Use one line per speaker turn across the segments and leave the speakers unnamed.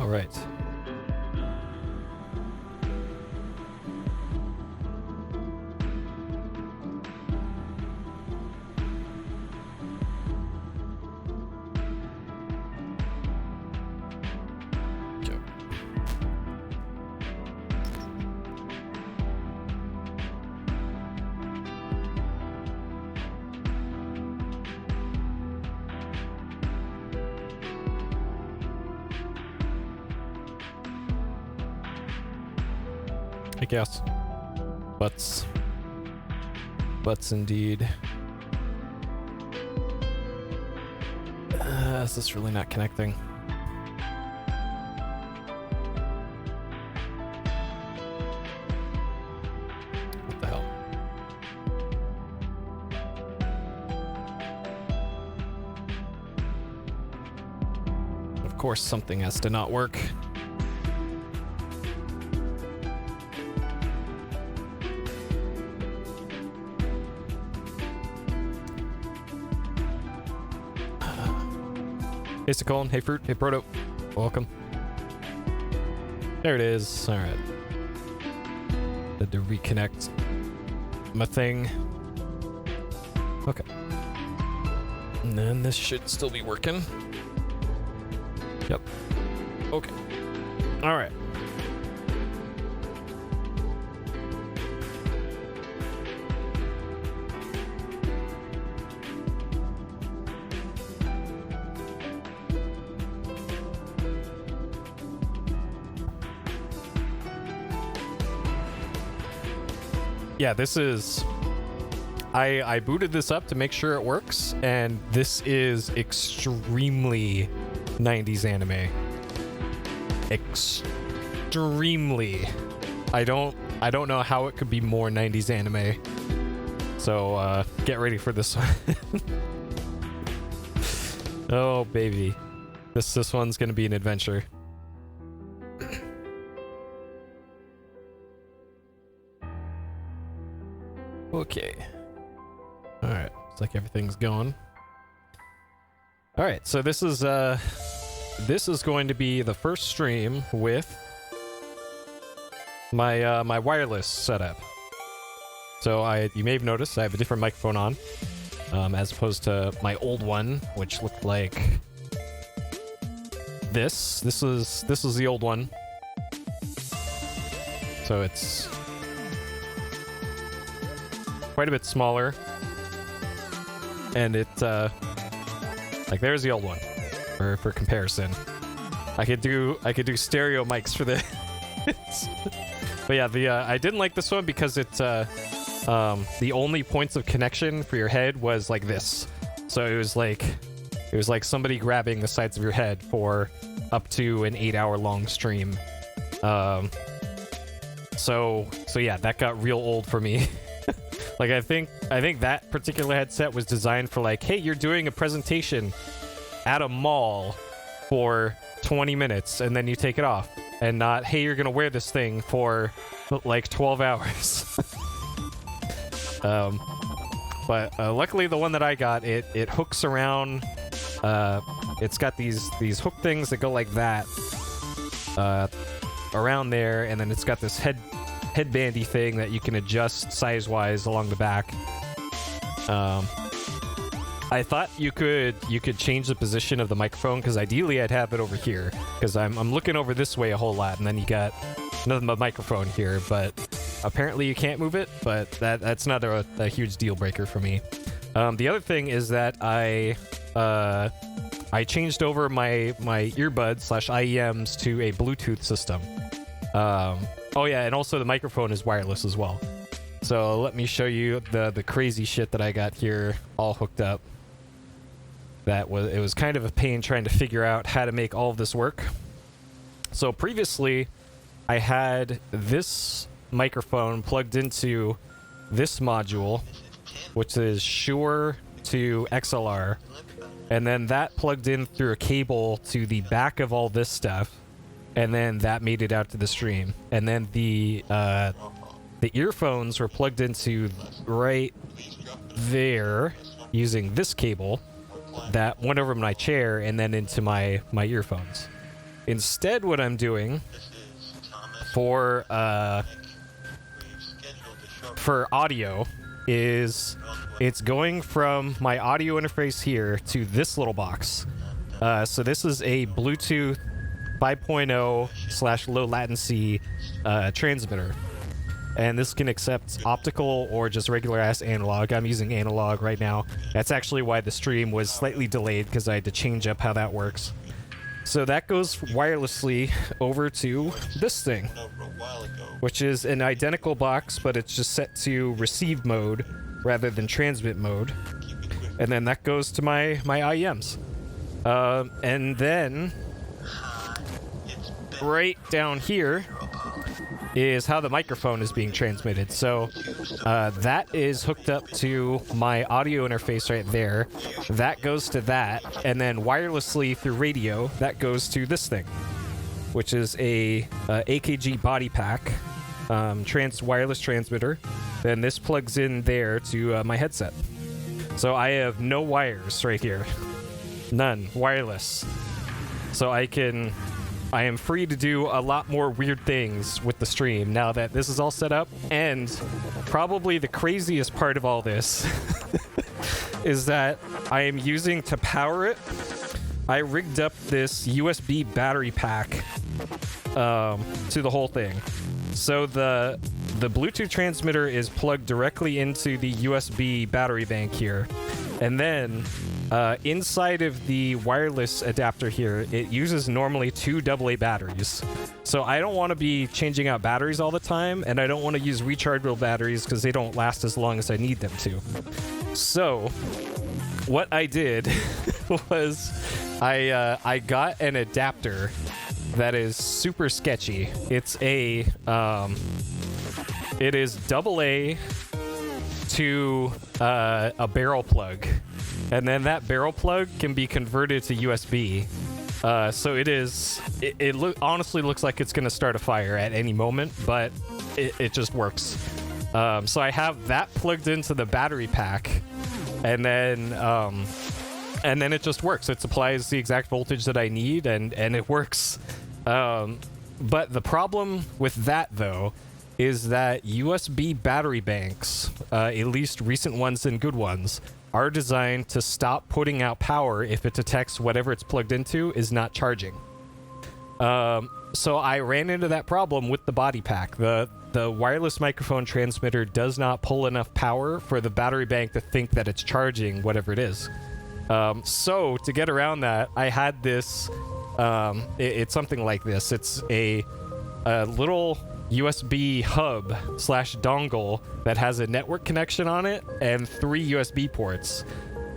All right. I guess. Butts. Butts indeed. Is this really not connecting? What the hell? Of course, something has to not work. Hey Sacolin, hey Fruit, hey Proto, welcome. There it is, alright. Had to reconnect my thing. Okay. And then this should still be working. Yep. Okay. Alright. Yeah, this is... I booted this up to make sure it works, and this is extremely 90s anime. Extremely. I don't know how it could be more 90s anime. So, get ready for this one. Oh, baby. This one's gonna be an adventure. Okay. Alright, looks like everything's going. Alright, so this is going to be the first stream with my my wireless setup. So you may have noticed I have a different microphone on, as opposed to my old one, which looked like this. This is the old one. So it's quite a bit smaller, and it like there's the old one for comparison. I could do stereo mics for this. But yeah, I didn't like this one because it's the only points of connection for your head was like this. So it was like somebody grabbing the sides of your head for up to an 8-hour long stream. So yeah, that got real old for me. Like, I think that particular headset was designed for like, hey, you're doing a presentation at a mall for 20 minutes and then you take it off, and not, hey, you're gonna wear this thing for like 12 hours. But luckily the one that I got, it hooks around. It's got these hook things that go like that around there, and then it's got this headbandy thing that you can adjust size-wise along the back. I thought you could change the position of the microphone, because ideally I'd have it over here, because I'm looking over this way a whole lot, and then you got another microphone here, but apparently you can't move it, but that's not a huge deal breaker for me. The other thing is that I changed over my earbuds/IEMs to a Bluetooth system. Oh yeah, and also the microphone is wireless as well. So let me show you the crazy shit that I got here all hooked up. It was kind of a pain trying to figure out how to make all of this work. So previously, I had this microphone plugged into this module, which is Shure to XLR, and then that plugged in through a cable to the back of all this stuff, and then that made it out to the stream. And then the earphones were plugged into right there using this cable that went over my chair and then into my earphones. instead what I'm doing for audio is it's going from my audio interface here to this little box. So this is a Bluetooth 5.0 / low latency transmitter. And this can accept optical or just regular ass analog. I'm using analog right now. That's actually why the stream was slightly delayed, because I had to change up how that works. So that goes wirelessly over to this thing, which is an identical box, but it's just set to receive mode rather than transmit mode. And then that goes to my IEMs. And then right down here is how the microphone is being transmitted. So that is hooked up to my audio interface right there. That goes to that, and then wirelessly through radio, that goes to this thing, which is a AKG body pack wireless transmitter. Then this plugs in there to my headset. So I have no wires right here. None. Wireless. So I am free to do a lot more weird things with the stream now that this is all set up. And probably the craziest part of all this is that I am using to power it. I rigged up this USB battery pack to the whole thing. So the Bluetooth transmitter is plugged directly into the USB battery bank here. And then inside of the wireless adapter here, it uses normally 2 AA batteries. So I don't want to be changing out batteries all the time, and I don't want to use rechargeable batteries because they don't last as long as I need them to. So what I did was I got an adapter that is super sketchy. It's it is AA to a barrel plug. And then that barrel plug can be converted to USB. So it honestly looks like it's going to start a fire at any moment, but it just works. So I have that plugged into the battery pack, and then it just works. It supplies the exact voltage that I need, and it works. But the problem with that, though, is that USB battery banks, at least recent ones and good ones, are designed to stop putting out power if it detects whatever it's plugged into is not charging. So I ran into that problem with the body pack. The wireless microphone transmitter does not pull enough power for the battery bank to think that it's charging whatever it is. So to get around that, I had this, it's something like this. It's a little USB hub / dongle that has a network connection on it and 3 USB ports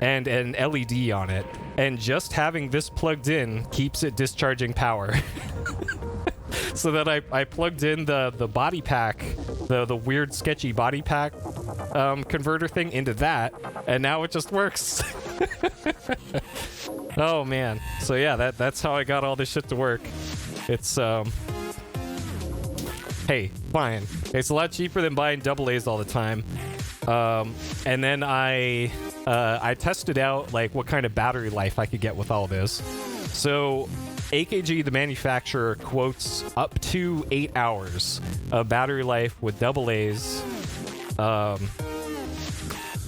and an LED on it. And just having this plugged in keeps it discharging power. So that I plugged in the body pack, the weird sketchy body pack converter thing into that, and now it just works. Oh man. So yeah, that's how I got all this shit to work. It's hey, fine. It's a lot cheaper than buying AA's all the time. And then I tested out like what kind of battery life I could get with all this. So AKG, the manufacturer, quotes up to 8 hours of battery life with AA's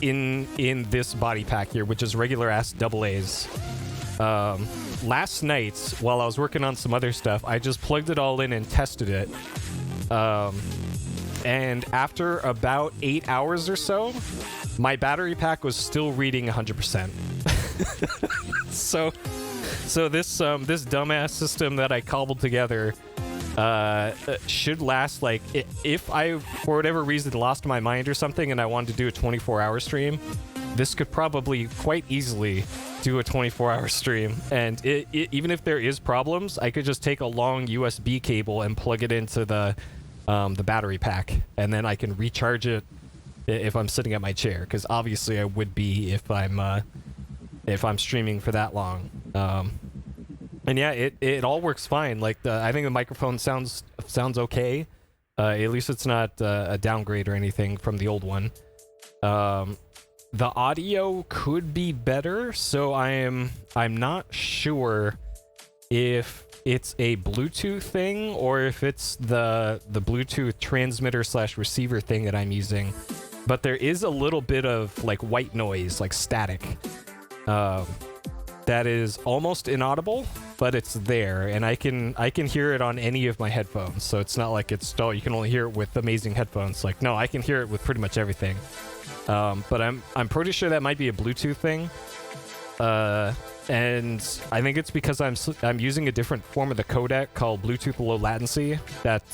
in this body pack here, which is regular ass AA's. Last night, while I was working on some other stuff, I just plugged it all in and tested it. And after about 8 hours or so, my battery pack was still reading 100%. So this dumbass system that I cobbled together should last, like, if I, for whatever reason, lost my mind or something and I wanted to do a 24-hour stream, this could probably quite easily do a 24-hour stream. And even if there is problems, I could just take a long USB cable and plug it into the battery pack, and then I can recharge it if I'm sitting at my chair, because obviously I would be if I'm streaming for that long. And yeah, it all works fine. Like I think the microphone sounds okay. At least it's not a downgrade or anything from the old one. The audio could be better, so I'm not sure if it's a Bluetooth thing or if it's the Bluetooth transmitter / receiver thing that I'm using. But there is a little bit of like white noise, like static, that is almost inaudible, but it's there, and I can hear it on any of my headphones. So it's not like it's you can only hear it with amazing headphones. Like, no, I can hear it with pretty much everything. But I'm pretty sure that might be a Bluetooth thing. And I think it's because I'm using a different form of the codec called Bluetooth Low Latency that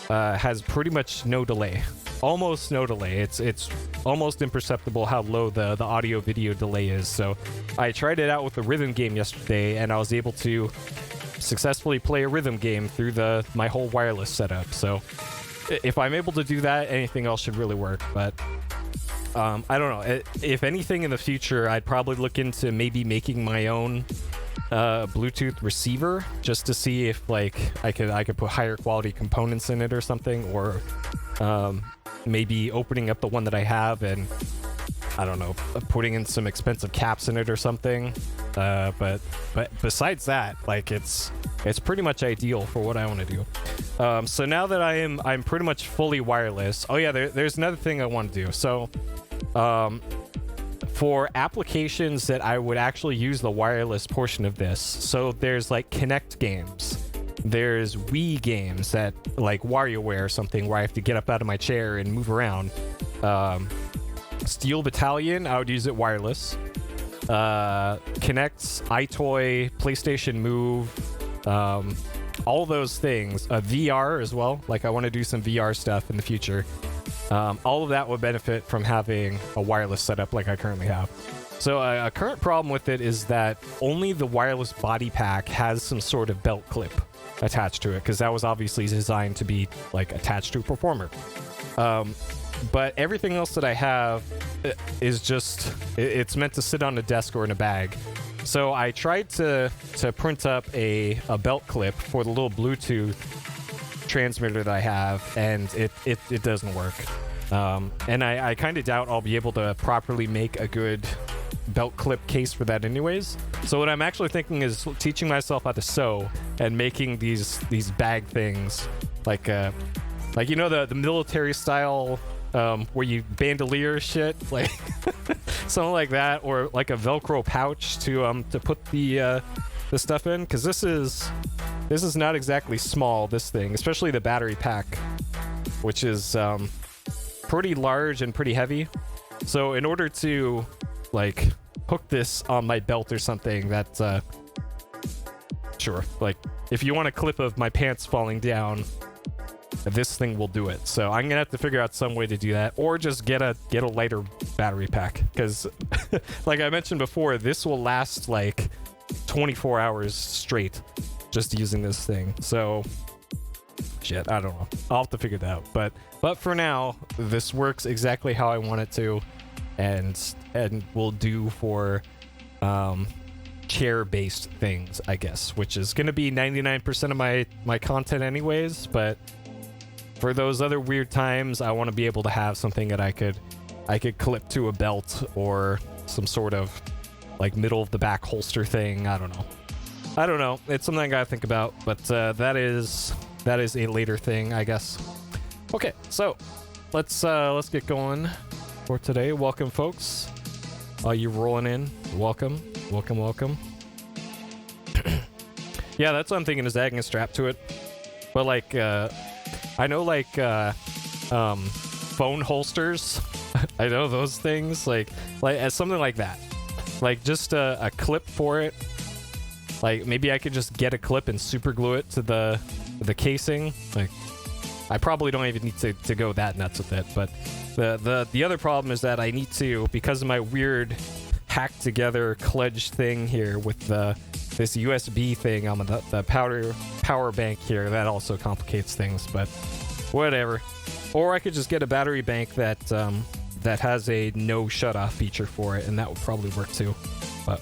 has pretty much no delay. Almost no delay. It's almost imperceptible how low the audio video delay is. So I tried it out with the rhythm game yesterday, and I was able to successfully play a rhythm game through my whole wireless setup. So if I'm able to do that, anything else should really work. But I don't know. If anything in the future, I'd probably look into maybe making my own Bluetooth receiver just to see if like I could put higher quality components in it or something, or maybe opening up the one that I have and I don't know, putting in some expensive caps in it or something. But besides that, like it's pretty much ideal for what I want to do. So now that I'm pretty much fully wireless. Oh yeah, there's another thing I want to do. So for applications that I would actually use the wireless portion of this, so there's like Kinect games. There's Wii games that like WarioWare or something where I have to get up out of my chair and move around. Steel Battalion, I would use it wireless. Kinect, iToy, PlayStation Move, all those things. VR as well. Like I want to do some VR stuff in the future. All of that would benefit from having a wireless setup like I currently have. So a current problem with it is that only the wireless body pack has some sort of belt clip attached to it, because that was obviously designed to be like attached to a performer. But everything else that I have is just it's meant to sit on a desk or in a bag. So I tried to print up a belt clip for the little Bluetooth transmitter that I have, and it doesn't work. And I kind of doubt I'll be able to properly make a good belt clip case for that anyways. So what I'm actually thinking is teaching myself how to sew and making these bag things like you know the military style where you bandolier shit, like something like that, or like a Velcro pouch to put the stuff in, because this is not exactly small, this thing, especially the battery pack, which is pretty large and pretty heavy. So in order to like hook this on my belt or something, that's sure, like if you want a clip of my pants falling down, this thing will do it. So I'm gonna have to figure out some way to do that, or just get a lighter battery pack, because like I mentioned before, this will last like 24 hours straight just using this thing. So shit, I don't know, I'll have to figure that out. But for now, this works exactly how I want it to, and will do for chair-based things, I guess, which is gonna be 99% of my content anyways. But for those other weird times, I want to be able to have something that I could clip to a belt, or some sort of like middle of the back holster thing. I don't know. It's something I gotta think about, but that is a later thing, I guess. Okay, so let's get going for today. Welcome, folks. You rolling in? Welcome. Yeah, that's what I'm thinking, is adding a strap to it. But like I know like phone holsters. I know those things, like as something like that, like just a clip for it. Like maybe I could just get a clip and super glue it to the casing. Like I probably don't even need to go that nuts with it. But the other problem is that I need to, because of my weird hacked together kludge thing here with this USB thing on the power bank here, that also complicates things, but whatever. Or I could just get a battery bank that has a no shut-off feature for it, and that would probably work too. But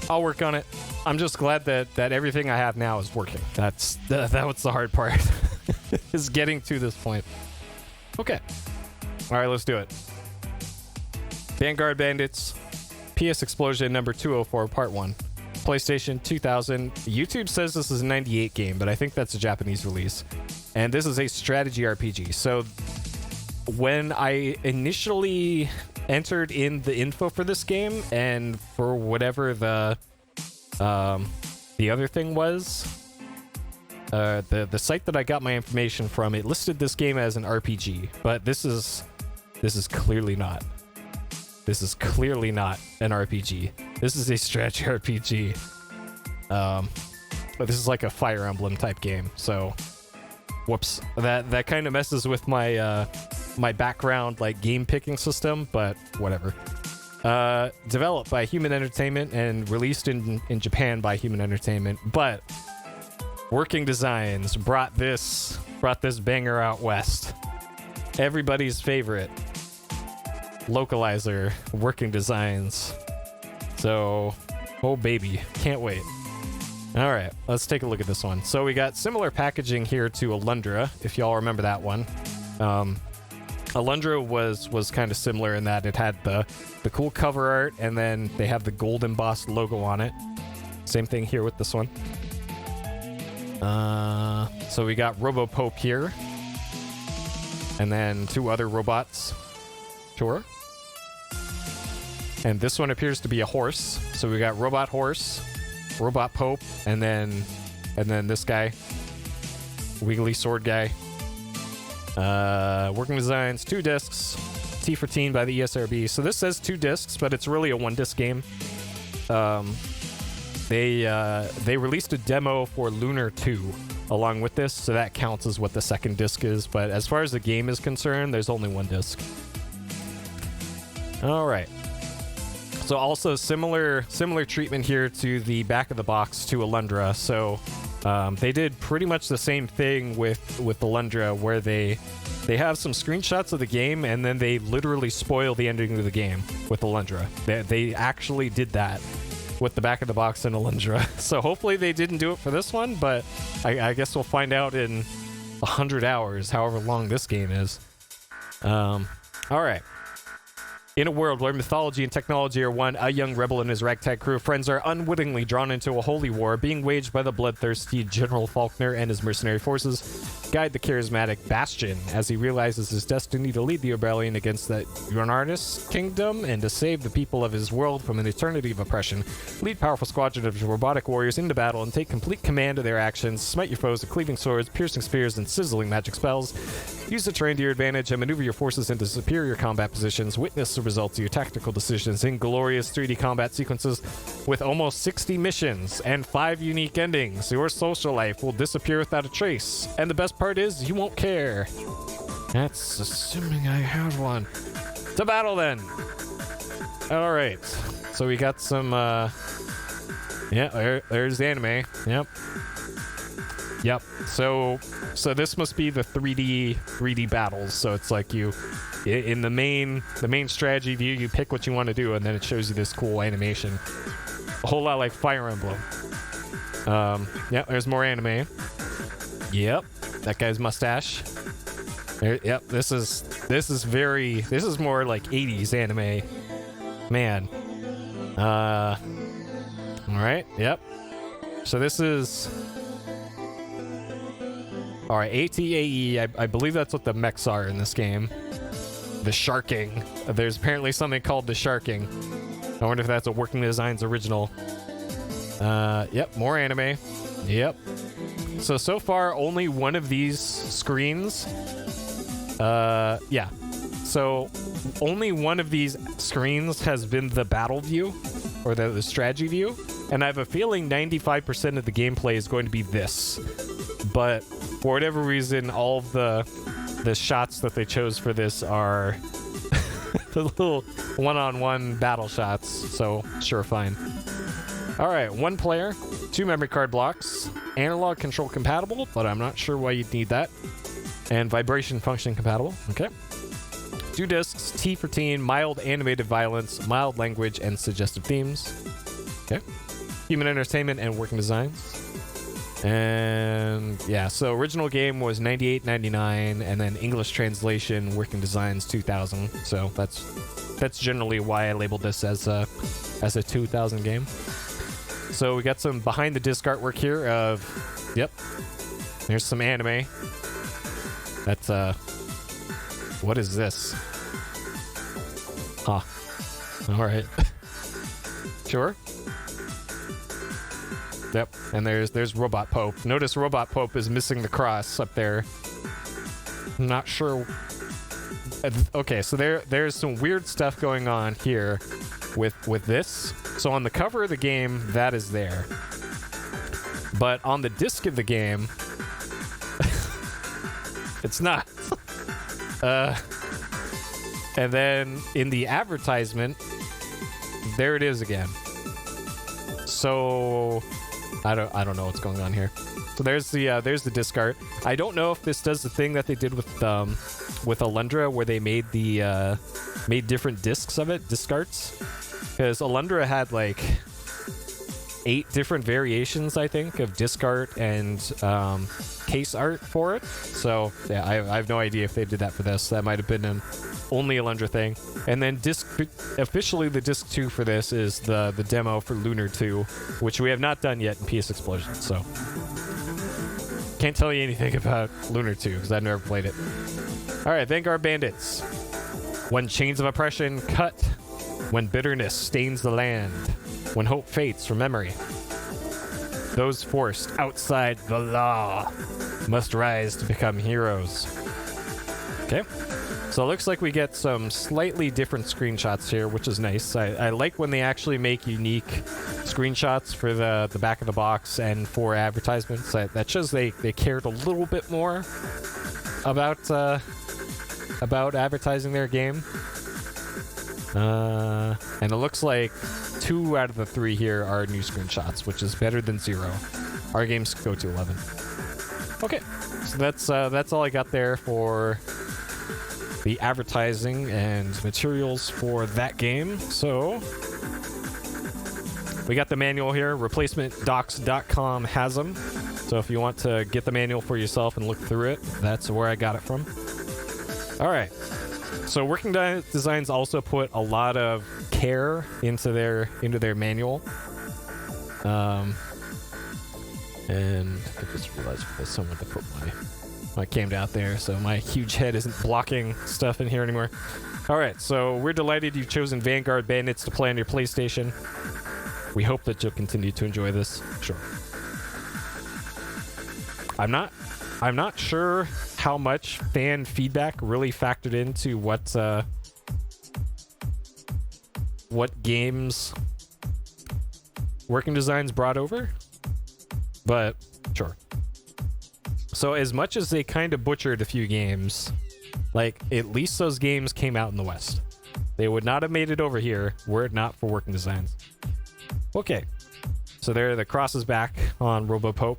I'll work on it. I'm just glad that everything I have now is working. That was the hard part, is getting to this point. Okay. All right, let's do it. Vanguard Bandits, PSXplosion number 204, part 1. PlayStation 2000. YouTube says this is a 98 game, but I think that's a Japanese release. And this is a strategy RPG. So when I initially entered in the info for this game, and for whatever the other thing was, the site that I got my information from, it listed this game as an RPG, but this is clearly not. This is clearly not an RPG. This is a strategy RPG. But this is like a Fire Emblem type game. So, whoops. That kind of messes with my my background like game picking system, but whatever. Developed by Human Entertainment and released in Japan by Human Entertainment, but Working Designs brought this banger out west. Everybody's favorite localizer, Working Designs. So, oh baby, can't wait. All right, let's take a look at this one. So we got similar packaging here to Alundra, if y'all remember that one. Alundra was kind of similar in that it had the cool cover art, and then they have the gold embossed logo on it. Same thing here with this one. So we got Robo-Pope here, and then 2 other robots. Sure. And this one appears to be a horse. So we got Robot Horse, Robot Pope, and then this guy, Wiggly Sword guy. Working Designs, 2 discs, T for Teen by the ESRB. So this says 2 discs, but it's really a 1-disc game. They released a demo for Lunar 2 along with this, so that counts as what the second disc is. But as far as the game is concerned, there's only 1 disc. All right. So also similar treatment here to the back of the box to Alundra. So they did pretty much the same thing with Alundra, where they have some screenshots of the game, and then they literally spoil the ending of the game with Alundra. They actually did that with the back of the box in Alundra. So hopefully they didn't do it for this one, but I guess we'll find out in 100 hours, however long this game is. All right. In a world where mythology and technology are one, a young rebel and his ragtag crew of friends are unwittingly drawn into a holy war being waged by the bloodthirsty General Faulkner and his mercenary forces guide the charismatic Bastion as he realizes his destiny to lead the rebellion against the Uranarnis kingdom and to save the people of his world from an eternity of oppression. Lead powerful squadron of robotic warriors into battle and take complete command of their actions. Smite your foes with cleaving swords, piercing spears, and sizzling magic spells. Use the terrain to your advantage and maneuver your forces into superior combat positions. Witness the results of your tactical decisions in glorious 3D combat sequences with almost 60 missions and 5 unique endings. Your social life will disappear without a trace, and the best part is you won't care. That's assuming I have one. To battle then. All right, so we got some yeah, there's the anime. Yep. So this must be the 3D battles. So it's like you in the main strategy view, you pick what you want to do, and then it shows you this cool animation. A whole lot like Fire Emblem. Yep, there's more anime. Yep, that guy's mustache. Yep, this is more like 80s anime. Man. All right. Yep. So this is. All right, ATAE. I believe that's what the mechs are in this game. The sharking. There's apparently something called the sharking. I wonder if that's a Working Designs original. Yep, more anime. Yep. So far, only one of these screens. Yeah. So only one of these screens has been the battle view, or the strategy view, and I have a feeling 95% of the gameplay is going to be this. But for whatever reason, all of the shots that they chose for this are the little one-on-one battle shots. So sure, fine. All right, 1 player, 2 memory card blocks, analog control compatible, but I'm not sure why you'd need that, and vibration function compatible. Okay. 2 discs, T for Teen, mild animated violence, mild language, and suggestive themes. Okay. Human Entertainment and Working Designs. And yeah, so original game was $98.99, and then English translation Working Designs 2000. So that's generally why I labeled this as as a 2000 game. So we got some behind the disc artwork here of, yep, there's some anime. That's, what is this? Huh. Alright. Sure. Yep, and there's Robot Pope. Notice Robot Pope is missing the cross up there. I'm not sure. Okay, so there's some weird stuff going on here with this. So on the cover of the game, that is there. But on the disc of the game, it's not. And then in the advertisement, there it is again. So I don't know what's going on here. So there's the disc art. I don't know if this does the thing that they did with Alundra, where they made made different discs of it, disc arts. Because Alundra had like 8 different variations, I think, of disc art and case art for it. So yeah, I have no idea if they did that for this. That might have been an only Alundra thing. And then officially the disc 2 for this is the demo for Lunar 2, which we have not done yet in PSXplosion. So can't tell you anything about Lunar 2 because I've never played it. All right, Vanguard Bandits. When chains of oppression cut, when bitterness stains the land, when hope fades from memory, those forced outside the law must rise to become heroes. Okay, so it looks like we get some slightly different screenshots here, which is nice. I like when they actually make unique screenshots for the back of the box and for advertisements. That shows they cared a little bit more about advertising their game. And it looks like 2 out of the 3 here are new screenshots, which is better than 0. Our games go to 11. Okay, so that's all I got there for the advertising and materials for that game. So we got the manual here. ReplacementDocs.com has them. So if you want to get the manual for yourself and look through it, that's where I got it from. All right. So Working Designs also put a lot of care into their manual. And I just realized there's someone to put my camera out there, so my huge head isn't blocking stuff in here anymore. All right, so we're delighted you've chosen Vanguard Bandits to play on your PlayStation. We hope that you'll continue to enjoy this. Sure. I'm not sure how much fan feedback really factored into what games Working Designs brought over, but sure. So as much as they kind of butchered a few games, like at least those games came out in the West. They would not have made it over here were it not for Working Designs. Okay, so there the cross is back on RoboPope.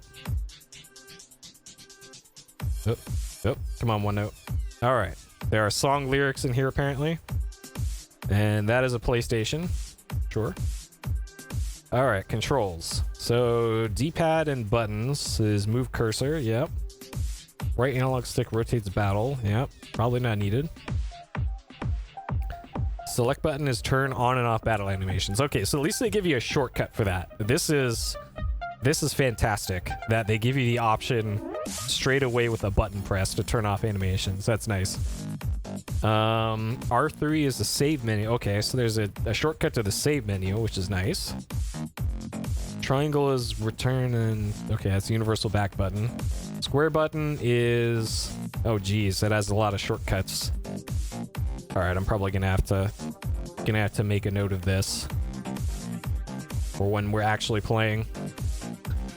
Oh, come on, OneNote. All right, there are song lyrics in here apparently, and that is a PlayStation. Sure. All right, controls. So D-pad and buttons is move cursor. Yep. Right analog stick rotates battle. Yep. Probably not needed. Select button is turn on and off battle animations. Okay, so at least they give you a shortcut for that. This is fantastic that they give you the option straight away with a button press to turn off animations. That's nice. R3 is the save menu. Okay, so there's a shortcut to the save menu, which is nice. Triangle is return, and okay, that's the universal back button. Square button is, oh geez, that has a lot of shortcuts. All right, I'm probably gonna have to make a note of this for when we're actually playing.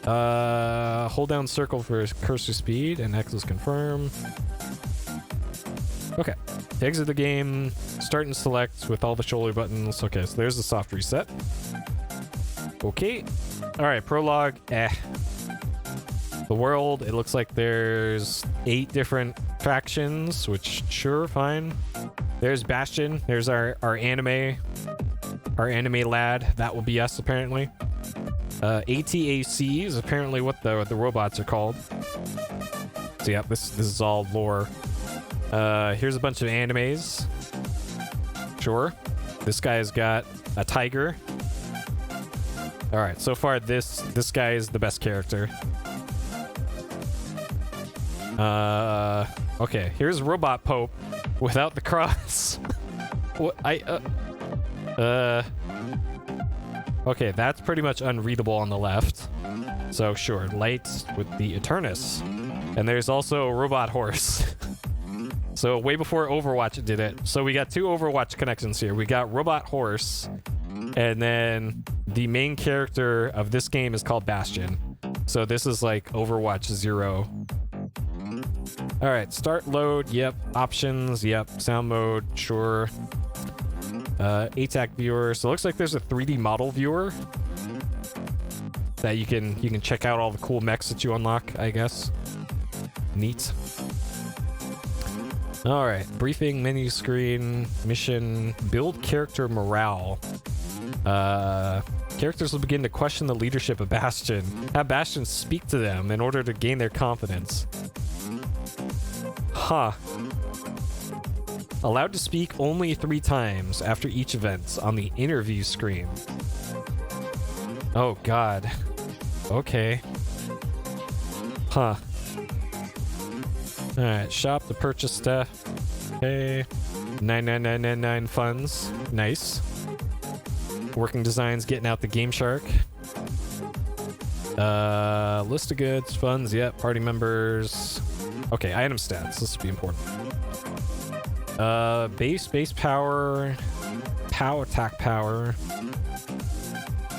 Hold down circle for cursor speed, and X is confirm. Okay, to exit the game, start and select with all the shoulder buttons. Okay, so there's the soft reset. Okay, all right, prologue. The world, it looks like there's 8 different factions, which sure, fine. There's Bastion. There's our anime lad. That will be us apparently. ATAC is apparently what the robots are called. So yeah, this is all lore. Here's a bunch of animes. Sure. This guy's got a tiger. All right, so far this guy is the best character. Okay, here's Robot Pope without the cross. What okay, that's pretty much unreadable on the left. So sure, lights with the Eternus. And there's also a Robot Horse. So way before Overwatch did it. So we got two Overwatch connections here. We got Robot Horse, and then the main character of this game is called Bastion. So this is like Overwatch 0. All right, start load, yep. Options, yep. Sound mode, sure. ATAC viewer. So it looks like there's a 3D model viewer that you can check out all the cool mechs that you unlock, I guess. Neat. All right, briefing, menu screen, mission, build character morale. Characters will begin to question the leadership of Bastion. Have Bastion speak to them in order to gain their confidence. Huh. Allowed to speak only 3 times after each event on the interview screen. Oh god. Okay. Huh. Alright, shop to purchase stuff. Okay. 99999 funds. Nice. Working designs, getting out the Game Shark. List of goods, funds, yep, party members. Okay, item stats. This will be important. Base power, attack power.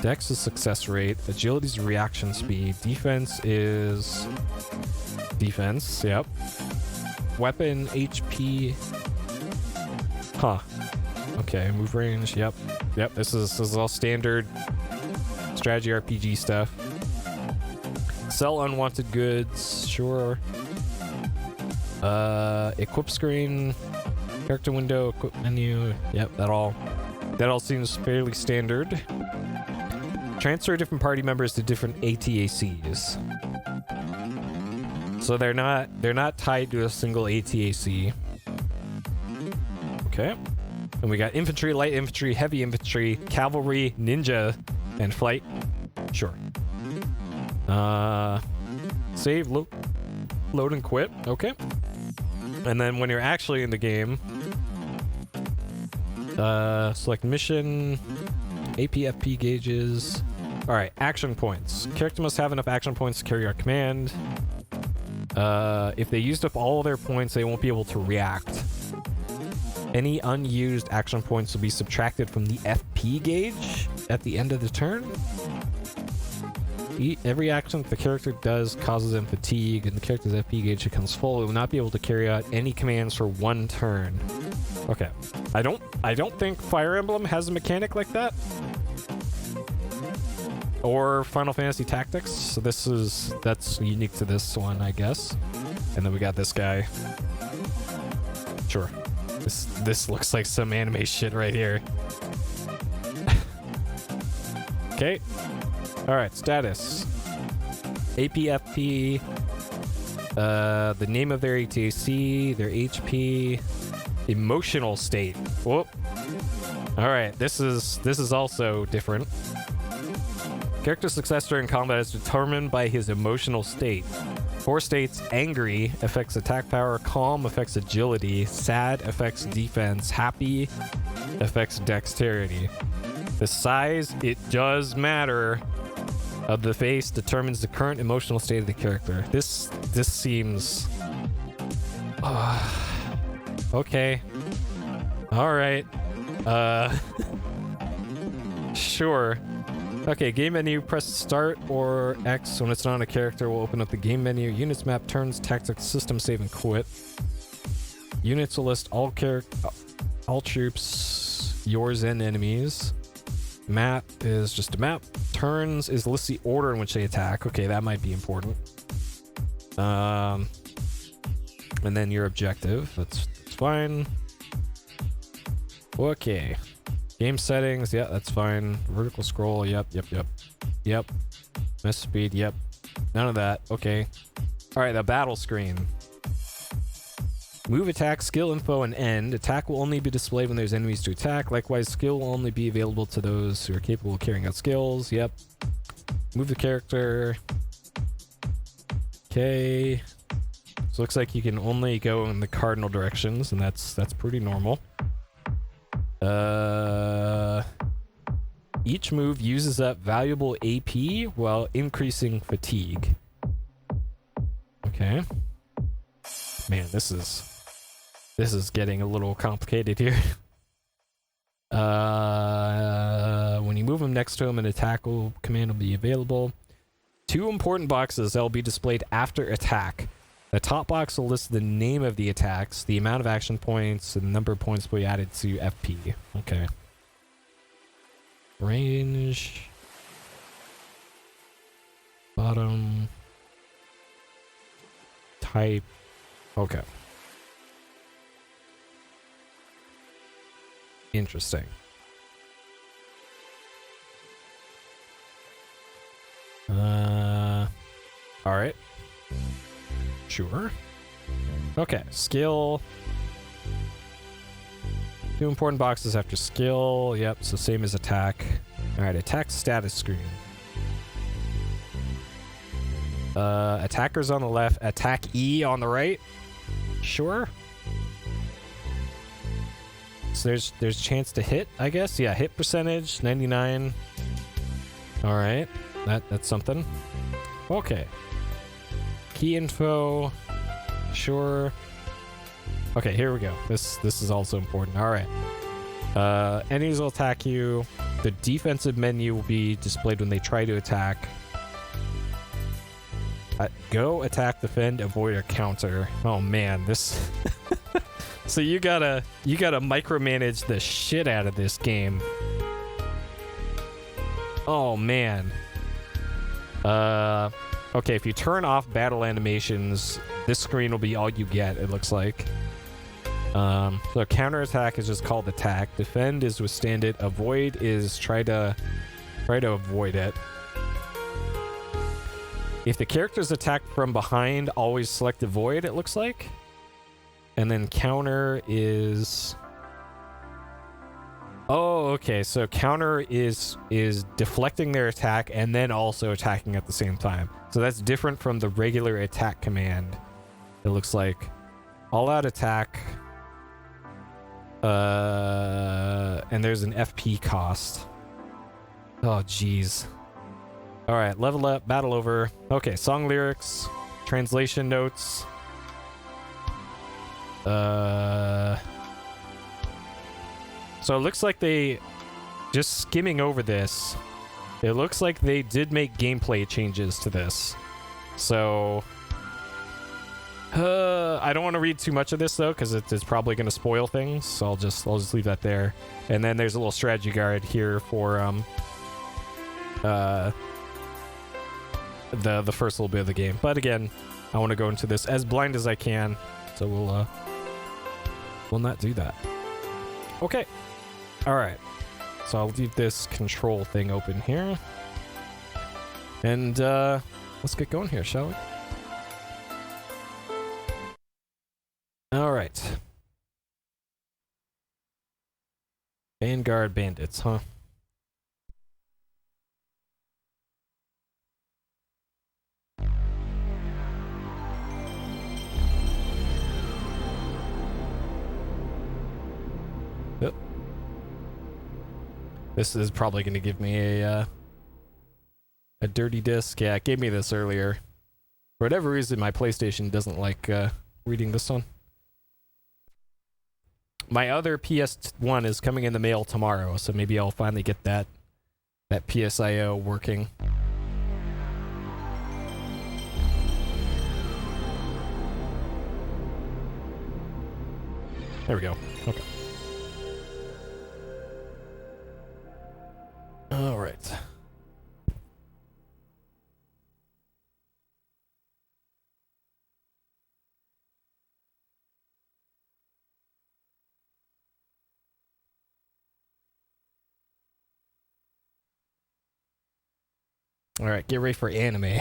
Dex is success rate. Agility is reaction speed. Defense is defense. Yep. Weapon HP. Huh. Okay. Move range. Yep. Yep. This is all standard strategy RPG stuff. Sell unwanted goods. Sure. Equip screen. Character window. Equip menu. Yep. That all seems fairly standard. Transfer different party members to different ATACs. So they're not tied to a single ATAC. Okay. And we got infantry, light infantry, heavy infantry, cavalry, ninja, and flight. Sure. Save, load and quit. Okay. And then when you're actually in the game, select mission, APFP gauges. All right, action points. Character must have enough action points to carry out command. If they used up all their points, they won't be able to react. Any unused action points will be subtracted from the FP gauge at the end of the turn. Every action the character does causes them fatigue, and the character's FP gauge becomes full. It will not be able to carry out any commands for 1 turn. Okay. I don't think Fire Emblem has a mechanic like that. Or Final Fantasy Tactics. So that's unique to this one, I guess. And then we got this guy. Sure. This looks like some anime shit right here. Okay. All right, status. APFP. The name of their ATAC, their HP, emotional state. Whoop. All right, this is also different. Character success during combat is determined by his emotional state. 4 states: angry affects attack power, calm affects agility, sad affects defense, happy affects dexterity. The size, it does matter, of the face determines the current emotional state of the character. This seems... okay. Alright. Sure. Okay, game menu, press start or X when it's not on a character will open up the game menu. Units map, turns, tactics, system save, and quit. Units will list all troops, yours and enemies. Map is just a map. Turns is lists the order in which they attack. Okay, that might be important. And then your objective. That's fine. Okay. Game settings, yeah, that's fine. Vertical scroll, yep. Miss speed, yep. None of that, okay. Alright, the battle screen. Move attack, skill info, and end. Attack will only be displayed when there's enemies to attack. Likewise, skill will only be available to those who are capable of carrying out skills. Yep. Move the character. Okay. So looks like you can only go in the cardinal directions, and that's pretty normal. Each move uses up valuable AP while increasing fatigue. Okay. Man, this is getting a little complicated here. When you move him next to him, an attack command will be available. 2 important boxes that will be displayed after attack. The top box will list the name of the attacks, the amount of action points, and the number of points will be added to FP. Okay. Range. Bottom. Type. Okay. Interesting. Alright. Sure. Okay, skill. 2 important boxes after skill. Yep, so same as attack. Alright, attack status screen. Attackers on the left, attack E on the right. Sure. So there's chance to hit, I guess. Yeah, hit percentage 99. All right, that's something. Okay. Key info. Sure. Okay, here we go. This is also important. All right. Enemies will attack you. The defensive menu will be displayed when they try to attack. Go, attack, defend, avoid, or counter. Oh man, this. So you gotta micromanage the shit out of this game. Oh man. Okay, if you turn off battle animations, this screen will be all you get, it looks like. So counterattack is just called attack. Defend is withstand it. Avoid is try to avoid it. If the character's attacked from behind, always select avoid, it looks like. And then counter is... Oh, okay, so counter is deflecting their attack and then also attacking at the same time. So that's different from the regular attack command. It looks like all out attack. And there's an FP cost. Oh, jeez. All right, level up, battle over. Okay, song lyrics, translation notes. So it looks like they, just skimming over this, it looks like they did make gameplay changes to this. So, I don't want to read too much of this though, because it's probably going to spoil things. So I'll just leave that there. And then there's a little strategy guide here for the first little bit of the game. But again, I want to go into this as blind as I can, so we'll not do that. Okay. All right. So I'll leave this control thing open here. And let's get going here, shall we? All right. Vanguard Bandits, huh? Yep. This is probably going to give me a dirty disc. Yeah, it gave me this earlier. For whatever reason, my PlayStation doesn't like reading this one. My other PS1 is coming in the mail tomorrow, so maybe I'll finally get that PSIO working. There we go. Okay. All right. All right, get ready for anime.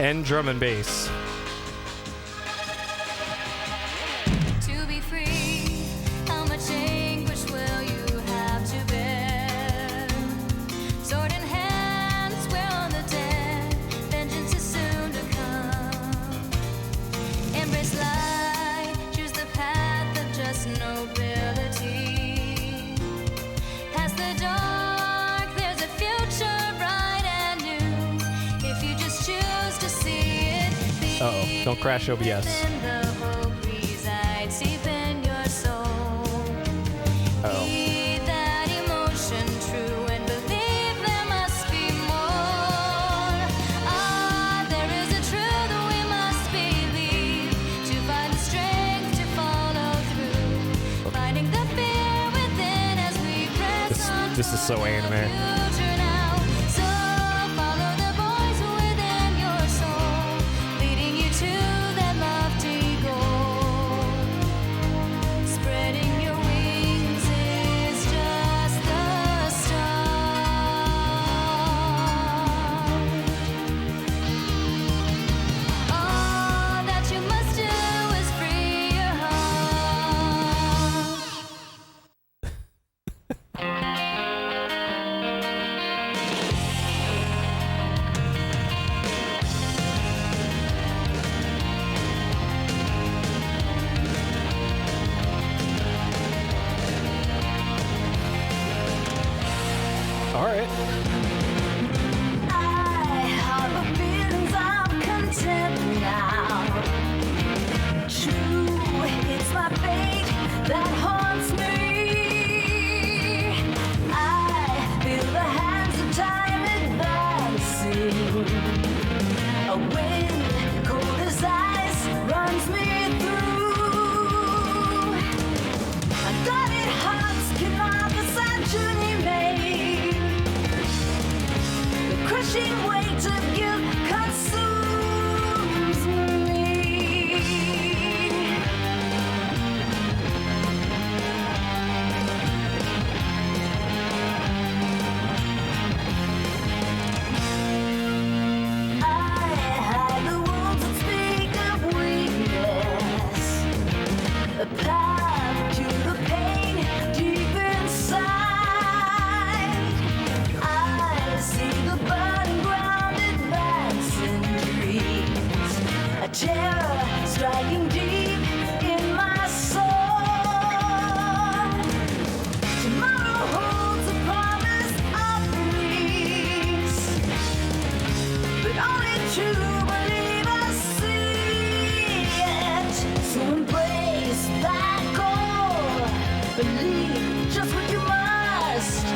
and drum and bass.
To be free, how much anguish will you have to bear? Sword in hand, swear on the dead, vengeance is soon to come. Embrace light, choose the path of just nobility. Past the dark, there's a future bright and new. If you just choose to see it,
Uh-oh, don't crash OBS.
then the hope resides deep in your soul.
Uh-oh.
Heed that emotion true and believe there must be more. Ah, there is a truth we must believe to find the strength to follow through. Finding the fear within as we press on.
This is so anime.
Future now. So follow the voice within your soul, leading you to that lofty goal. Spreading your wings is just the start. All that you must do is free your
All right.
I harbor feelings of contempt now. True, it's my fate that haunts me. I feel the hands of time advancing. A wind cold as ice runs me through. Unguarded hearts cannot the journey made. The crushing weight of guilt consumes me. I hide the wounds that speak of weakness. A path to the pain deep inside. I see the burning ground advancing dreams. A terror striking deep in my soul. Tomorrow holds a promise of release, but only to believers see it. So embrace that goal. Believe just what you must.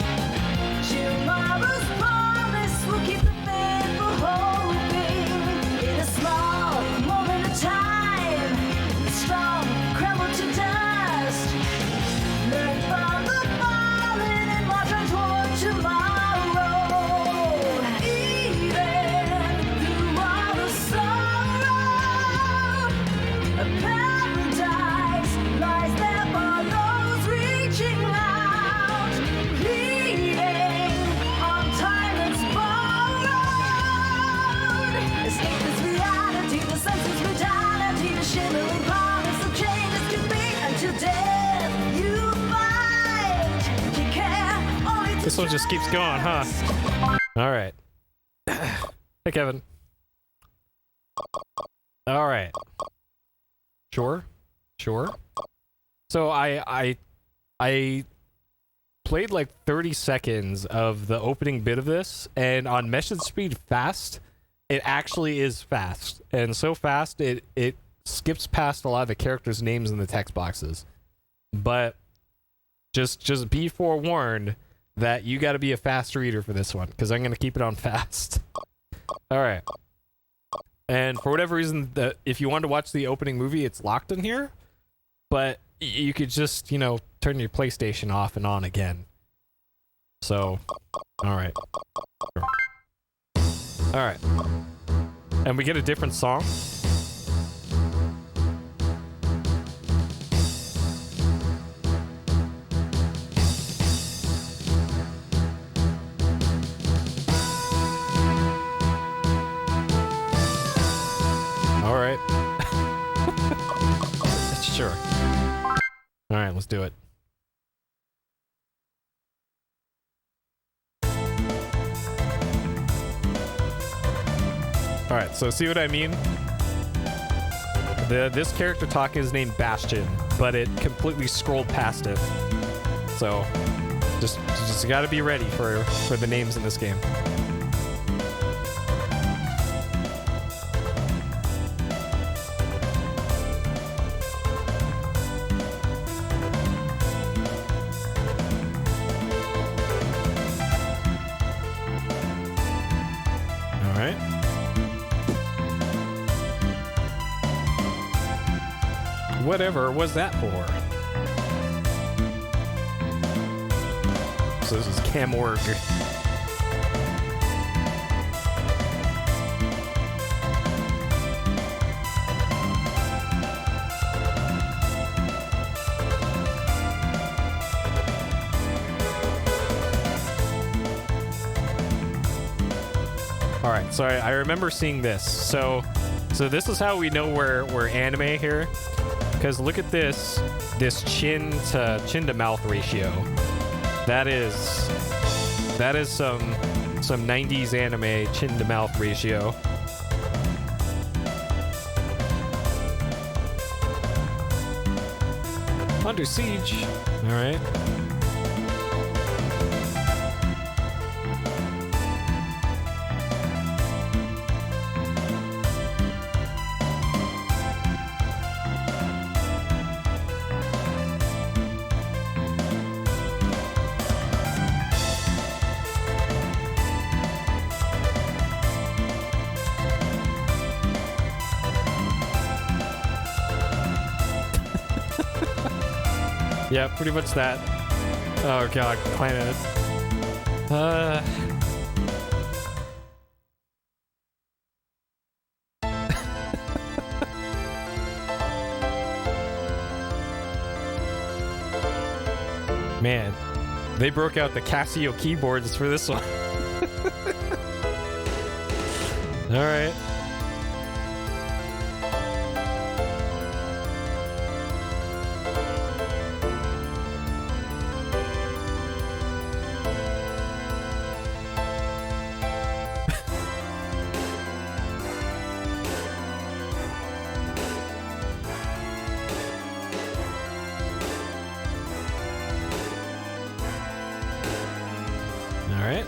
Tomorrow's promise will keep the faithful hoping. In a small moment of time, the strong crumble to dust. Learn from the fallen and march on toward tomorrow. Even through all the sorrow, a paradise lies there for those reaching out, pleading on time that's borrowed. Escape this reality, the senseless brutality, the shimmering promise of change as can be until death you fight. Take care only to
This one just keeps going, huh? All right. Hey, Kevin. All right. Sure. So I played like 30 seconds of the opening bit of this, and on message speed fast, it actually is fast, and so fast it skips past a lot of the characters' names in the text boxes. But just be forewarned that you got to be a fast reader for this one, because I'm going to keep it on fast. All right. And for whatever reason, if you want to watch the opening movie, it's locked in here. But you could just, turn your PlayStation off and on again. So, all right. Sure. All right. And we get a different song. right, let's do it. All right, so see what I mean? This character talking is named Bastion, but it completely scrolled past it. So just gotta be ready for the names in this game. All right. Whatever was that for? So this is Camorg. All right, so I remember seeing this. So this is how we know we're anime here. Because look at this chin to mouth ratio. That is some 90s anime chin to mouth ratio. Under siege. All right. Yeah, pretty much that. Oh god, planet. Man, they broke out the Casio keyboards for this one. All right. Alright.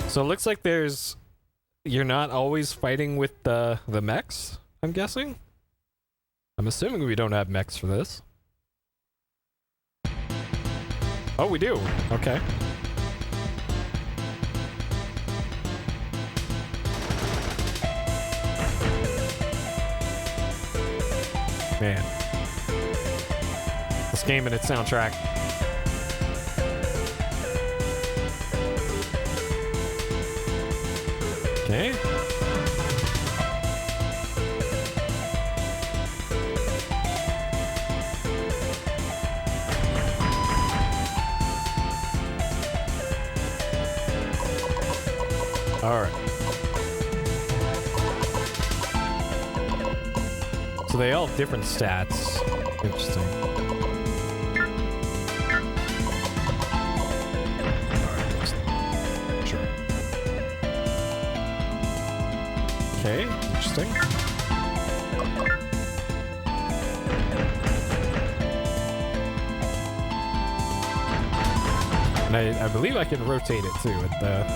So it looks like you're not always fighting with the mechs, I'm guessing? I'm assuming we don't have mechs for this. Oh, we do. Okay. Man. This game and its soundtrack. Okay. All right. So they all have different stats. Interesting. Alright, sure. Okay, interesting. And I believe I can rotate it too with the...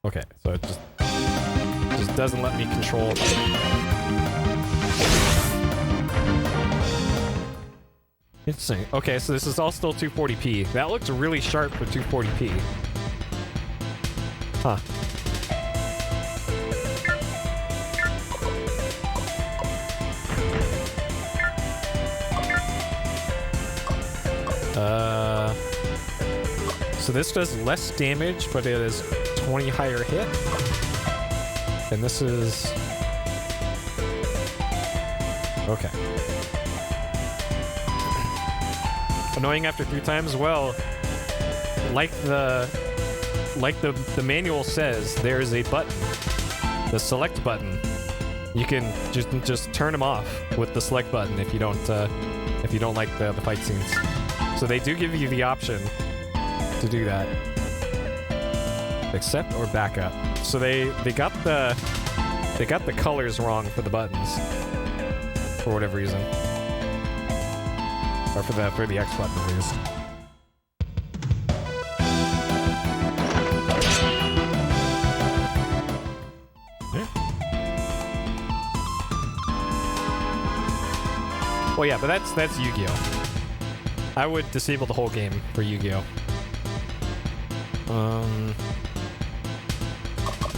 Okay, so it just doesn't let me control. Interesting. Okay, so this is all still 240p. That looks really sharp for 240p. Huh. So this does less damage, but it is 20 higher hit. And this is... Okay. Annoying after 3 times? Well, like the manual says, there is a button, the select button. You can just turn them off with the select button if you don't like the fight scenes. So they do give you the option to do that. Accept or back up. So they got the colors wrong for the buttons for whatever reason, or for the X button at least. Well, yeah, but that's Yu-Gi-Oh! I would disable the whole game for Yu-Gi-Oh!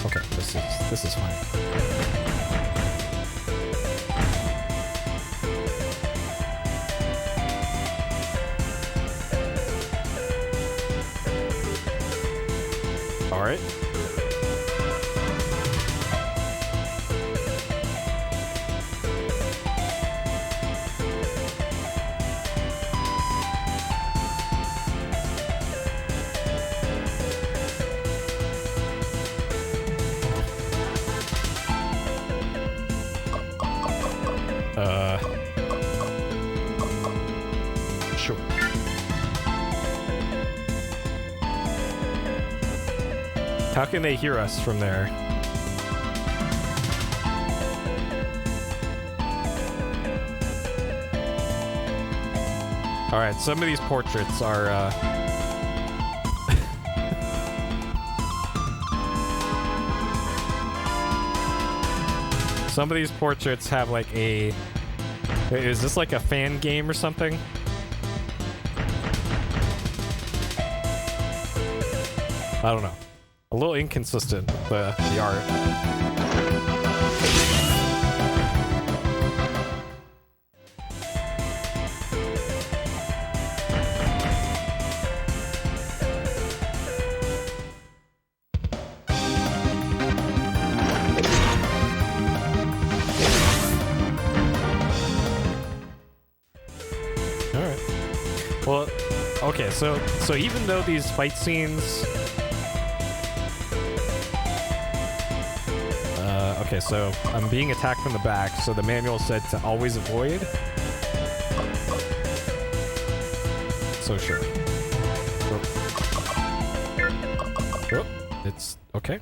Okay, this is fine. All right. Sure. How can they hear us from there? All right, some of these portraits are some of these portraits have like a... Is this like a fan game or something? I don't know. A little inconsistent with the art. Well, okay, so even though these fight scenes... okay, so I'm being attacked from the back, so the manual said to always avoid. So sure. Oh, it's okay.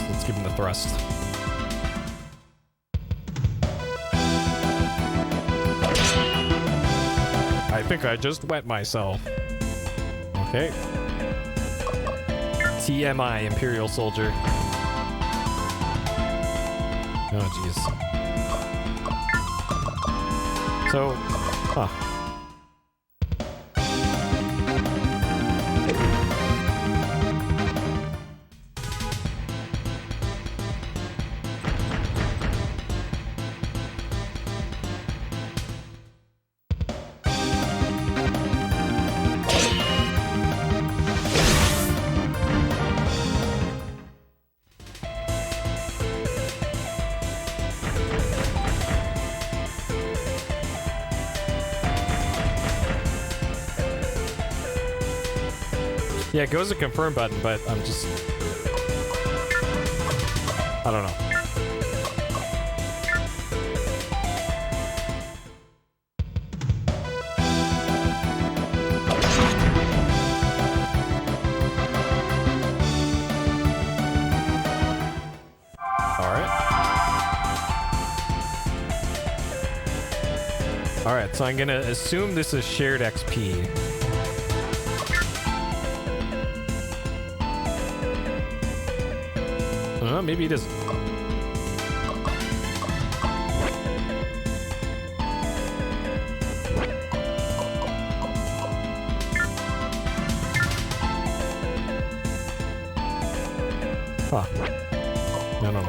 Let's give him the thrust. I think I just wet myself. Okay. TMI, Imperial Soldier. Oh, jeez. So, huh. Yeah, it goes to confirm button, but I'm just... I don't know. Alright, so I'm gonna assume this is shared XP. Maybe it isn't. Huh. No, no, no.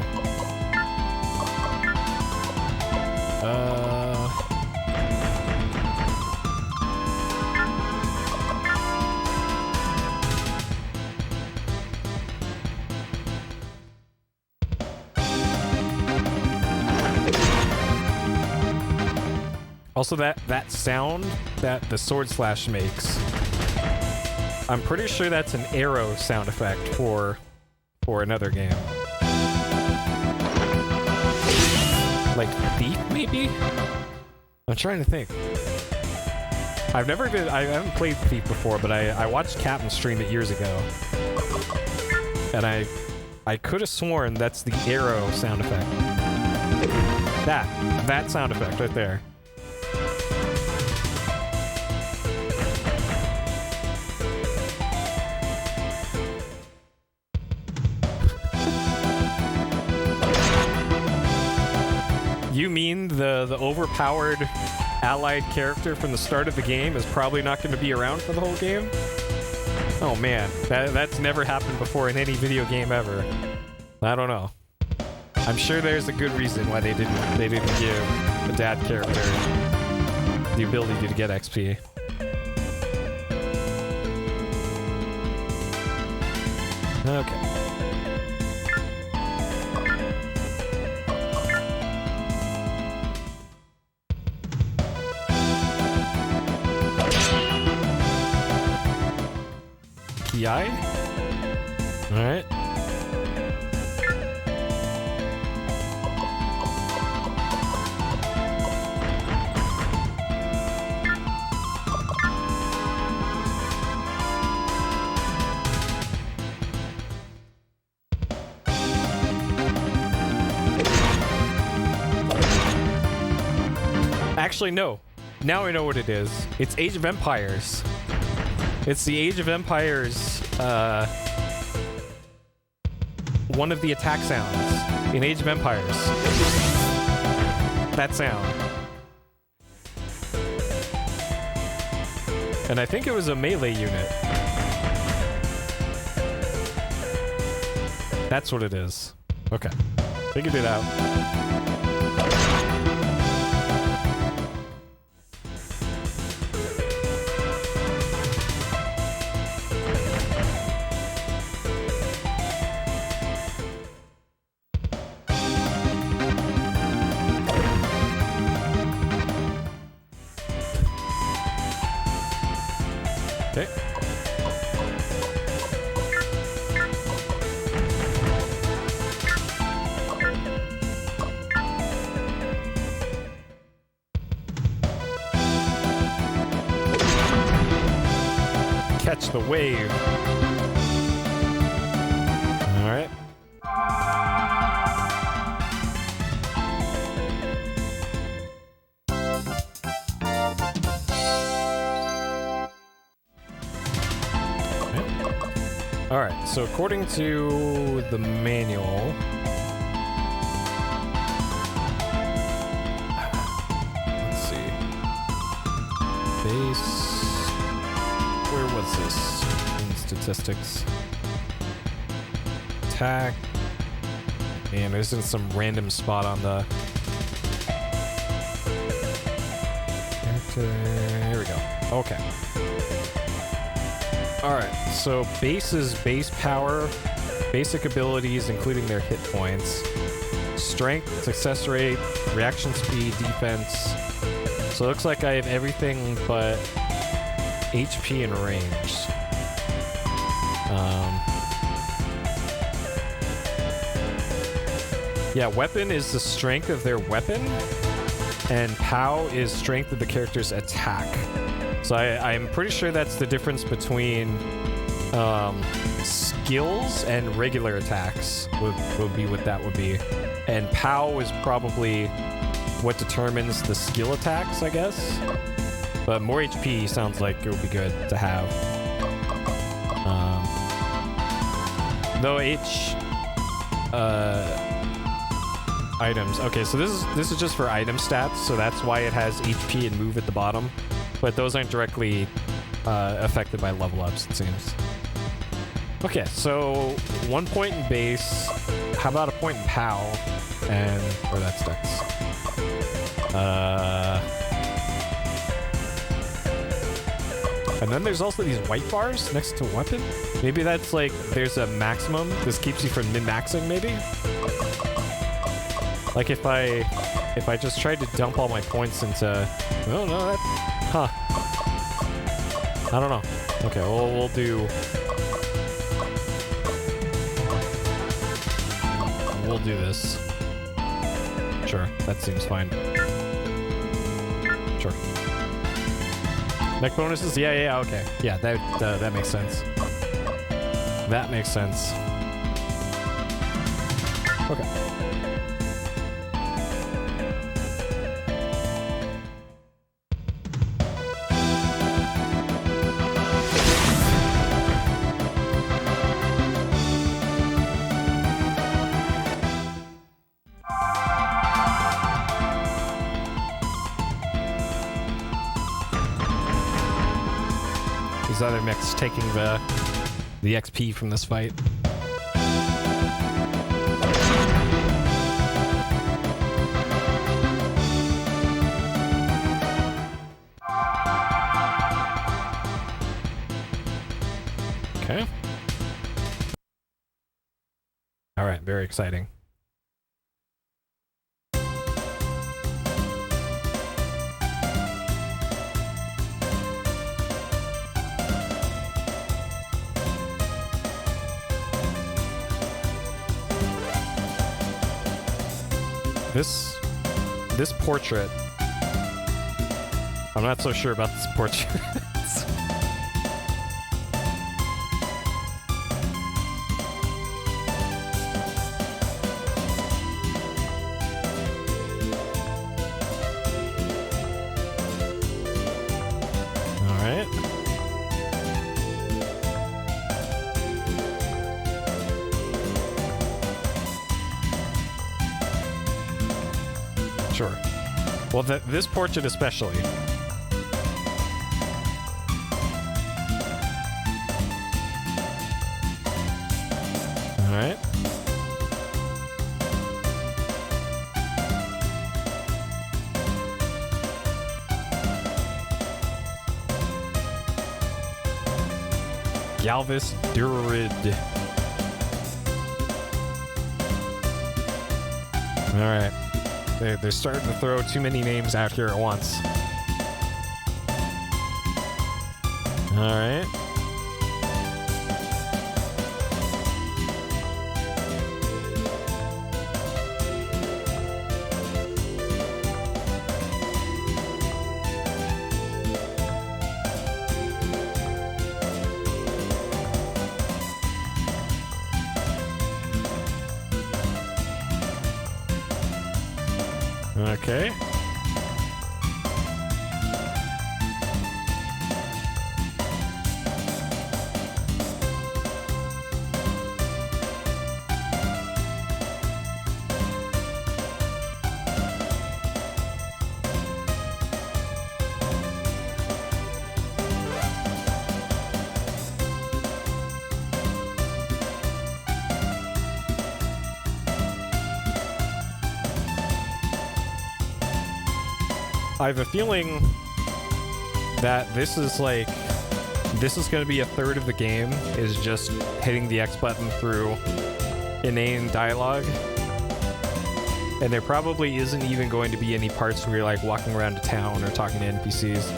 Also, that sound that the sword slash makes, I'm pretty sure that's an arrow sound effect for another game. Like Thief, maybe? I'm trying to think. I haven't played Thief before, but I watched Captain stream it years ago. And I could have sworn that's the arrow sound effect. That sound effect right there. You mean the overpowered allied character from the start of the game is probably not going to be around for the whole game? Oh man, that's never happened before in any video game ever. I don't know. I'm sure there's a good reason why they didn't give the dad character the ability to get XP. Okay. Ki? Alright. Actually, no. Now I know what it is. It's Age of Empires. It's the Age of Empires, one of the attack sounds in Age of Empires. That sound. And I think it was a melee unit. That's what it is. Okay. Figured it out. Okay. Catch the wave. All right. Alright, so according to the manual... Let's see. Base... Where was this? In statistics. Attack... Man, there's in some random spot on the... Here we go. Okay. Alright, so base is base power, basic abilities including their hit points, strength, success rate, reaction speed, defense. So it looks like I have everything but HP and range. Yeah, weapon is the strength of their weapon, and POW is strength of the character's attack. So I'm pretty sure that's the difference between skills and regular attacks would be what that would be. And POW is probably what determines the skill attacks, I guess. But more HP sounds like it would be good to have. Though items. Okay, so this is just for item stats, so that's why it has HP and move at the bottom. But those aren't directly affected by level ups, it seems. Okay, so 1 point in base. How about a point in POW? And where that sticks. And then there's also these white bars next to weapon. Maybe that's like there's a maximum. This keeps you from min-maxing, maybe? Like if I if I just tried to dump all my points into... Oh, no, that... Huh. I don't know. Okay, well, we'll do... We'll do this. Sure, that seems fine. Sure. Mech bonuses? Yeah, okay. Yeah, that makes sense. That makes sense. Okay. These other mechs taking the XP from this fight. Okay. All right, very exciting. This portrait, I'm not so sure about this portrait. Alright. Sure. Well, this portrait especially. All right. Galvis Durid. All right. They're starting to throw too many names out here at once. All right. Okay. I have a feeling that this is going to be a third of the game, is just hitting the X button through inane dialogue. And there probably isn't even going to be any parts where you're like walking around a town or talking to NPCs.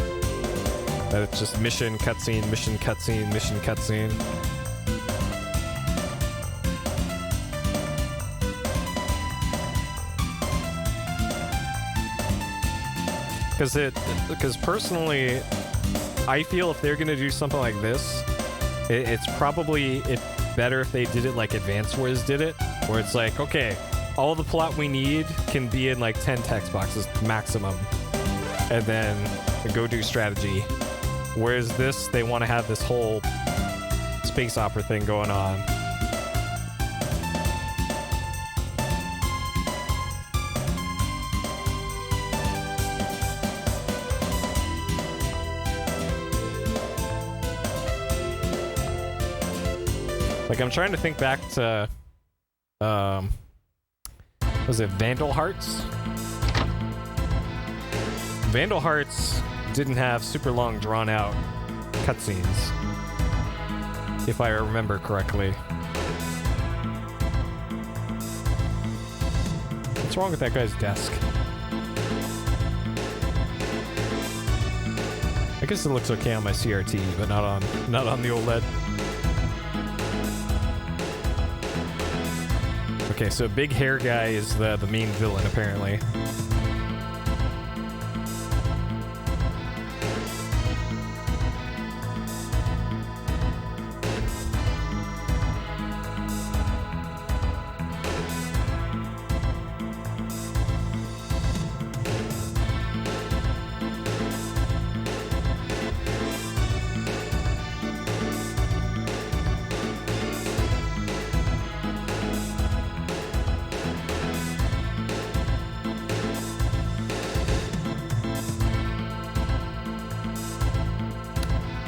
That it's just mission, cutscene, mission, cutscene, mission, cutscene. Because personally, I feel if they're gonna do something like this, it's probably better if they did it like Advance Wars did it, where it's like, okay, all the plot we need can be in like 10 text boxes maximum, and then go do strategy. Whereas this, they want to have this whole space opera thing going on. Like, I'm trying to think back to, was it Vandal Hearts? Vandal Hearts didn't have super long, drawn-out cutscenes, if I remember correctly. What's wrong with that guy's desk? I guess it looks okay on my CRT, but not on the OLED. Okay, so big hair guy is the main villain apparently.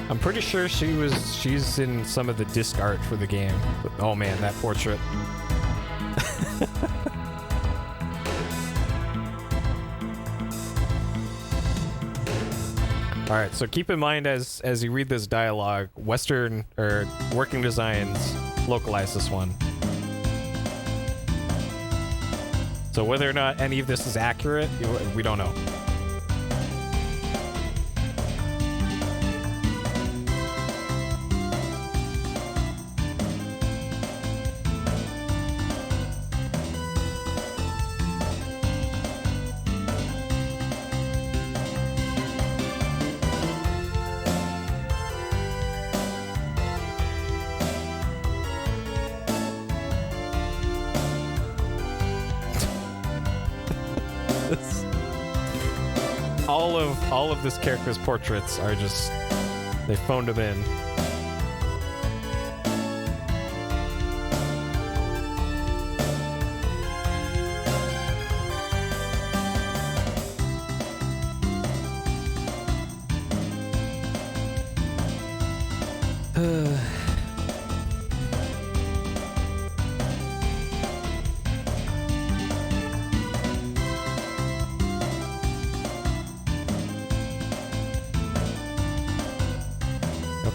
I'm pretty sure she's in some of the disc art for the game. Oh man, that portrait. All right, so keep in mind as you read this dialogue, Western or Working Designs localize this one. So whether or not any of this is accurate, we don't know. All of this character's portraits are just, they phoned them in.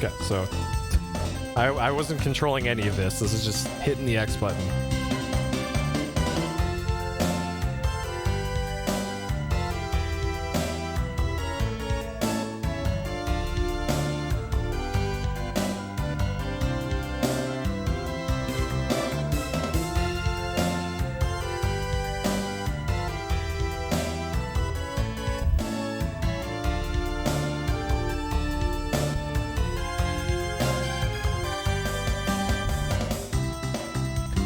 Okay, so I wasn't controlling any of this. This is just hitting the X button.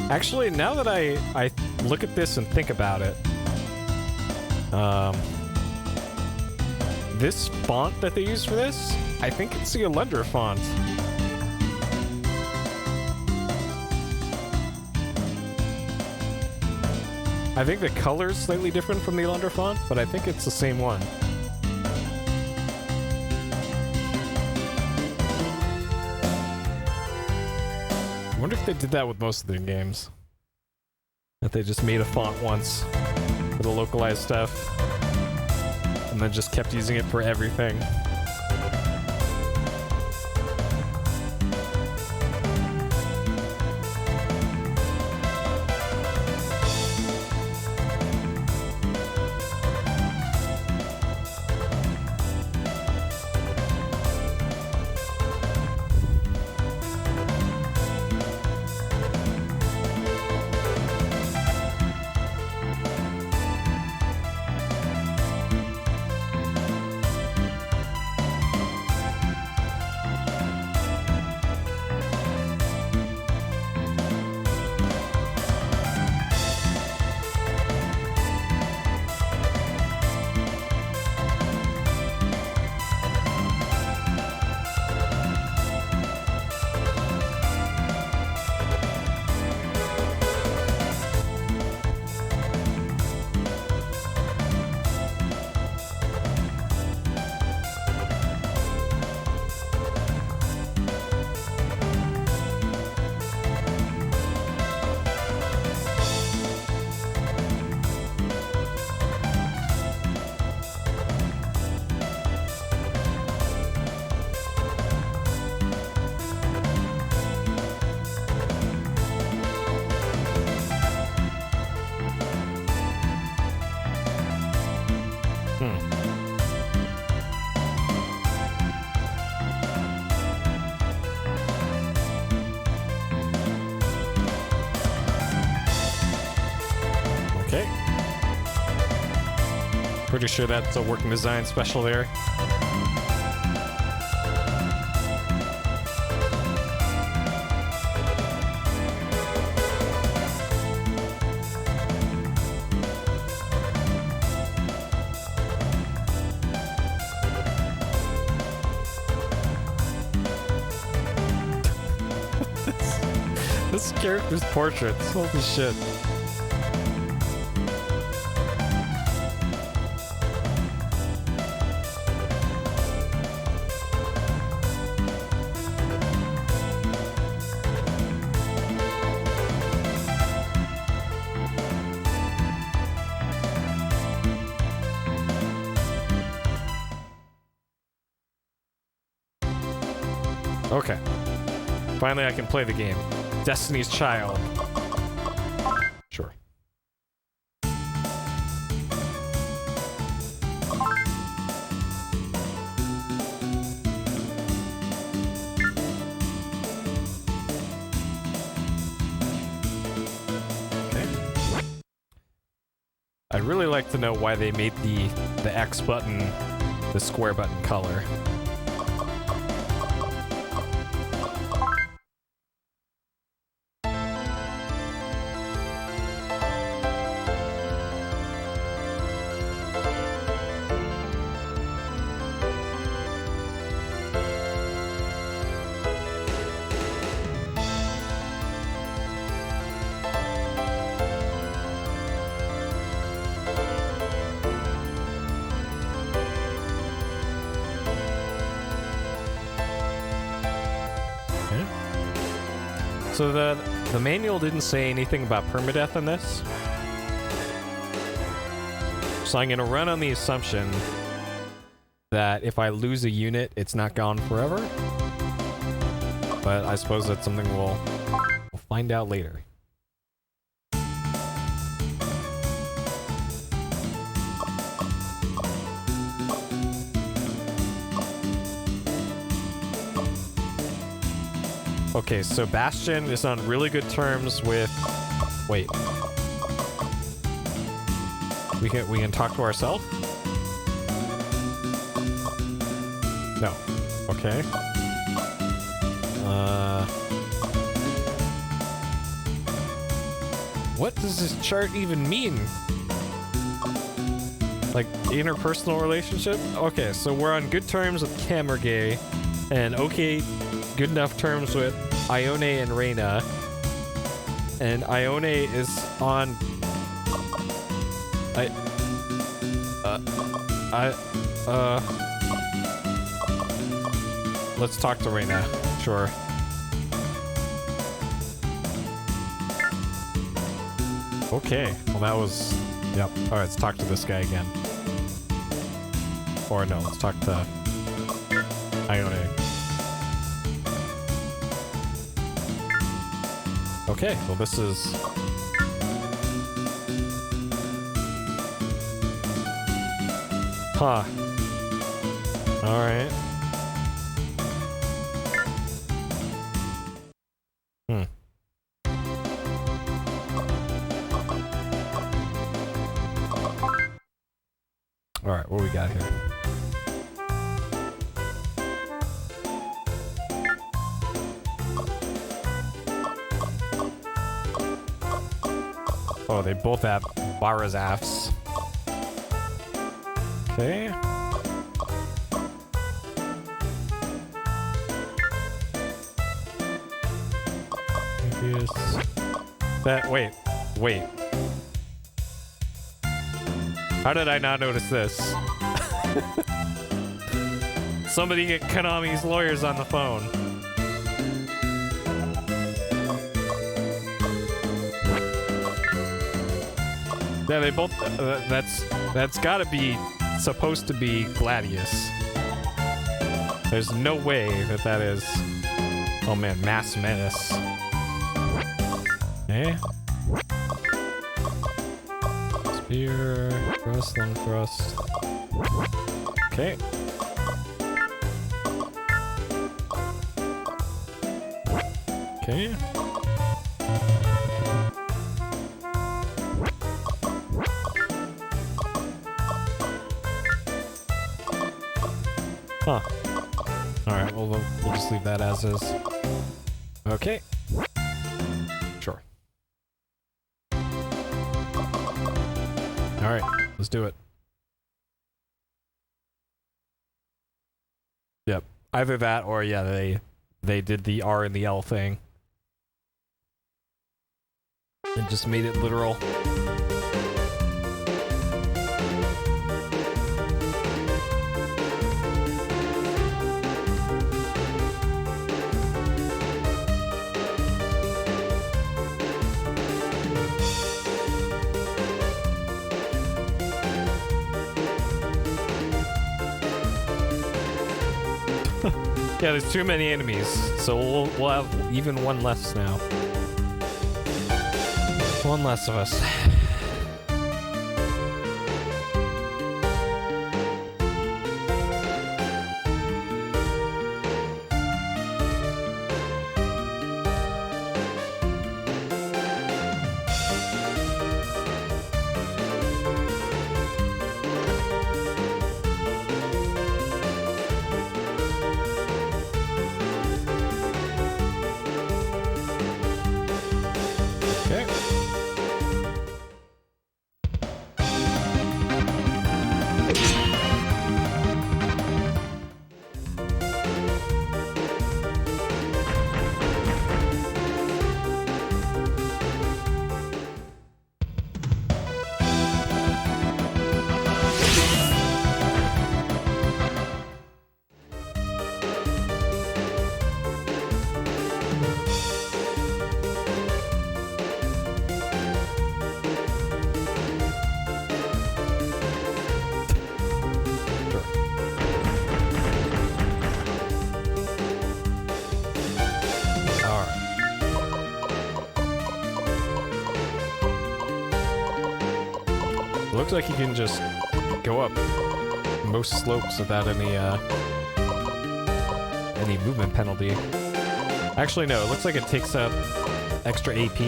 Actually, now that I look at this and think about it, this font that they use for this, I think it's the Alundra font. I think the color's slightly different from the Alundra font, but I think it's the same one. I wonder if they did that with most of their games. That they just made a font once for the localized stuff, and then just kept using it for everything. Pretty sure that's a working design special there. This character's portraits. Holy shit. Okay. Finally, I can play the game. Destiny's Child. Sure. Okay. I'd really like to know why they made the X button the square button color. So the manual didn't say anything about permadeath in this. So I'm gonna run on the assumption that if I lose a unit, it's not gone forever. But I suppose that's something we'll find out later. Okay, so Bastion is on really good terms with... Wait. We can talk to ourselves? No. Okay. What does this chart even mean? Like, interpersonal relationship? Okay, so we're on good terms with Camergay, and okay, good enough terms with Ione and Reyna. And Ione is on... Let's talk to Reyna. Sure. Okay. Well, that was... Yep. Alright, let's talk to this guy again. Or no, let's talk to Ione. Okay, well this is... Huh. Alright. Alright, what we got here? Oh, they both have Barazafs. Okay. That, wait. How did I not notice this? Somebody get Konami's lawyers on the phone. Yeah, they both, that's gotta be supposed to be Gladius. There's no way that is, oh man, Mass Menace. Okay. Spear, thrust, long thrust. Okay. Okay. Huh. Alright, well, we'll just leave that as is. Okay. Sure. Alright, let's do it. Yep. Either that or, yeah, they did the R and the L thing. And just made it literal. Yeah, there's too many enemies, so we'll have even one less now. One less of us. Looks like you can just go up most slopes without any movement penalty. Actually, no, it looks like it takes up extra AP.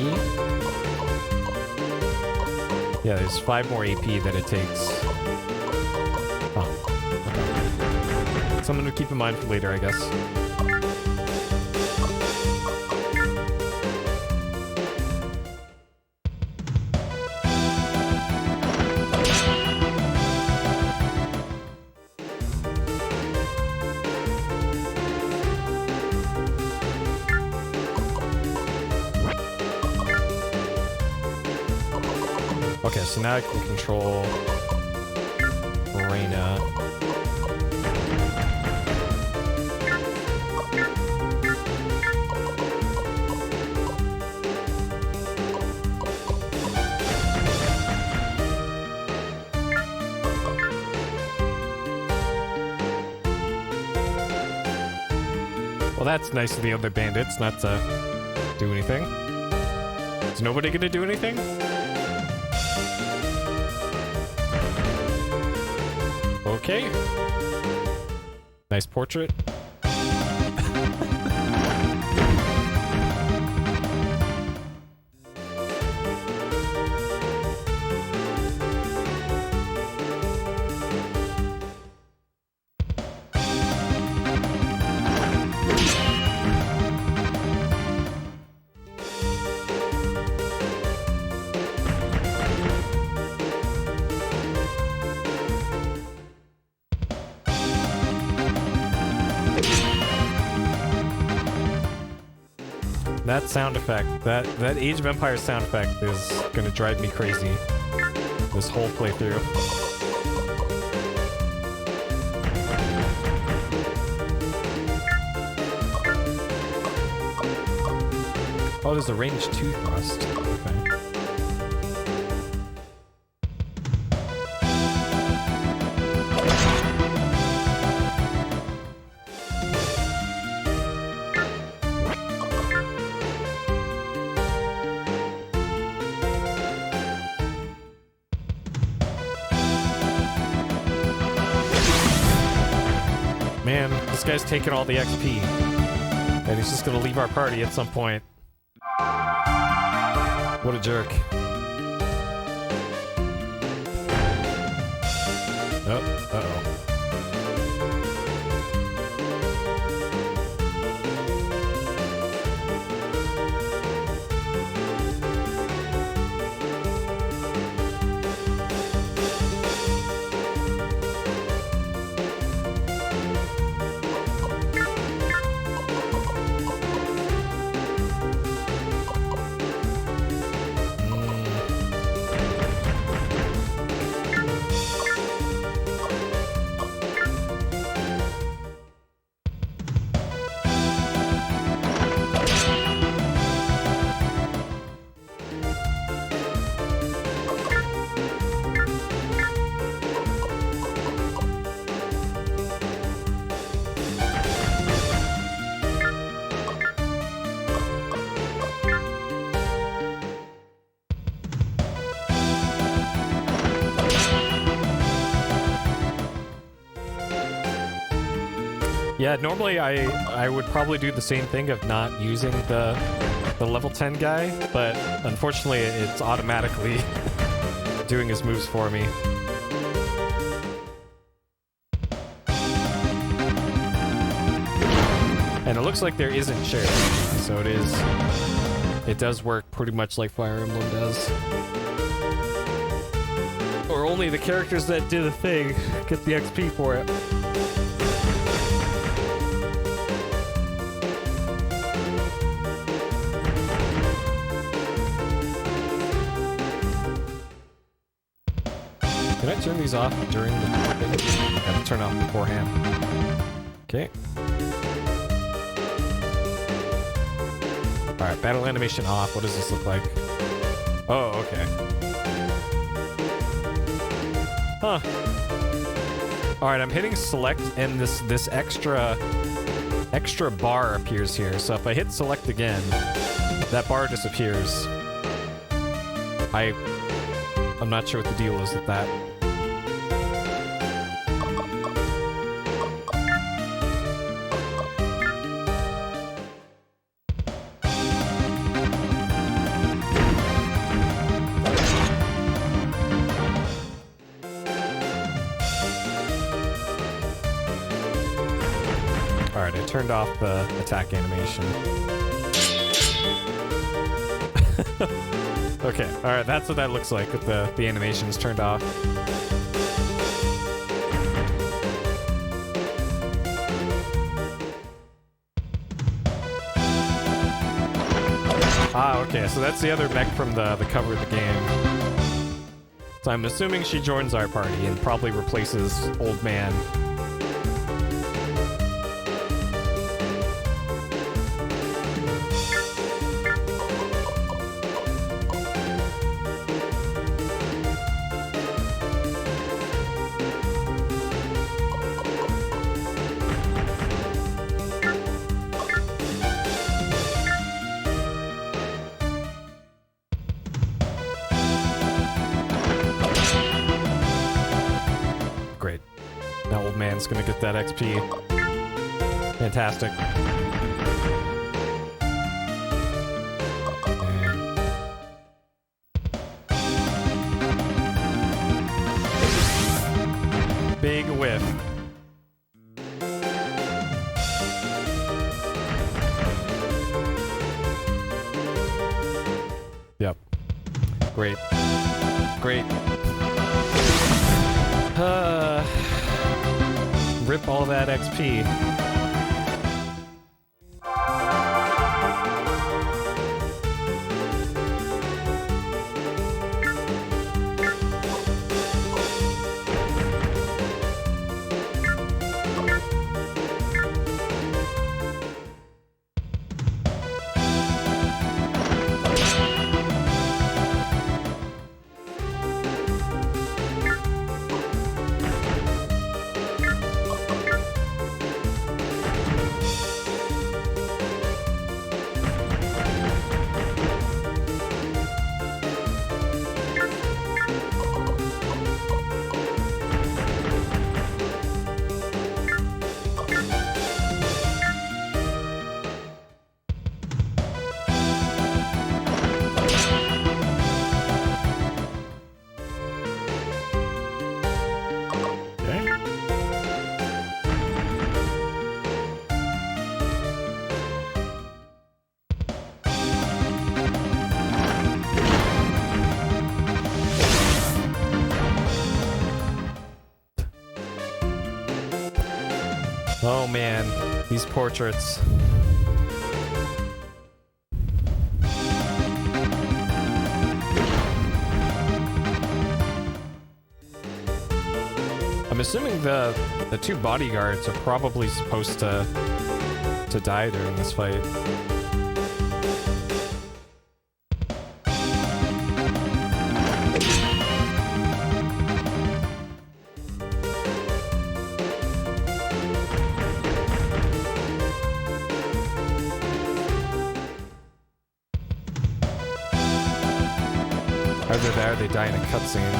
Yeah, there's 5 more AP that it takes. Oh, okay. Something to keep in mind for later, I guess. Okay, so now I can control Reina. Well, that's nice of the other bandits not to do anything. Is nobody gonna do anything? Okay. Nice portrait. That sound effect, that Age of Empires sound effect is gonna drive me crazy this whole playthrough. Oh, there's a range 2 thrust. Okay. Man, this guy's taking all the XP. And he's just gonna leave our party at some point. What a jerk. Oh, uh-oh. Yeah, normally I would probably do the same thing of not using the level 10 guy, but unfortunately it's automatically doing his moves for me. And it looks like there isn't sharing, so it does work pretty much like Fire Emblem does. Or only the characters that did a thing get the XP for it. Can I turn these off during the thing? I have to turn off beforehand. Okay. Alright, battle animation off. What does this look like? Oh, okay. Huh. Alright, I'm hitting select and this extra bar appears here. So if I hit select again, that bar disappears. I'm not sure what the deal is with that. Alright, I turned off the attack animation. Okay, alright, that's what that looks like with the animations turned off. Ah, okay, so that's the other mech from the cover of the game. So I'm assuming she joins our party and probably replaces Old Man. Gonna get that XP. Fantastic. And big whiff. Yep. Great. Great. Rip all that XP. Oh man, these portraits. I'm assuming the two bodyguards are probably supposed to die during this fight. Either that or they die in a cutscene.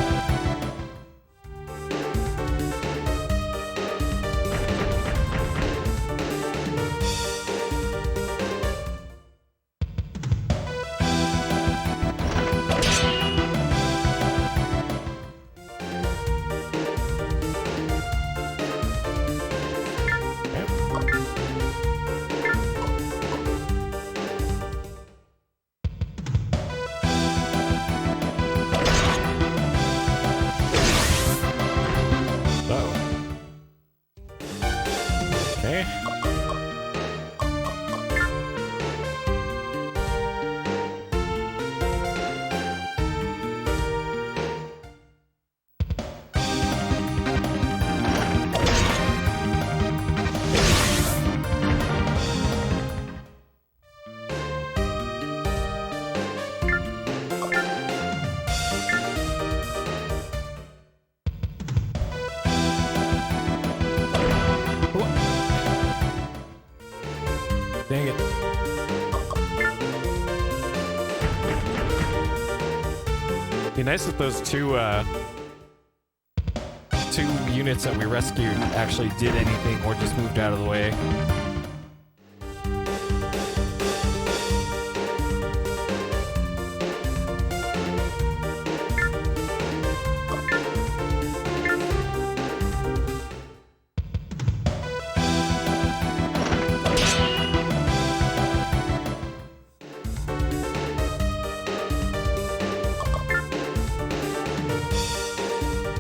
Be nice if those two units that we rescued actually did anything or just moved out of the way.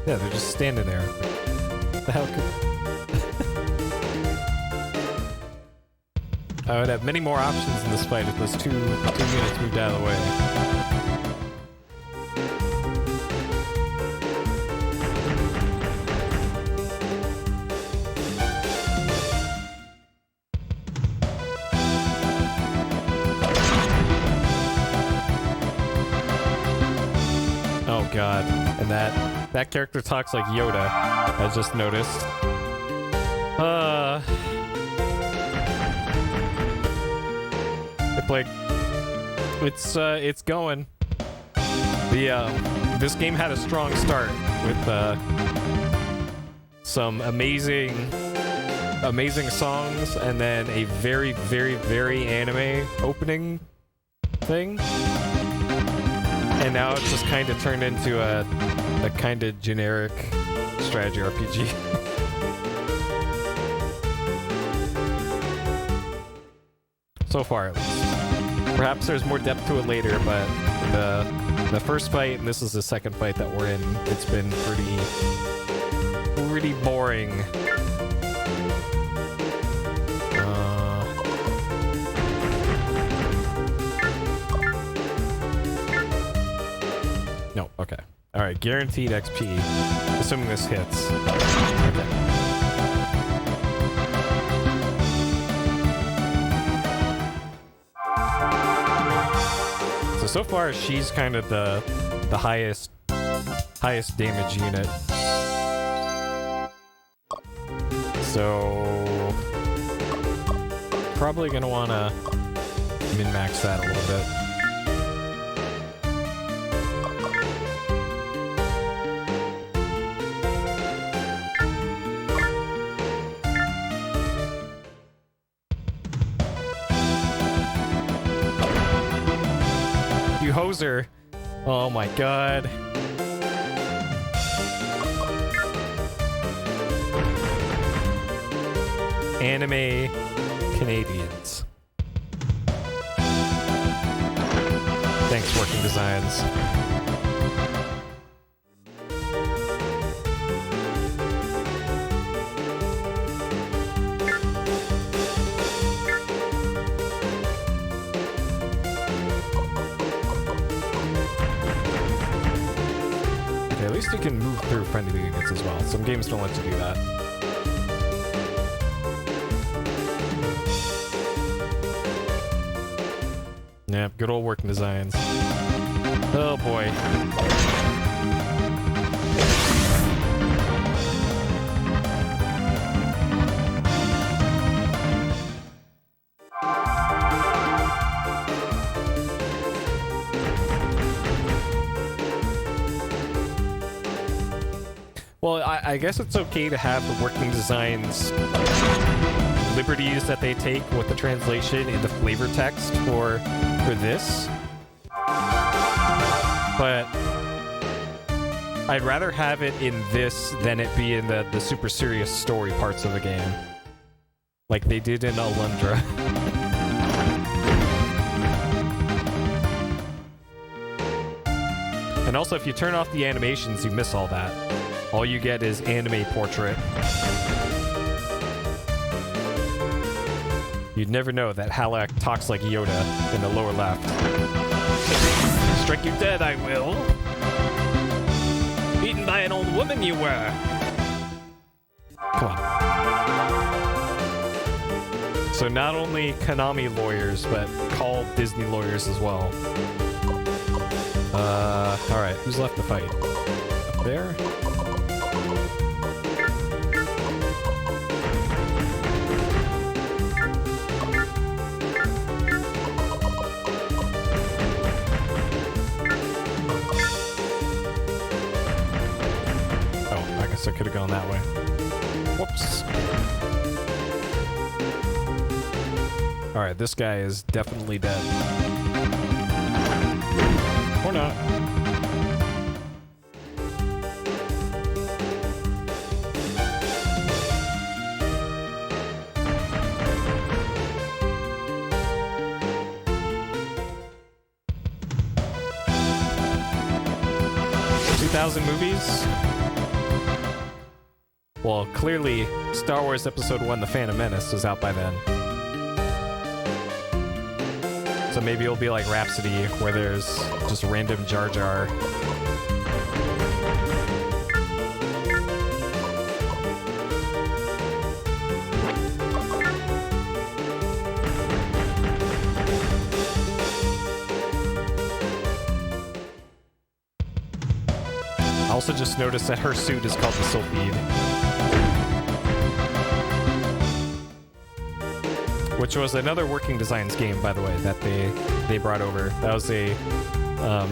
Yeah, they're just standing there. What the hell could... I would have many more options in this fight if those two units moved out of the way. Oh god, and that character talks like Yoda, I just noticed. It's going. This game had a strong start with some amazing songs and then a very, very, very anime opening thing. And now it's just kind of turned into a kind of generic strategy RPG. So far, at least. Perhaps there's more depth to it later, but the first fight, and this is the second fight that we're in, it's been pretty boring. No, okay. Alright, guaranteed XP. Assuming this hits. Okay. So far, she's kind of the highest damage unit. So probably gonna wanna min-max that a little bit. Hoser. Oh my god. Anime Canadians. Thanks, Working Designs. At least you can move through friendly units as well. Some games don't let you do that. Yeah, good old Working Designs. Oh boy. Well, I guess it's okay to have the Working Designs liberties that they take with the translation into flavor text for this. But I'd rather have it in this than it be in the super serious story parts of the game. Like they did in Alundra. And also, if you turn off the animations, you miss all that. All you get is anime portrait. You'd never know that Halak talks like Yoda in the lower left. Strike you dead, I will. Beaten by an old woman you were. Come on. So not only Konami lawyers, but called Disney lawyers as well. Alright, who's left to fight? Up there? guess I could have gone that way. Whoops. Alright, this guy is definitely dead. Or not. Movies? Well, clearly Star Wars Episode 1 The Phantom Menace was out by then. So maybe it'll be like Rhapsody, where there's just random Jar Jar. I also just noticed that her suit is called the Sylphide, which was another Working Designs game, by the way, that they brought over. That was a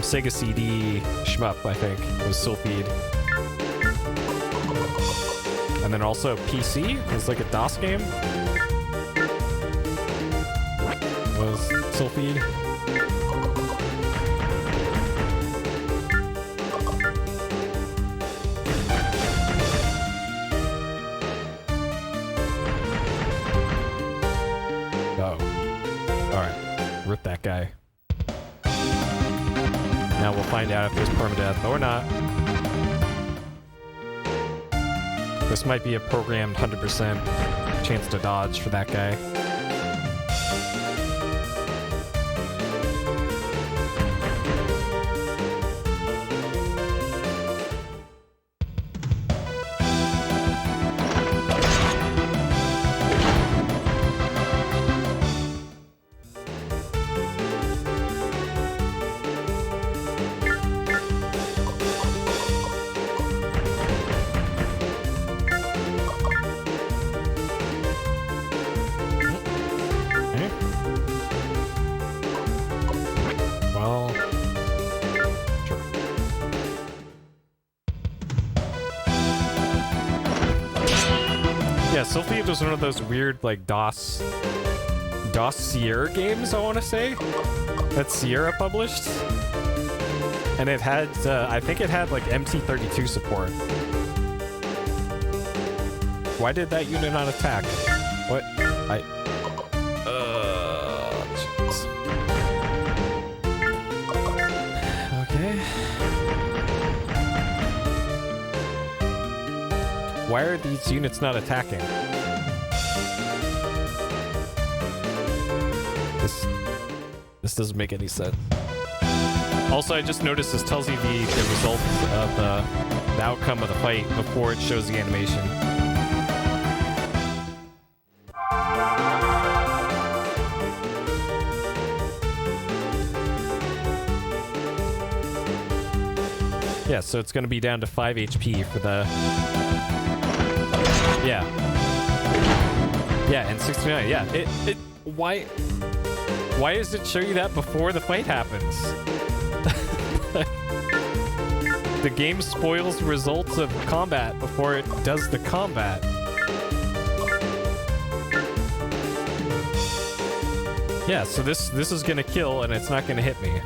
Sega CD shmup, I think. It was Sylphide. And then also PC. It was like a DOS game. It was Sylphide. Rip that guy. Now we'll find out if there's permadeath or not. This might be a programmed 100% chance to dodge for that guy. Sylphide was one of those weird, like, DOS Sierra games, I want to say, that Sierra published. And it had, I think it had, like, MT32 support. Why did that unit not attack? What? Jeez. Okay. Why are these units not attacking? This doesn't make any sense. Also, I just noticed this tells you the result of the outcome of the fight before it shows the animation. Yeah, so it's going to be down to 5 HP for the... Yeah. Yeah, and 69. Yeah, Why does it show you that before the fight happens? The game spoils results of combat before it does the combat. Yeah, so this is gonna kill and it's not gonna hit me.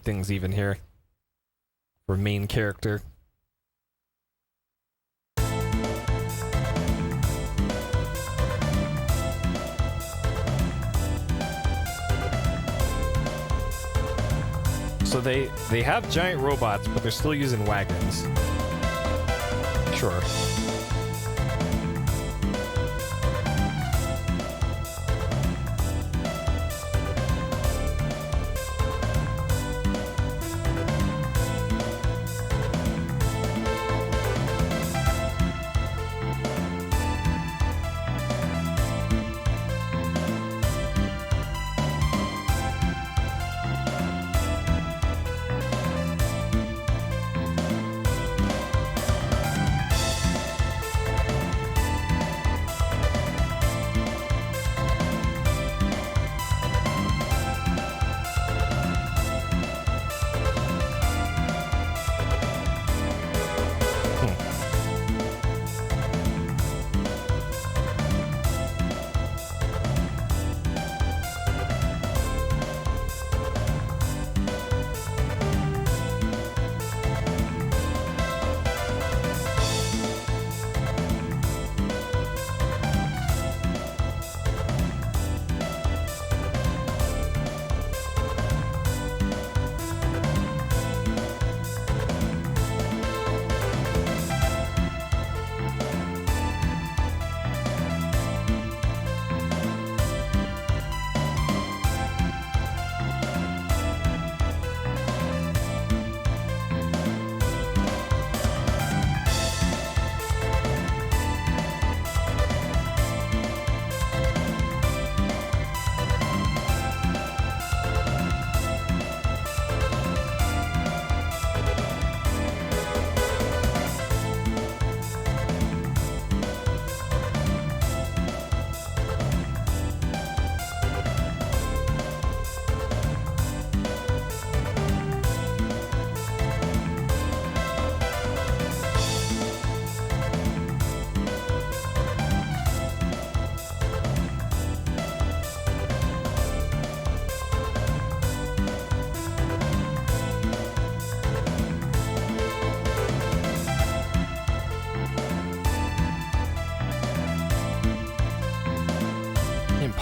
Things even here for main character. So they have giant robots, but they're still using wagons. Sure.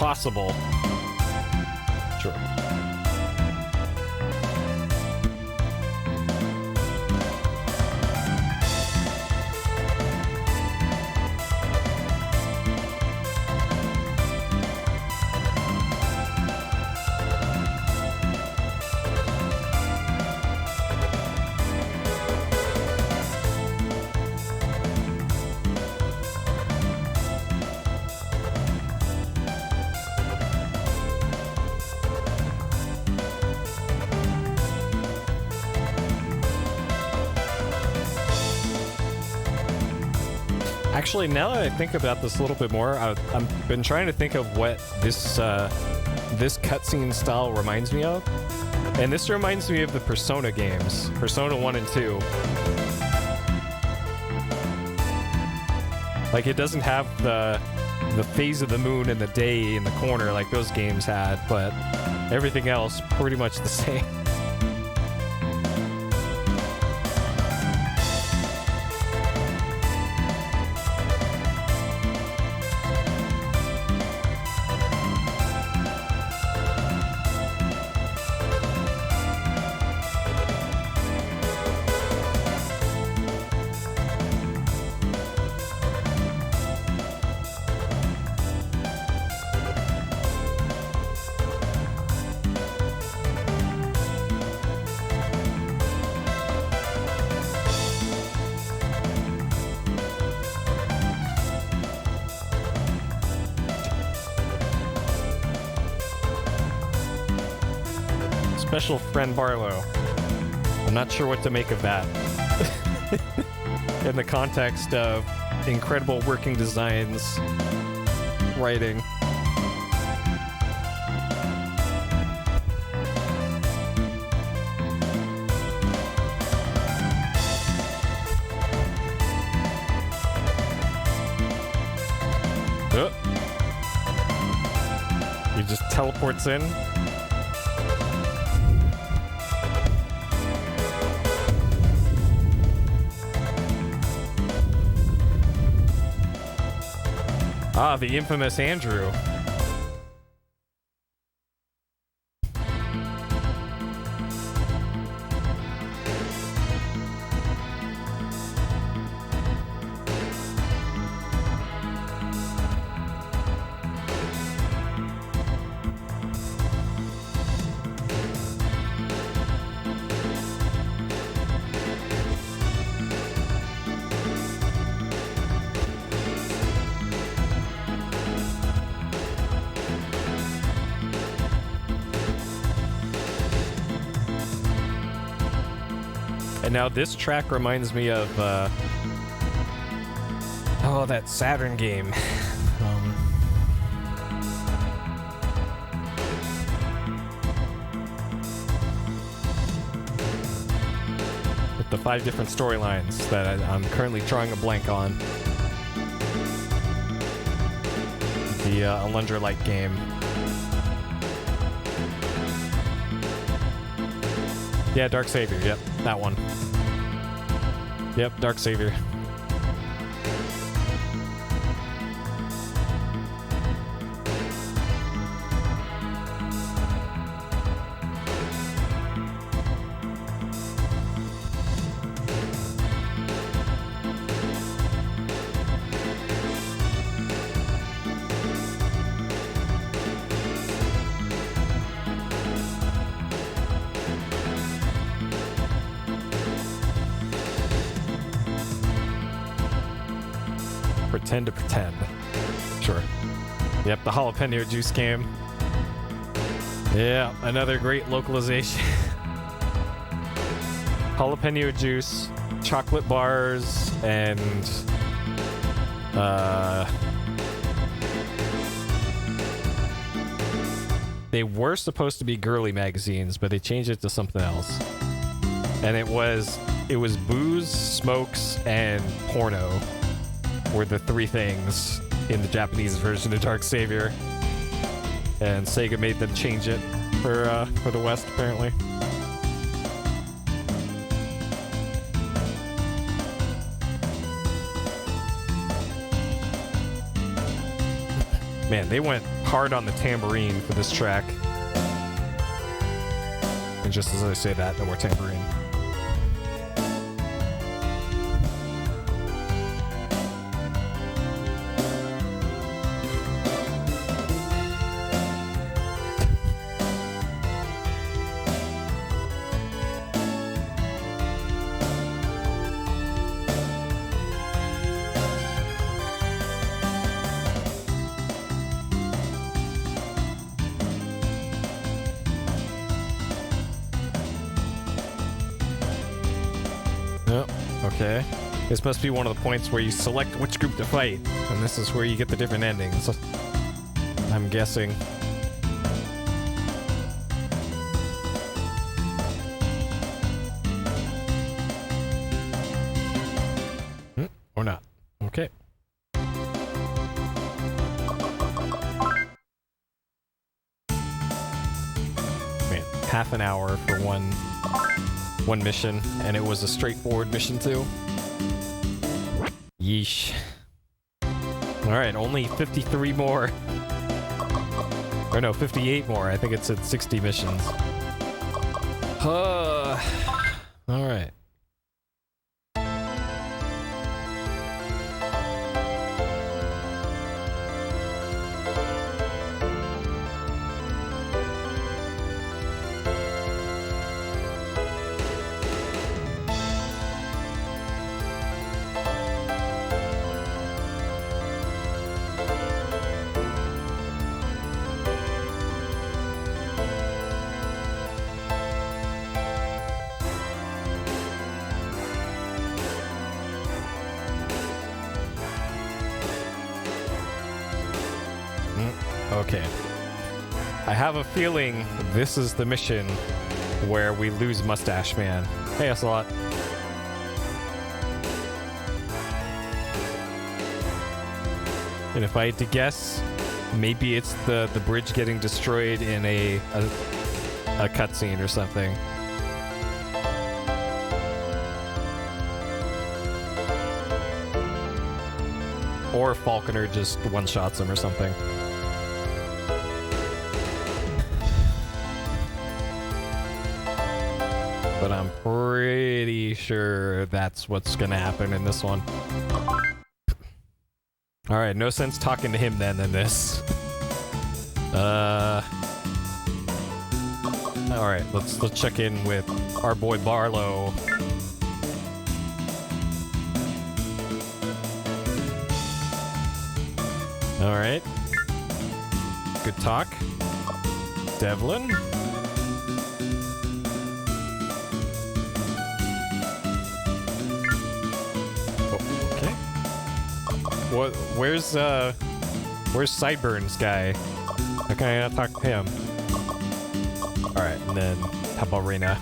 possible. Sure. Actually, now that I think about this a little bit more, I've been trying to think of what this cutscene style reminds me of. And this reminds me of the Persona games, Persona 1 and 2. Like, it doesn't have the phase of the moon and the day in the corner like those games had, but everything else pretty much the same. Special friend Barlow. I'm not sure what to make of that. In the context of incredible working designs, writing. Oh. He just teleports in. Ah, the infamous Andrew. And now this track reminds me of, oh, that Saturn game. With the 5 different storylines that I'm currently drawing a blank on. The Alundra-like game. Yeah, Dark Savior, yep, that one. Yep, Dark Savior. Pretend to pretend. Sure. Yep, the jalapeno juice game. Yeah, another great localization. Jalapeno juice, chocolate bars, and they were supposed to be girly magazines, but they changed it to something else. And it was booze, smokes, and porno were the 3 things in the Japanese version of Dark Savior. And Sega made them change it for the West, apparently. Man, they went hard on the tambourine for this track. And just as I say that, no more tambourine. Okay. This must be one of the points where you select which group to fight, and this is where you get the different endings. I'm guessing. Or not. Okay. Man, half an hour for one mission, and it was a straightforward mission too. Yeesh. Alright, only 53 more. Or no, 58 more. I think it's at 60 missions. Alright. Okay. I have a feeling this is the mission where we lose Mustache Man. Hey, Ocelot. And if I had to guess, maybe it's the bridge getting destroyed in a cutscene or something. Or Falconer just one-shots him or something. But I'm pretty sure that's what's gonna happen in this one. Alright, no sense talking to him then in this. Alright, let's check in with our boy Barlow. Alright. Good talk. Devlin. What? Where's Sideburns guy? How can I not talk to him? All right, and then how about Reyna?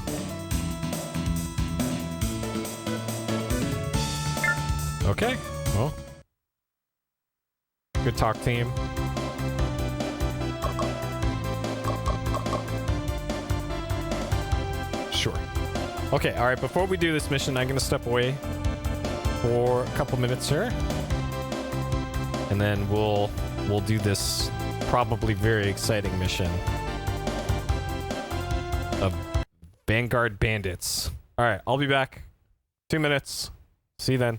Okay, well, good talk team. Sure. Okay, all right. Before we do this mission, I'm gonna step away for a couple minutes here. And then we'll do this probably very exciting mission of Vanguard Bandits. All right, I'll be back. 2 minutes. See you then.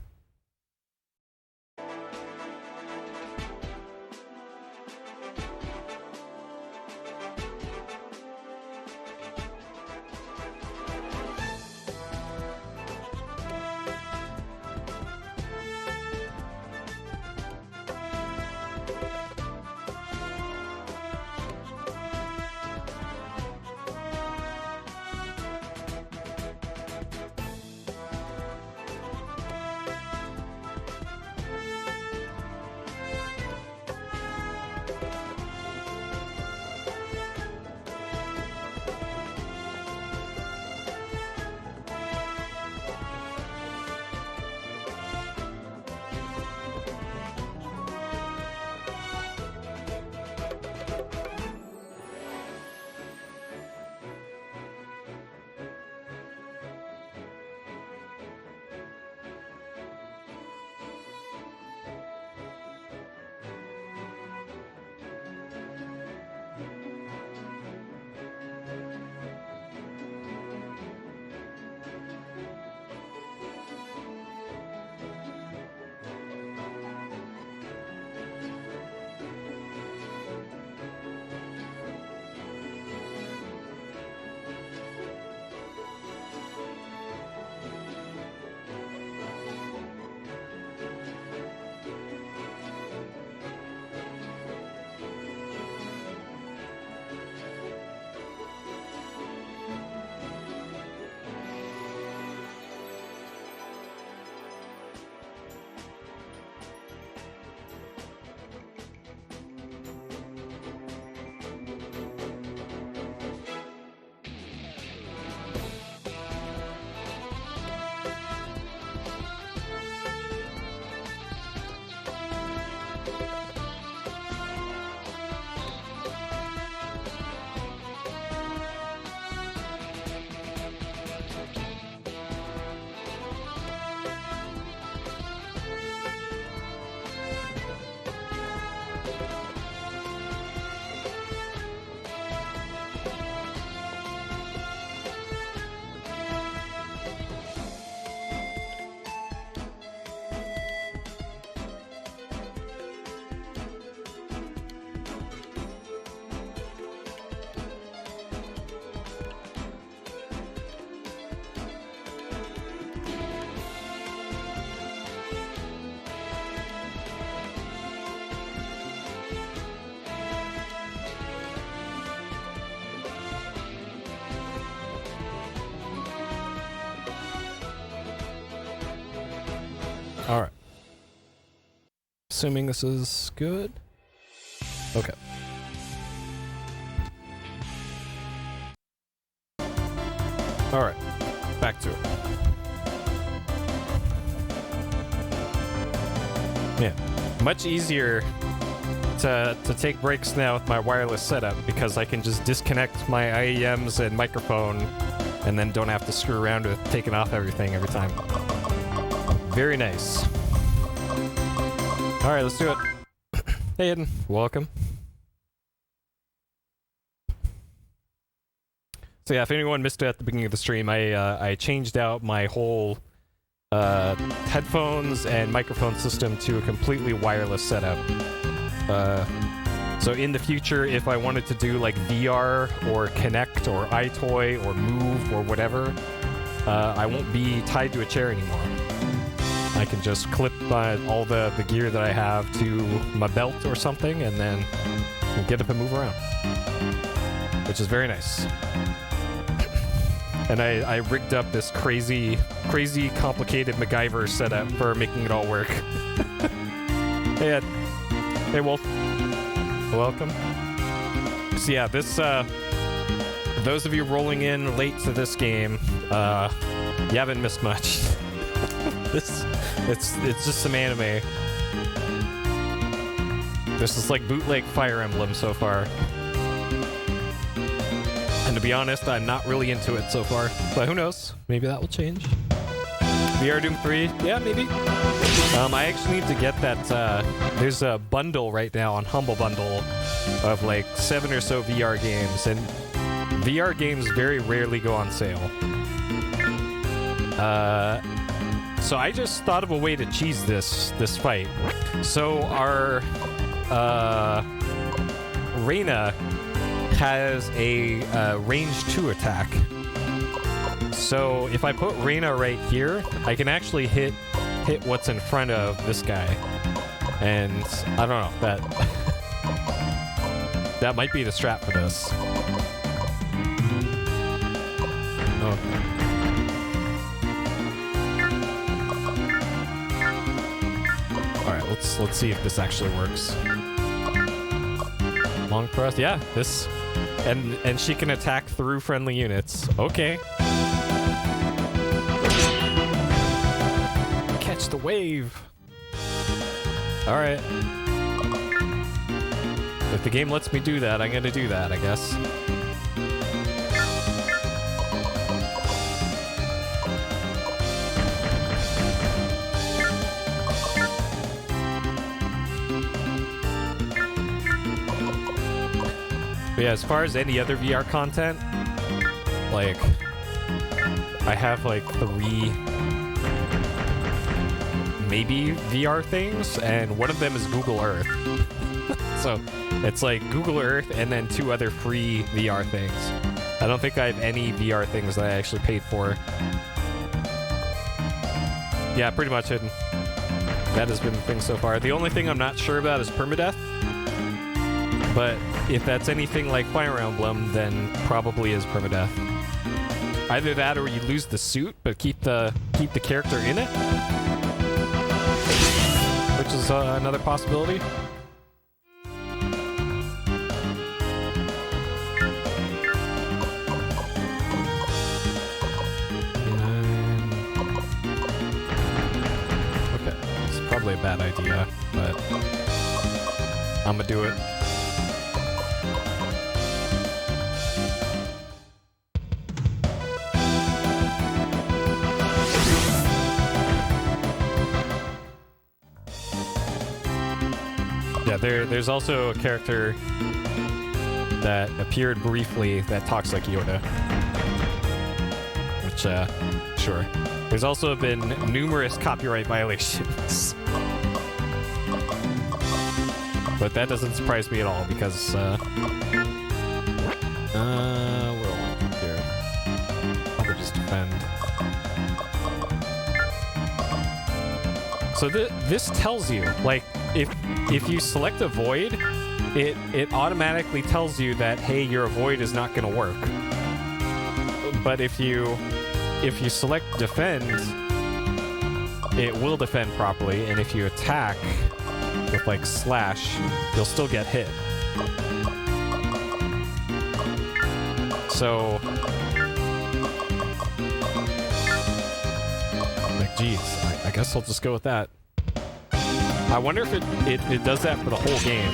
All right. Assuming this is good. Okay. All right. Back to it. Yeah. Much easier to take breaks now with my wireless setup because I can just disconnect my IEMs and microphone and then don't have to screw around with taking off everything every time. Very nice. All right, let's do it. Hey, Eden. Welcome. So yeah, if anyone missed it at the beginning of the stream, I changed out my whole headphones and microphone system to a completely wireless setup. So in the future, if I wanted to do like VR or Connect or iToy or Move or whatever, I won't be tied to a chair anymore. I can just clip all the gear that I have to my belt or something and then get up and move around, which is very nice. And I rigged up this crazy complicated MacGyver setup for making it all work. Hey, Ed. Hey, Wolf. Welcome. So yeah, this, those of you rolling in late to this game, you haven't missed much. It's just some anime. This is like bootleg Fire Emblem so far. And to be honest, I'm not really into it so far. But who knows? Maybe that will change. VR Doom 3? Yeah, maybe. I actually need to get that, there's a bundle right now on Humble Bundle of like 7 or so VR games, and VR games very rarely go on sale. So I just thought of a way to cheese this fight. So our, Reyna has a range 2 attack. So if I put Reyna right here, I can actually hit what's in front of this guy. And I don't know, that might be the strat for this. Okay. All right, let's see if this actually works. Long thrust, yeah, this, and she can attack through friendly units. Okay. Catch the wave. All right. If the game lets me do that, I'm gonna do that, I guess. But yeah, as far as any other VR content, like, I have like 3 maybe VR things, and one of them is Google Earth. So it's like Google Earth and then 2 other free VR things. I don't think I have any VR things that I actually paid for. Yeah, pretty much hidden. That has been the thing so far. The only thing I'm not sure about is permadeath. But if that's anything like Fire Emblem, then probably is permadeath. Either that or you lose the suit, but keep the character in it. Which is another possibility. Okay, it's probably a bad idea, but I'm gonna do it. Yeah, there's also a character that appeared briefly that talks like Yoda. Which, sure. There's also been numerous copyright violations. But that doesn't surprise me at all because, where will I here? I'll just defend. So this tells you, like, if you select a void, it automatically tells you that, hey, your void is not going to work. But if you select defend, it will defend properly, and if you attack with like slash, you'll still get hit. So, like, geez, I guess I'll just go with that. I wonder if it does that for the whole game.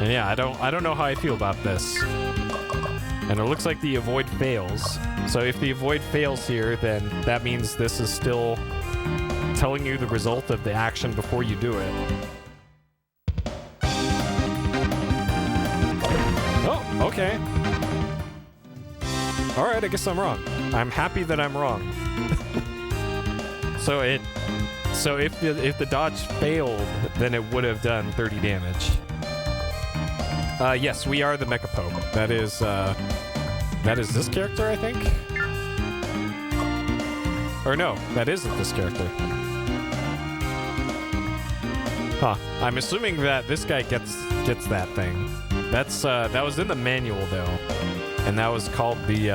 And yeah, I don't know how I feel about this. And it looks like the avoid fails. So if the avoid fails here, then that means this is still telling you the result of the action before you do it. Oh, okay. Alright, I guess I'm wrong. I'm happy that I'm wrong. So if the dodge failed, then it would have done 30 damage. Yes, we are the Mecha Pope. That is this character, I think? Or no, that isn't this character. Huh. I'm assuming that this guy gets that thing. That was in the manual though. And that was called the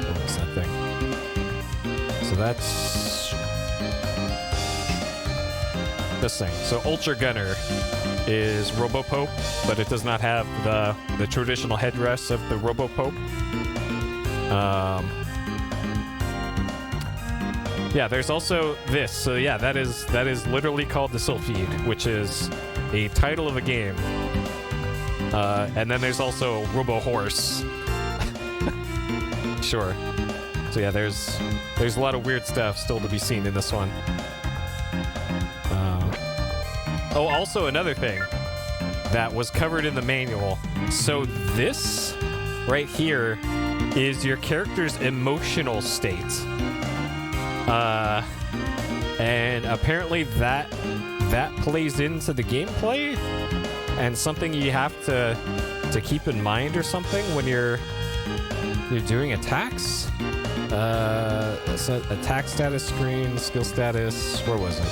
what was that thing? So that's this thing. So Ultra Gunner is Robo-Pope, but it does not have the traditional headdress of the Robo-Pope. Yeah, there's also this. So yeah, that is literally called the Sylphide, which is a title of a game. And then there's also Robo-Horse. Sure. So yeah, there's a lot of weird stuff still to be seen in this one. Oh, also another thing that was covered in the manual. So this right here is your character's emotional state. And apparently that plays into the gameplay and something you have to keep in mind or something when you're doing attacks. So attack status screen, skill status, where was it?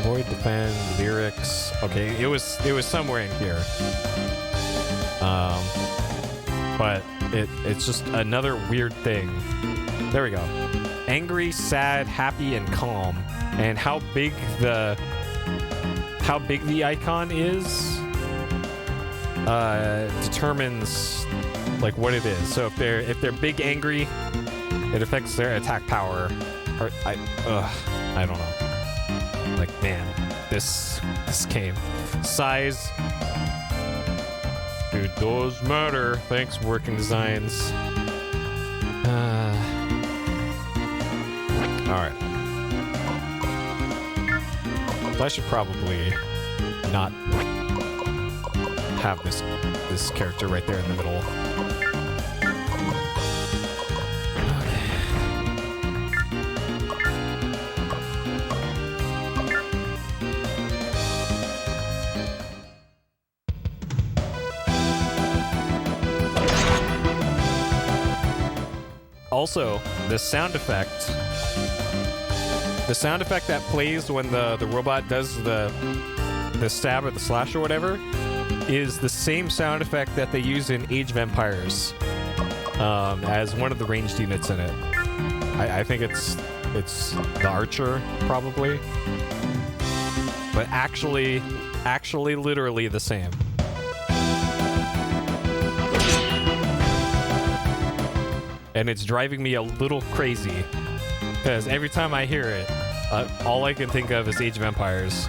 Avoid, defend, lyrics. Okay, it was somewhere in here. But it's just another weird thing. There we go. Angry, sad, happy, and calm. And how big the icon is determines like what it is. So if they're big angry, it affects their attack power. Or I don't know. Like, man, this game. Size. It does matter. Thanks, Working Designs. Alright. So I should probably not have this character right there in the middle. Also, the sound effect that plays when the robot does the stab or the slash or whatever is the same sound effect that they use in Age of Empires as one of the ranged units in it. I think it's the archer, probably. But actually literally the same. And it's driving me a little crazy because every time I hear it, all I can think of is Age of Empires.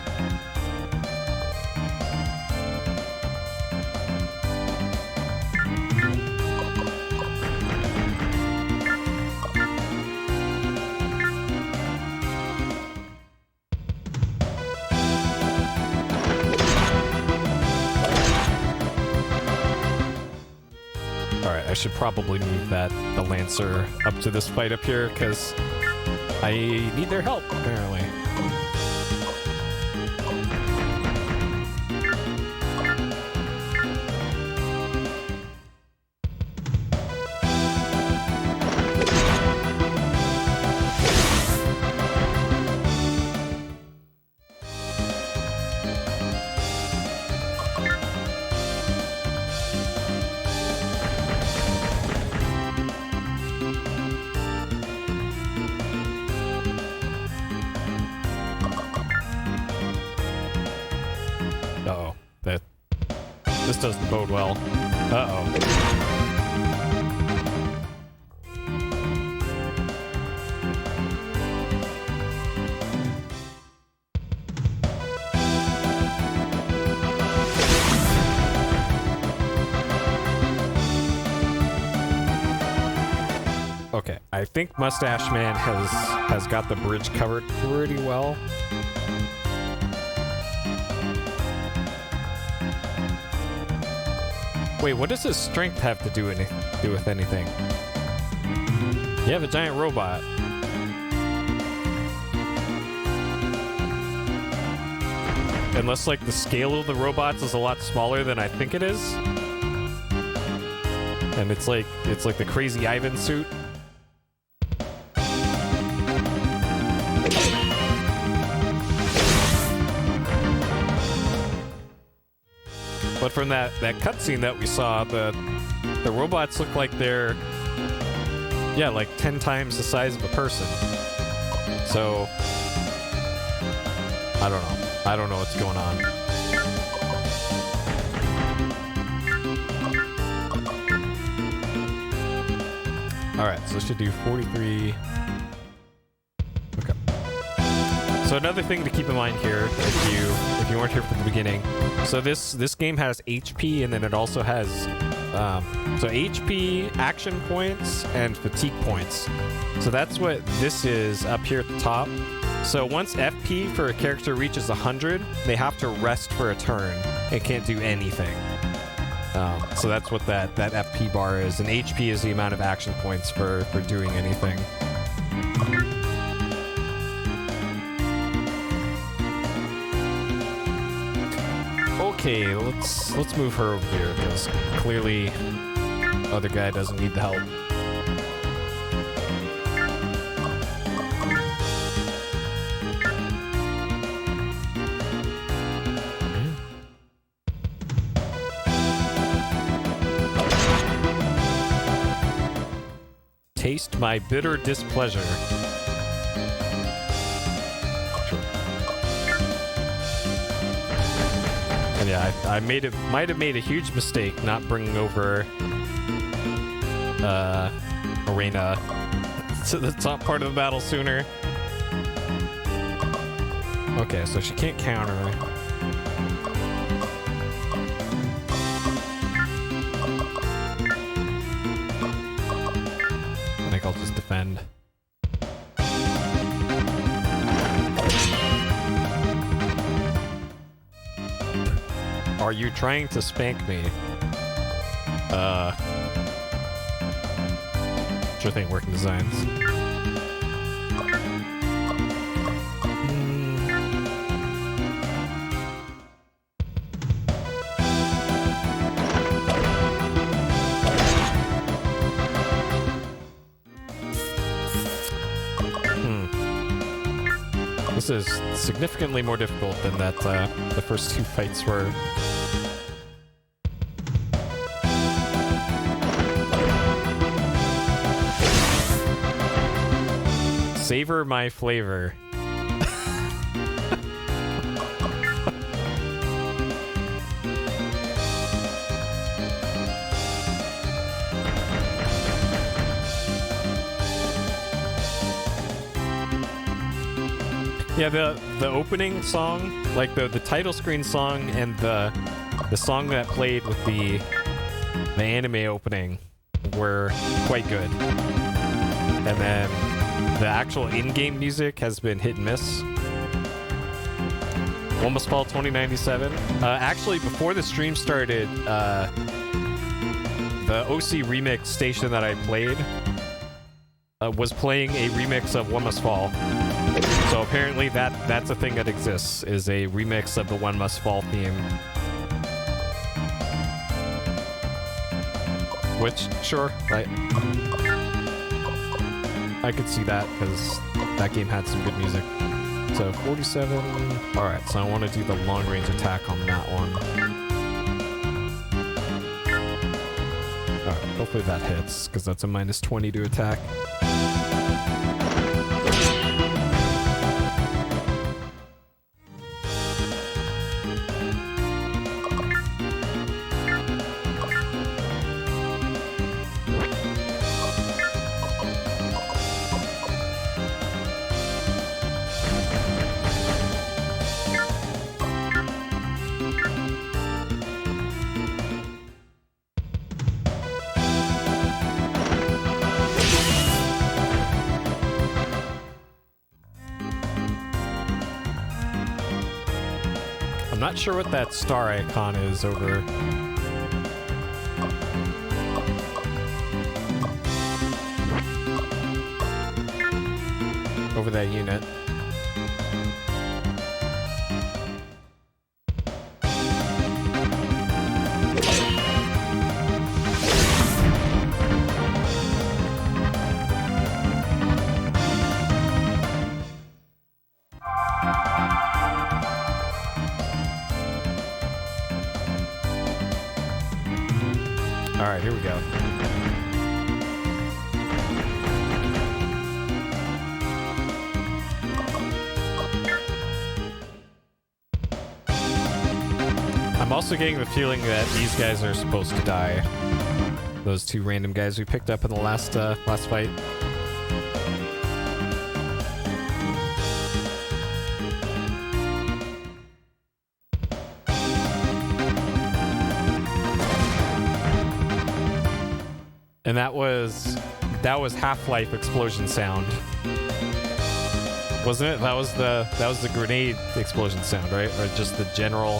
Alright, I should probably move the Lancer up to this fight up here, because I need their help, apparently. This doesn't bode well. Uh-oh. Okay, I think Mustache Man has got the bridge covered pretty well. Wait, what does his strength have to do with anything? You have a giant robot. Unless, like, the scale of the robots is a lot smaller than I think it is. And it's like the Crazy Ivan suit. But from that cutscene that we saw, the robots look like they're, yeah, like 10 times the size of a person. So I don't know. I don't know what's going on. All right, so it should do 43. Okay. So another thing to keep in mind here, if you weren't here from the beginning, so this game has HP, and then it also has so HP, action points, and fatigue points. So that's what this is up here at the top. So once FP for a character reaches 100, they have to rest for a turn and can't do anything. So that's what that FP bar is, and HP is the amount of action points for doing anything. Okay, let's move her over here, because clearly other guy doesn't need the help. Taste my bitter displeasure. And yeah, I might have made a huge mistake not bringing over Arena to the top part of the battle sooner. Okay, so she can't counter. I think I'll just defend. Are you trying to spank me? Sure thing, working designs. This is significantly more difficult than that the first two fights were. Savor my flavor. Yeah, the opening song, like the title screen song, and the song that played with the anime opening were quite good. And then the actual in-game music has been hit and miss. One Must Fall 2097. Actually, before the stream started, the OC remix station that I played was playing a remix of One Must Fall. So apparently that's a thing that exists, is a remix of the One Must Fall theme. Which, sure, I could see that, because that game had some good music. So 47. Alright, so I want to do the long range attack on that one. Alright, hopefully that hits, because that's a minus 20 to attack. not sure what that star icon is over that unit. All right, here we go. I'm also getting the feeling that these guys are supposed to die. Those two random guys we picked up in the last fight. And that was Half-Life explosion sound, wasn't it? That was the grenade explosion sound, right? Or just the general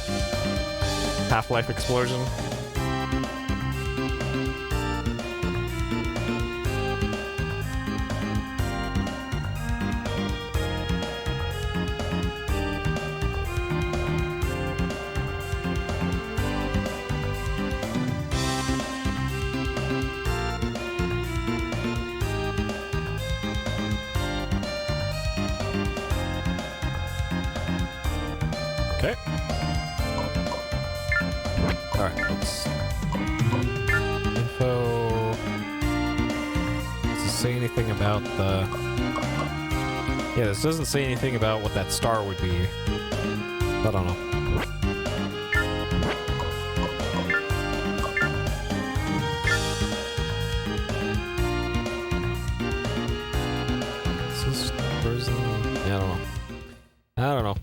Half-Life explosion? Okay. Alright, let's... Info... Does this say anything about the... Yeah, this doesn't say anything about what that star would be. I don't know. Is this frozen? Yeah, I don't know. I don't know.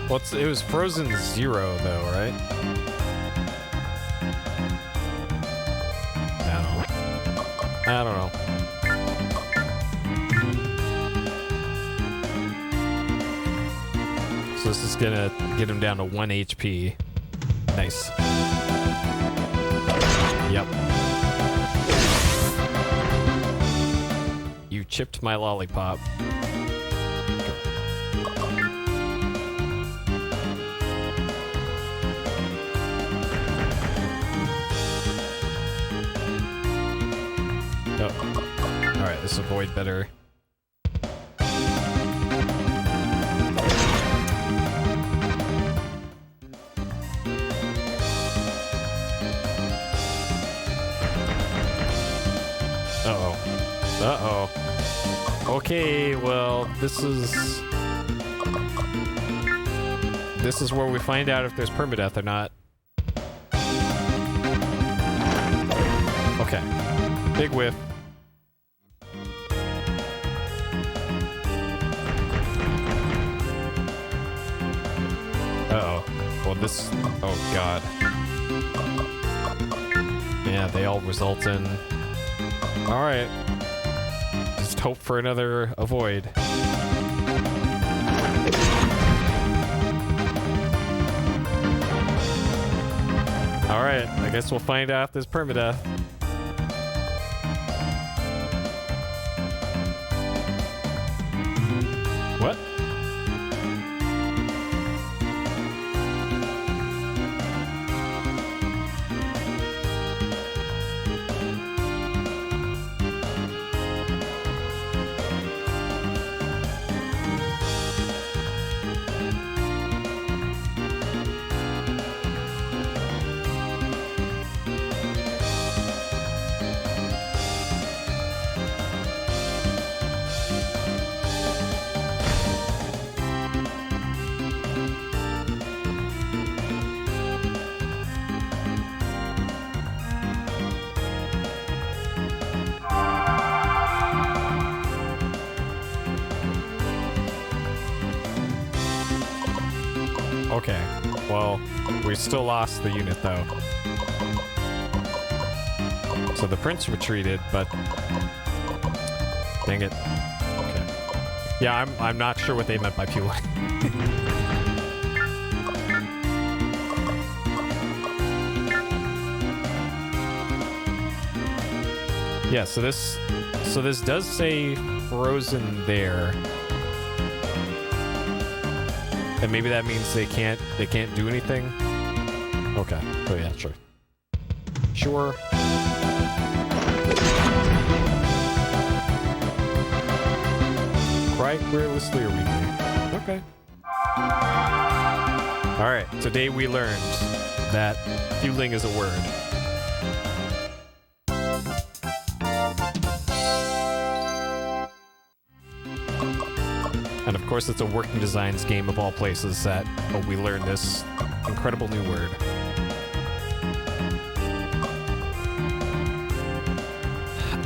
Well, it was Frozen Zero, though, right? I don't know. So this is gonna get him down to 1 HP. Nice. Yep. You chipped my lollipop. Oh. Alright, this will avoid better. Uh-oh. Uh-oh. Okay, well, this is where we find out if there's permadeath or not. Okay. Big whiff. Uh-oh. Well, this... Oh, God. Yeah, they all result in... Alright. Just hope for another avoid. Alright, I guess we'll find out if there's permadeath. What? Okay. Well, we still lost the unit though. So the prince retreated, but dang it. Okay. Yeah, I'm not sure what they meant by Pula. Yeah, so this does say frozen there. And maybe that means they can't do anything. Okay. Oh yeah, sure. Sure. Cry querulously or weakly. Okay. Alright, today we learned that fueling is a word. And of course, it's a working designs game of all places that we learn this incredible new word.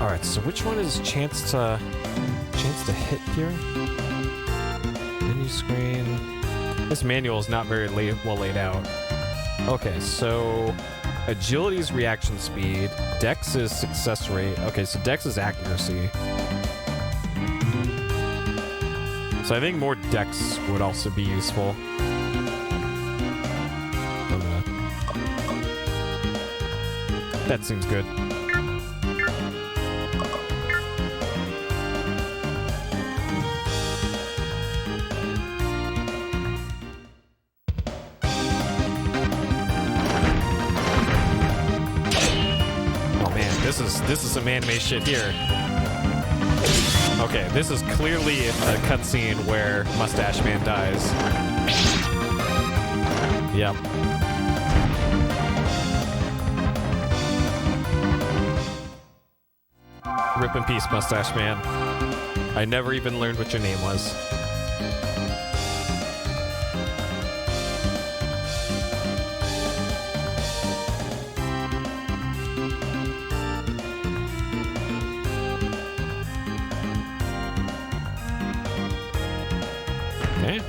All right, so which one is chance to hit here? Menu screen. This manual is not very well laid out. Okay, so agility is reaction speed. Dex is success rate. Okay, so Dex is accuracy. So I think more dex would also be useful. That seems good. Oh man, this is some anime shit here. Okay, this is clearly a cutscene where Mustache Man dies. Yep. Rip in peace, Mustache Man. I never even learned what your name was. Okay.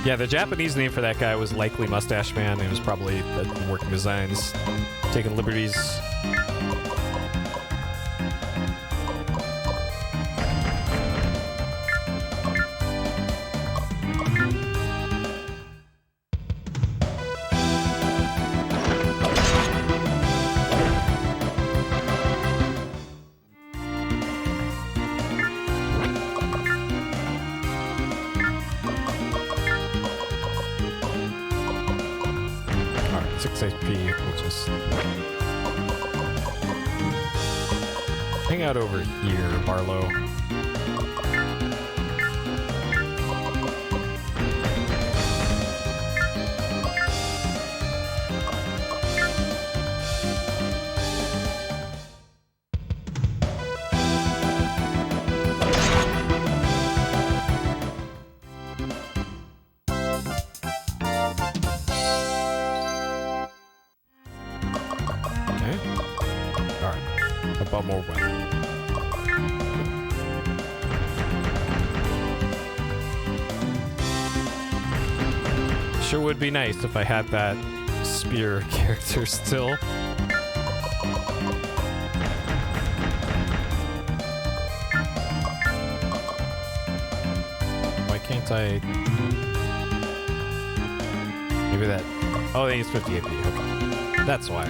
Yeah, the Japanese name for that guy was likely Mustache Man. It was probably the working designs taking liberties. Hang out over here, Barlow. More weapon. Sure would be nice if I had that spear character still. Why can't I? Maybe that. Oh, they use 50 AP. Okay, that's why.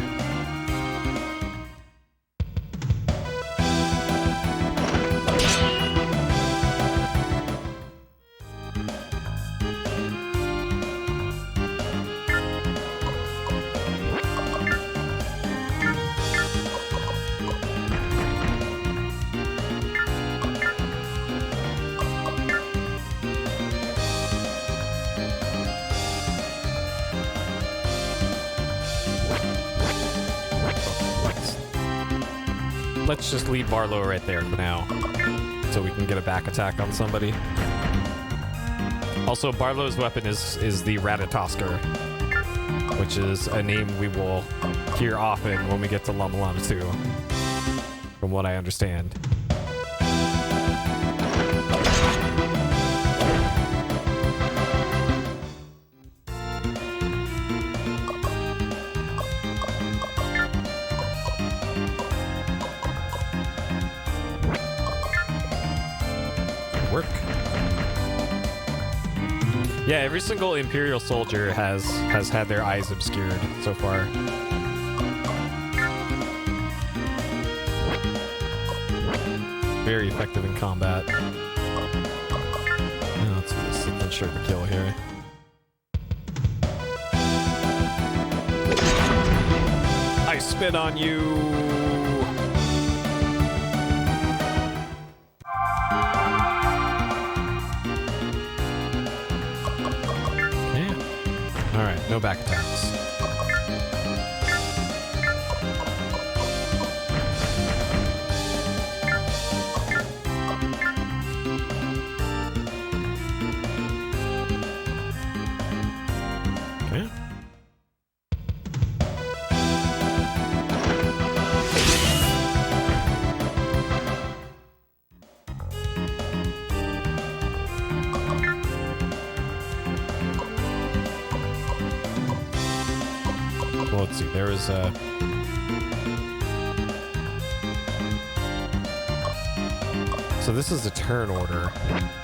Let's just leave Barlow right there for now, so we can get a back attack on somebody. Also, Barlow's weapon is the Ratatosker, which is a name we will hear often when we get to Lama Lama 2, from what I understand. work. Yeah, every single Imperial soldier has had their eyes obscured so far. Very effective in combat. Now, let's do this something sure to kill here. I spit on you. Okay. All right, no back attacks. Okay. Well, let's see. There is a. So this is a turn order.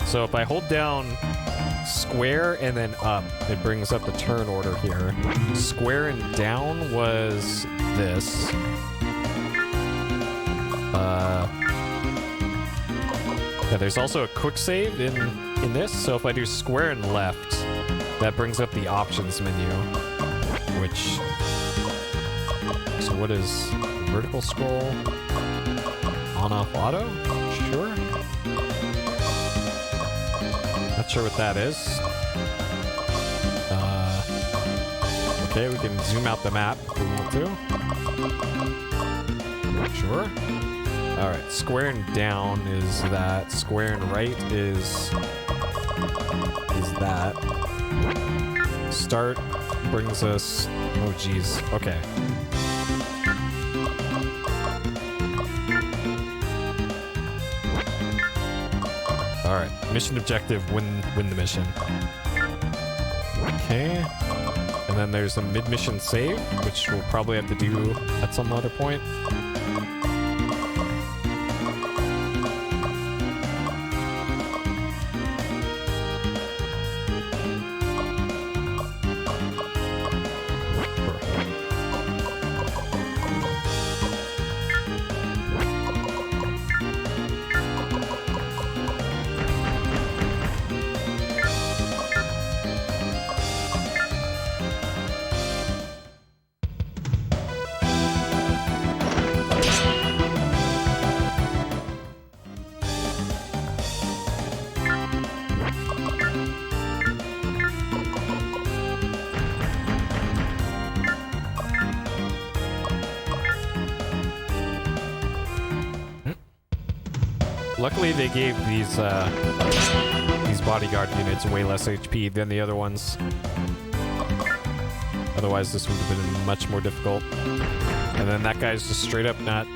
So if I hold down square and then up, it brings up the turn order here. Square and down was this. Yeah, there's also a quick save in this. So if I do square and left, that brings up the options menu. Which, so what is vertical scroll? On off auto? Sure. Not sure what that is. Okay, we can zoom out the map if we want to. Sure. Alright, square and down is that. Square and right is that. Start brings us... Oh, geez. Okay. Alright. Mission objective, win the mission. Okay. And then there's a mid-mission save, which we'll probably have to do at some other point. Luckily, they gave these bodyguard units way less HP than the other ones. Otherwise, this would have been much more difficult. And then that guy's just straight up not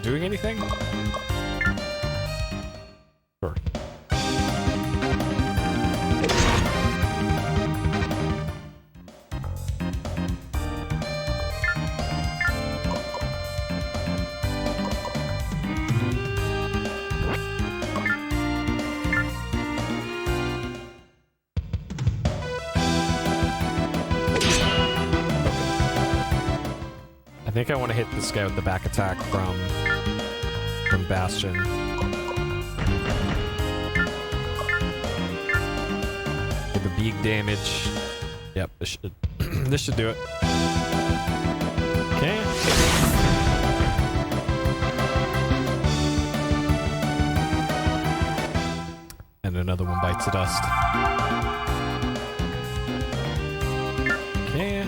doing anything? Sure. I think I want to hit this guy with the back attack from Bastion. With the big damage. Yep, this should do it. Okay. And another one bites the dust. Okay.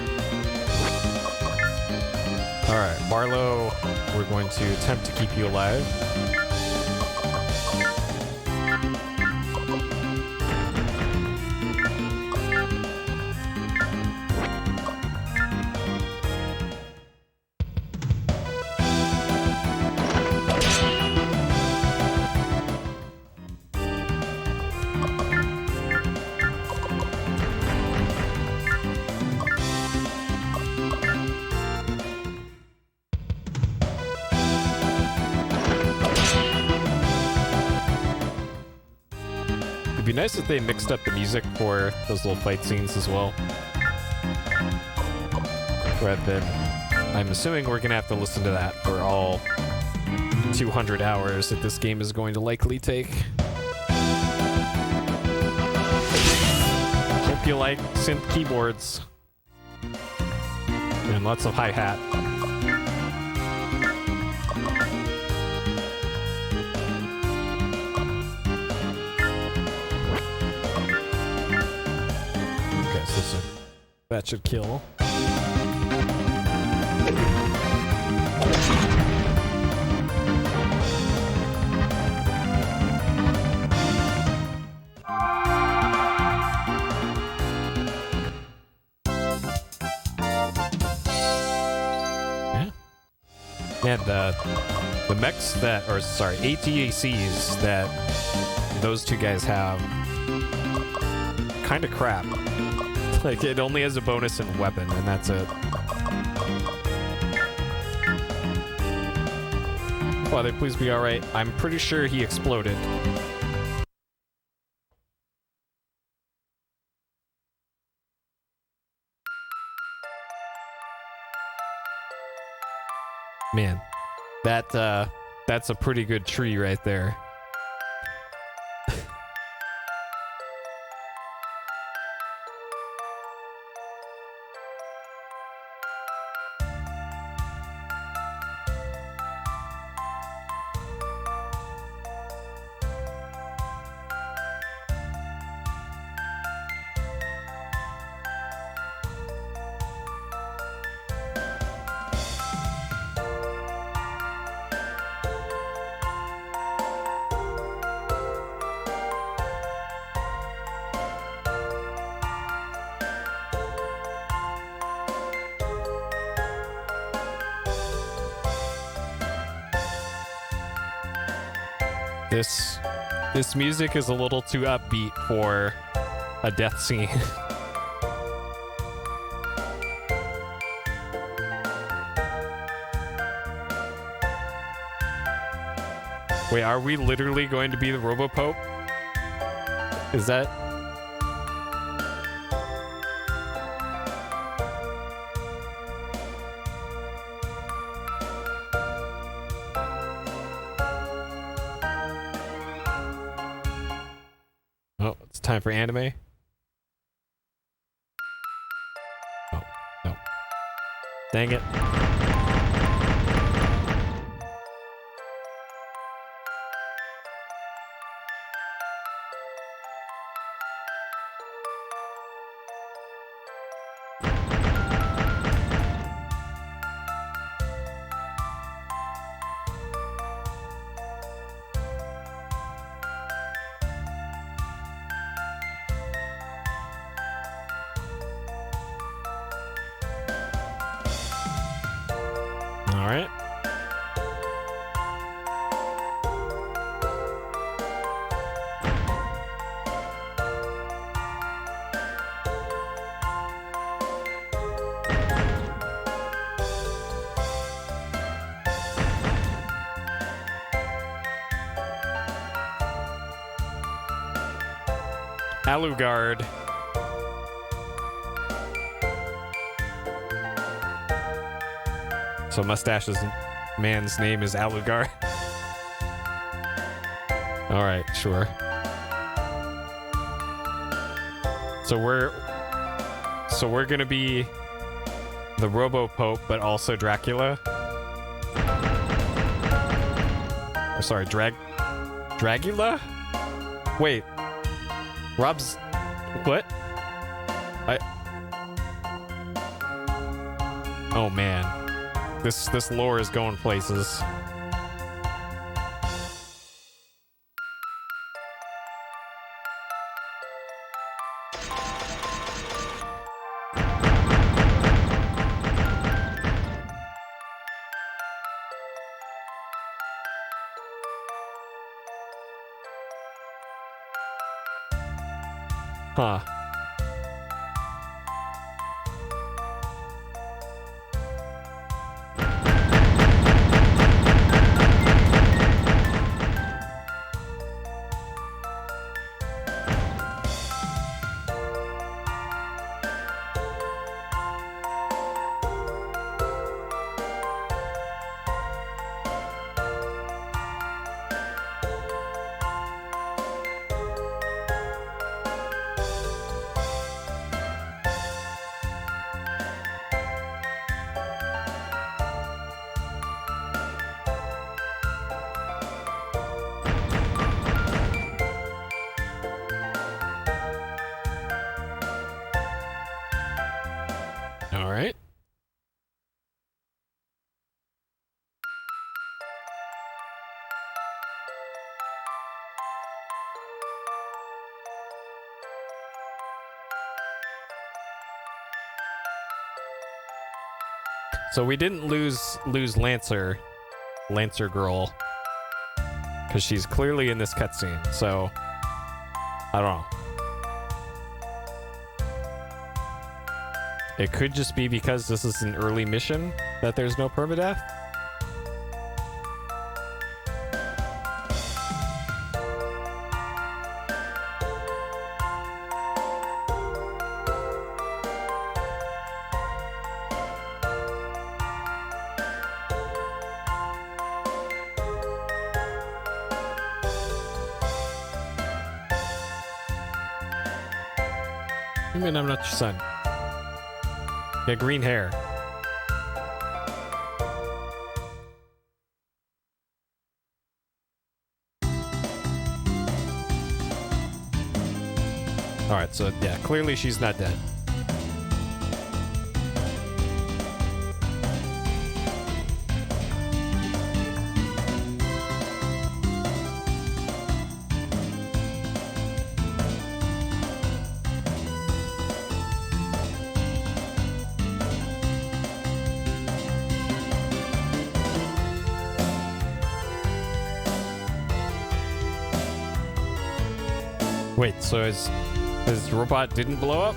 Alright, Barlow, we're going to attempt to keep you alive. be nice if they mixed up the music for those little fight scenes as well. Rather than, I'm assuming we're gonna have to listen to that for all 200 hours that this game is going to likely take. Hope you like synth keyboards. And lots of hi-hat. Okay, so that should kill. And the mechs that, or sorry, ATACs that those two guys have, kind of crap. Like, it only has a bonus in weapon, and that's it. Father, please be alright. I'm pretty sure he exploded. Man, that's a pretty good tree right there. This music is a little too upbeat for a death scene. Wait, are we literally going to be the Robo-Pope? Is that... time for anime? Oh, no. Dang it. Alucard. So Mustache's man's name is Alucard. All right, sure. So we're gonna be the Robo-Pope, but also Dracula. Or sorry, Dragula? Wait. Rob's... What? Oh man. This lore is going places. Huh. So we didn't lose Lancer girl, because she's clearly in this cutscene. So I don't know. It could just be because this is an early mission that there's no permadeath. You mean I'm not your son? You got green hair. Alright, so yeah, clearly she's not dead. Wait, so his robot didn't blow up?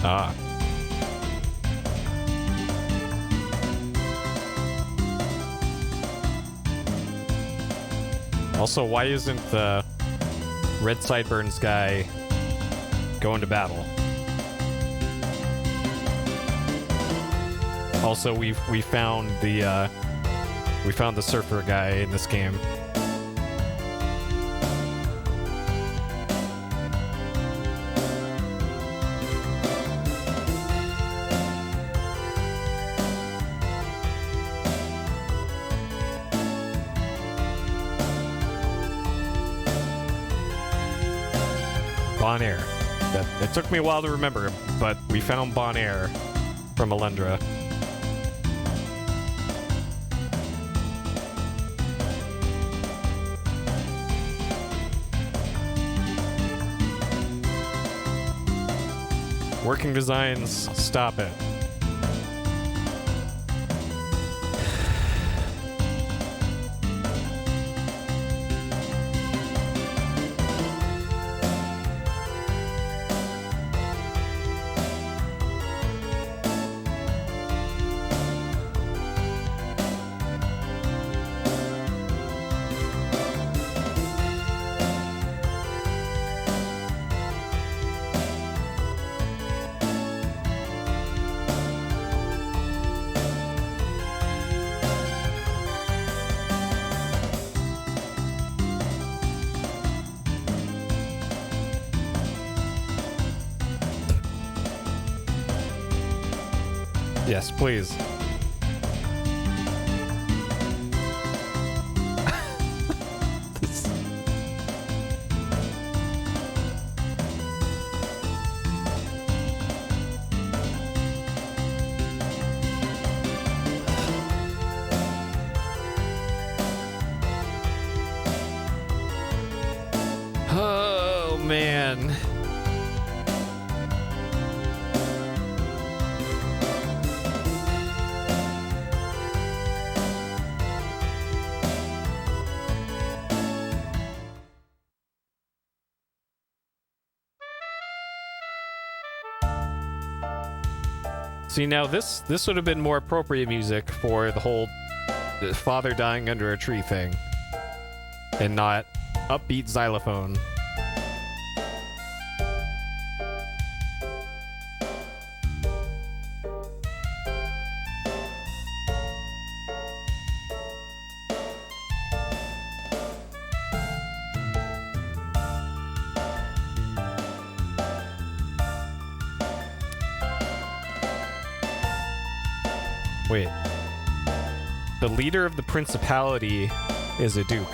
Ah. Also, why isn't the Red Sideburns guy going to battle? Also, we found the surfer guy in this game. Bon Air. It took me a while to remember, but we found Bon Air from Alundra. Working designs, stop it. Yes, please. Oh, man. See, now this would have been more appropriate music for the whole father dying under a tree thing, and not upbeat xylophone. Wait. The leader of the principality is a duke.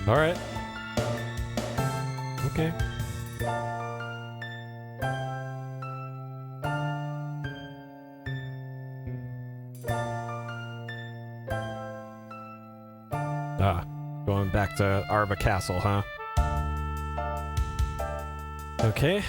All right. Okay. Going back to Arva Castle, huh? Okay.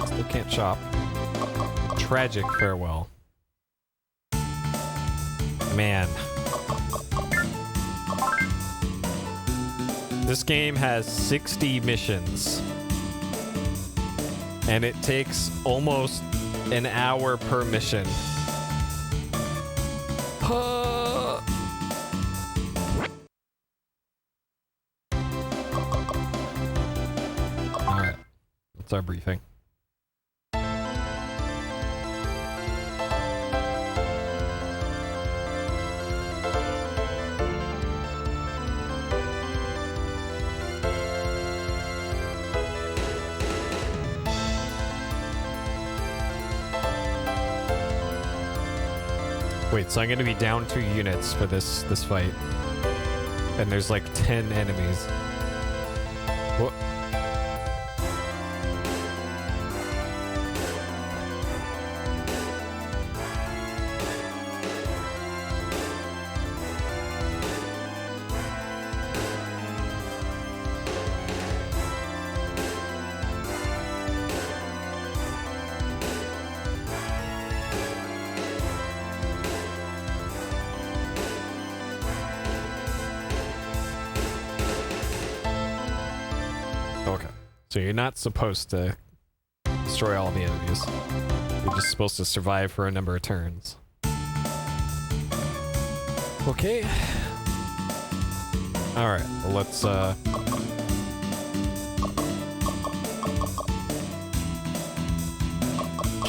Still can't shop. Tragic farewell. Man. This game has 60 missions. And it takes almost an hour per mission. Alright. That's our briefing. Wait, so I'm gonna be down 2 units for this fight. And there's like 10 enemies. What? So you're not supposed to destroy all the enemies. You're just supposed to survive for a number of turns. Okay. Alright, well, let's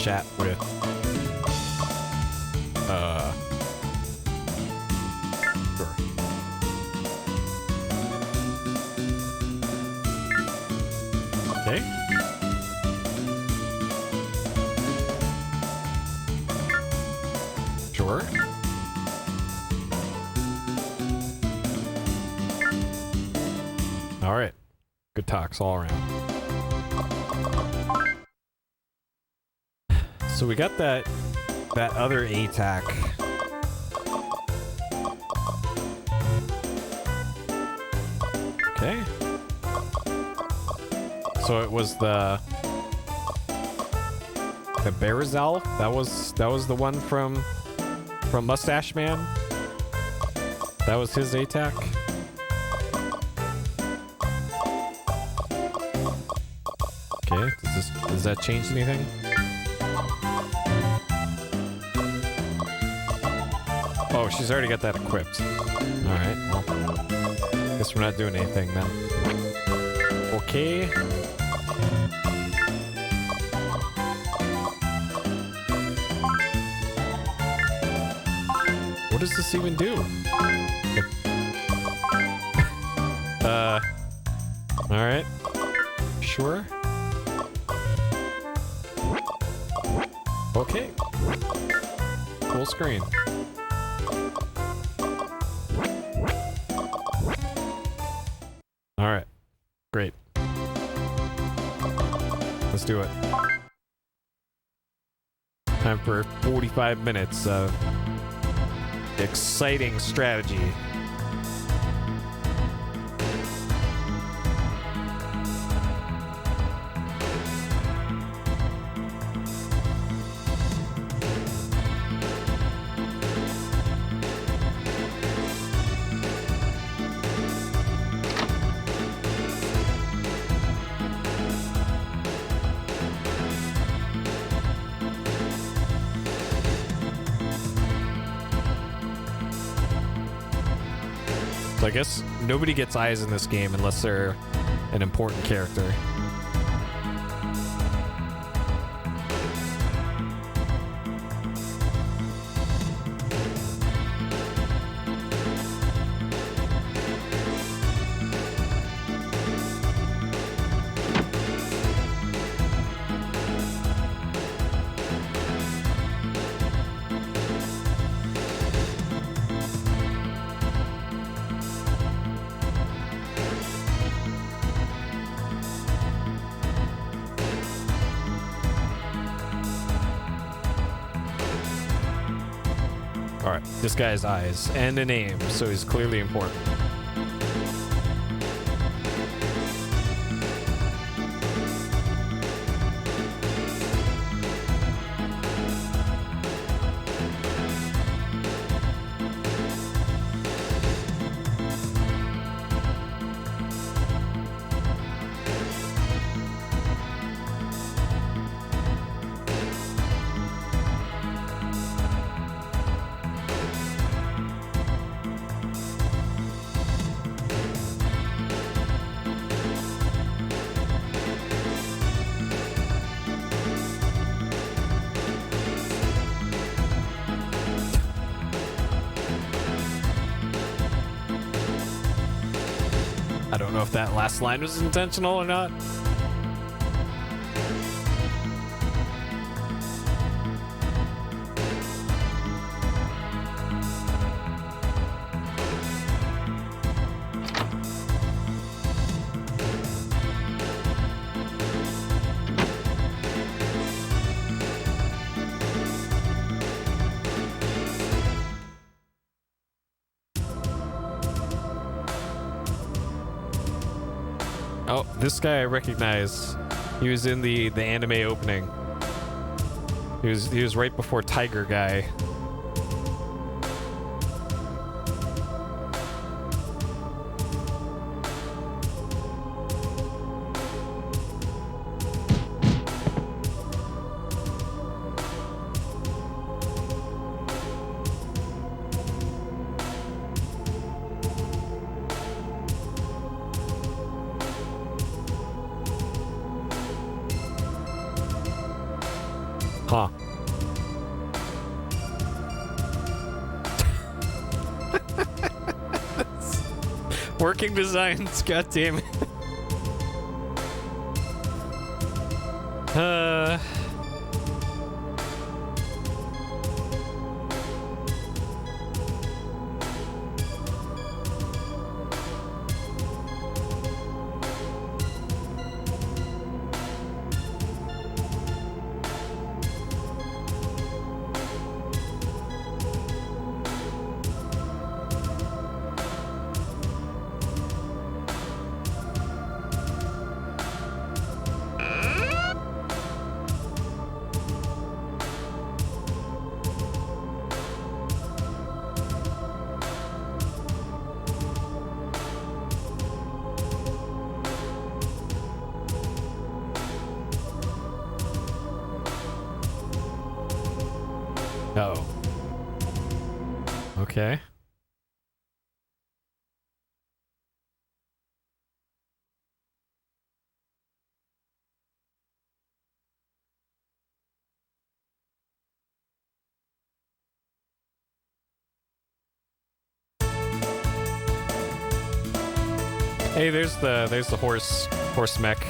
chat with sure. Okay. Sure. All right. Good talks all around. So we got that other ATAC. Okay. So it was the Barazal. That was the one from Mustache Man. That was his ATAC. Okay. Does that change anything? Oh, she's already got that equipped. All right. Well, guess we're not doing anything then. Okay. What does this even do? All right. Sure. Okay. Full screen. All right. Great. Let's do it. Time for 45 minutes of exciting strategy. So I guess nobody gets eyes in this game unless they're an important character. Alright, this guy has eyes and a name, so he's clearly important. I don't know if that last line was intentional or not. Oh, this guy I recognize. He was in the anime opening. He was right before Tiger Guy. Huh. Working designs, goddammit. Oh. Okay. Hey, there's the horse mech.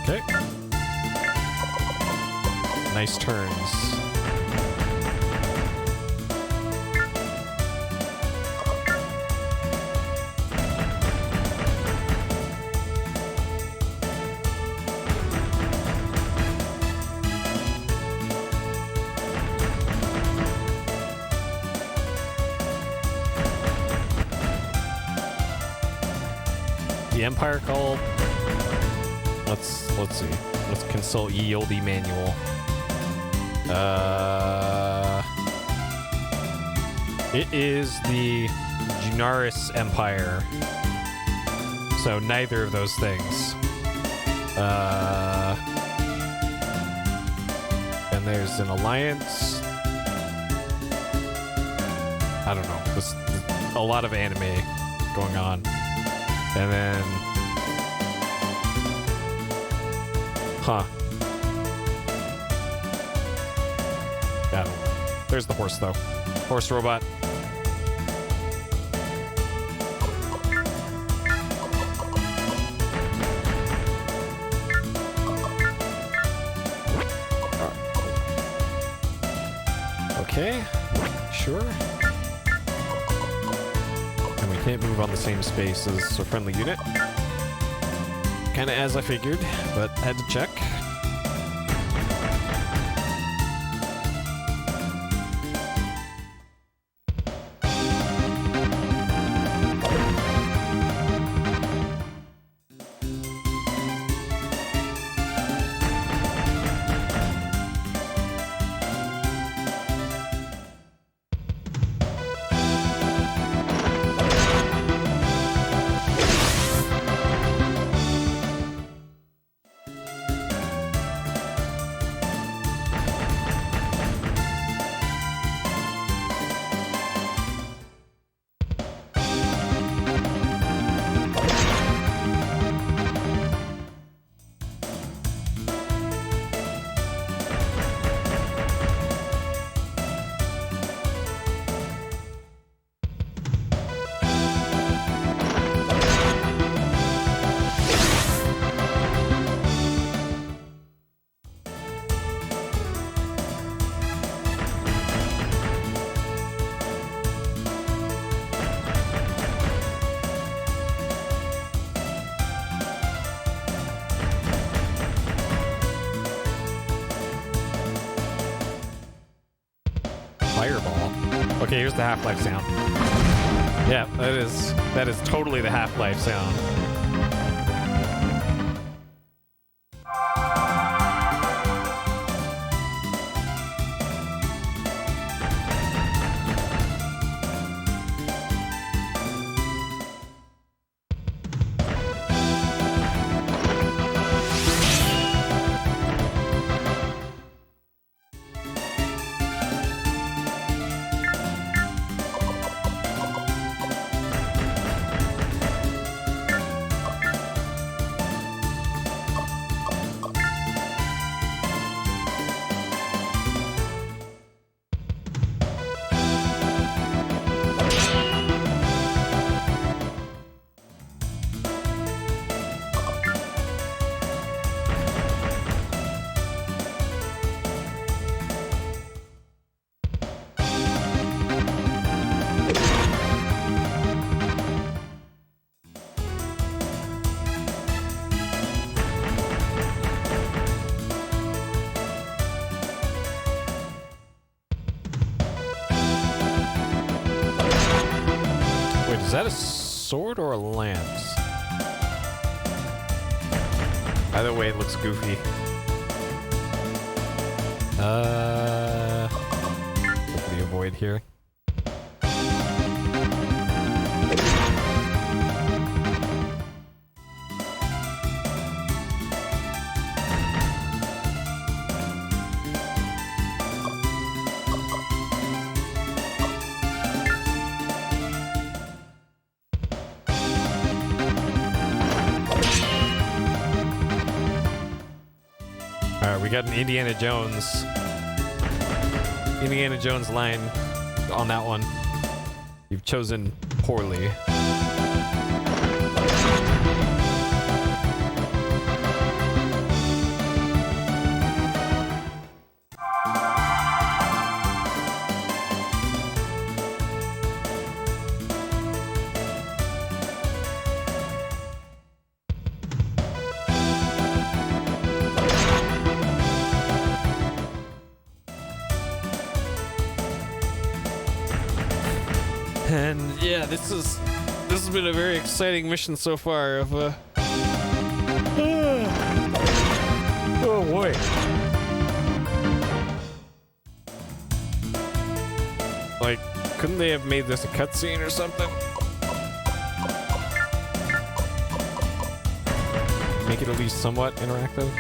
Okay. Nice turns. The Empire called. Let's see. Let's consult ye olde manual. It is the Junaris Empire. So neither of those things. And there's an alliance. I don't know. There's a lot of anime going on. And then... Huh. Yeah. There's the horse, though. Horse robot. Okay. Sure. And we can't move on the same space as a friendly unit. Kinda as I figured, but had to check. Fireball. Okay, here's the Half-Life sound. Yeah, that is totally the Half-Life sound. Is that a sword or a lance? Either way, it looks goofy. Hopefully avoid here. We got an Indiana Jones line on that one. You've chosen poorly. And yeah, this has been a very exciting mission so far of oh boy. Like, couldn't they have made this a cutscene or something? Make it at least somewhat interactive.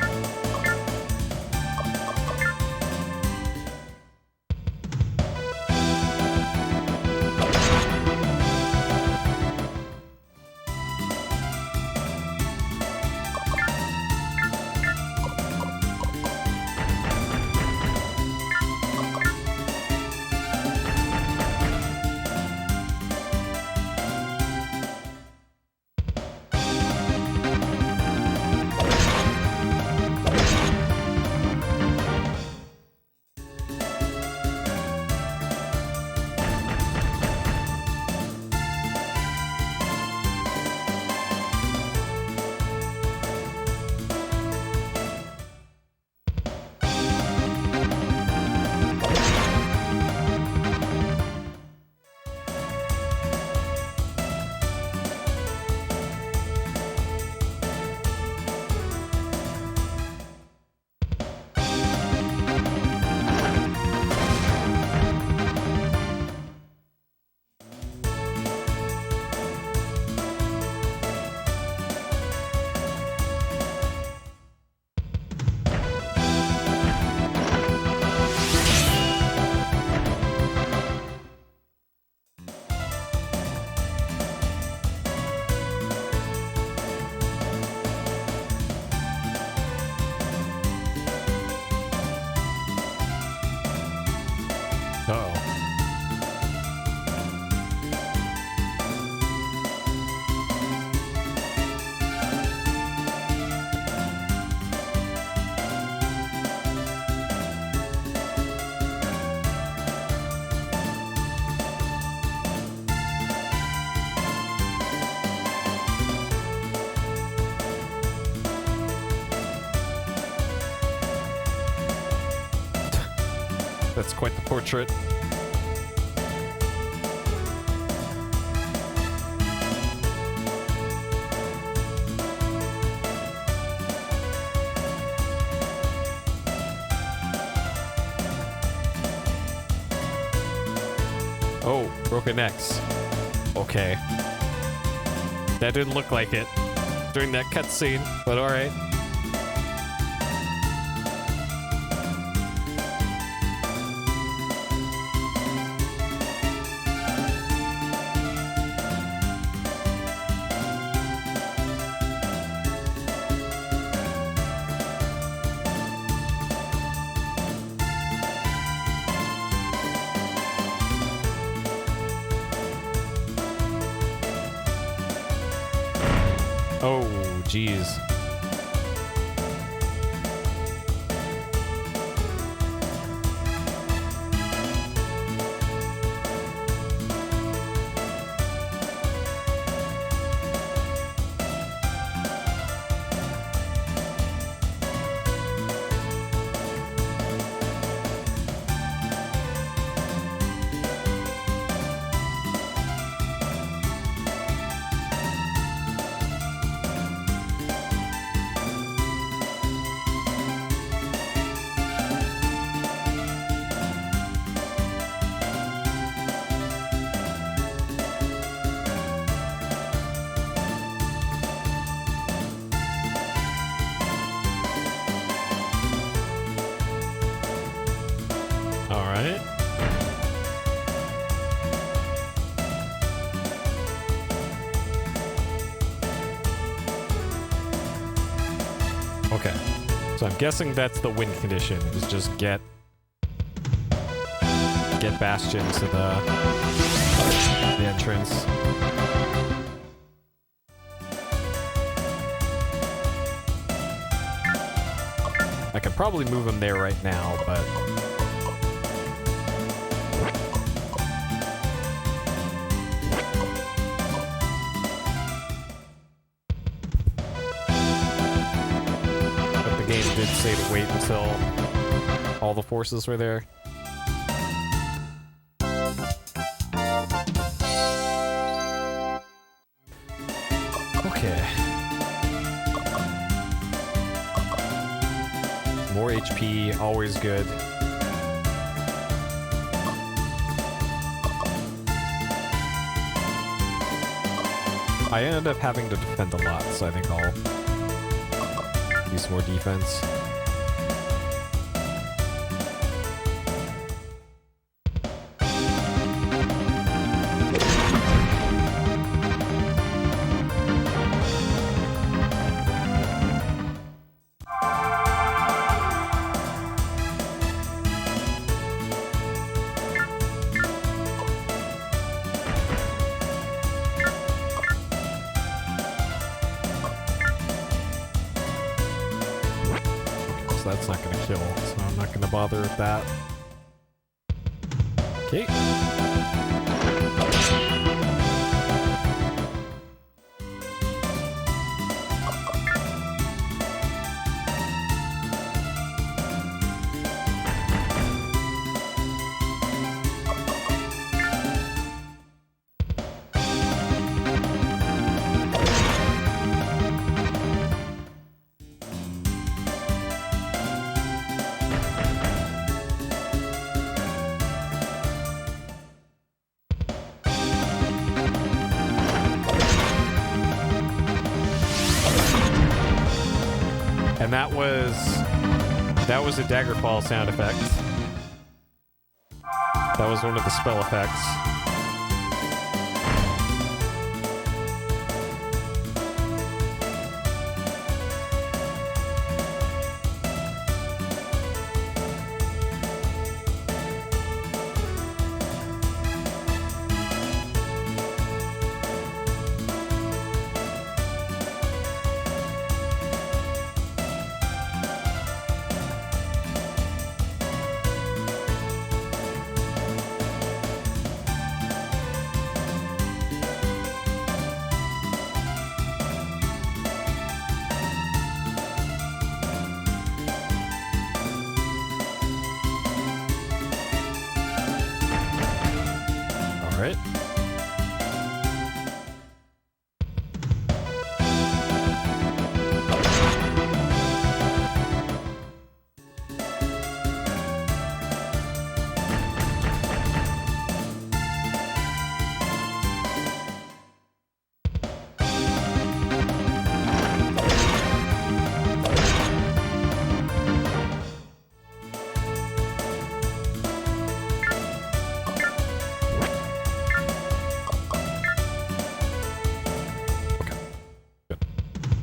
That's quite the portrait. Oh, broken necks. Okay. That didn't look like it during that cutscene, but alright. Oh, jeez. Okay, so I'm guessing that's the win condition, is just get Bastion to the entrance. I could probably move him there right now, but the game did say to wait until all the forces were there. always good. I ended up having to defend a lot, so I think I'll use more defense. That's not gonna kill, so I'm not gonna bother with that. Okay. And that was a Daggerfall sound effect. That was one of the spell effects. Alright.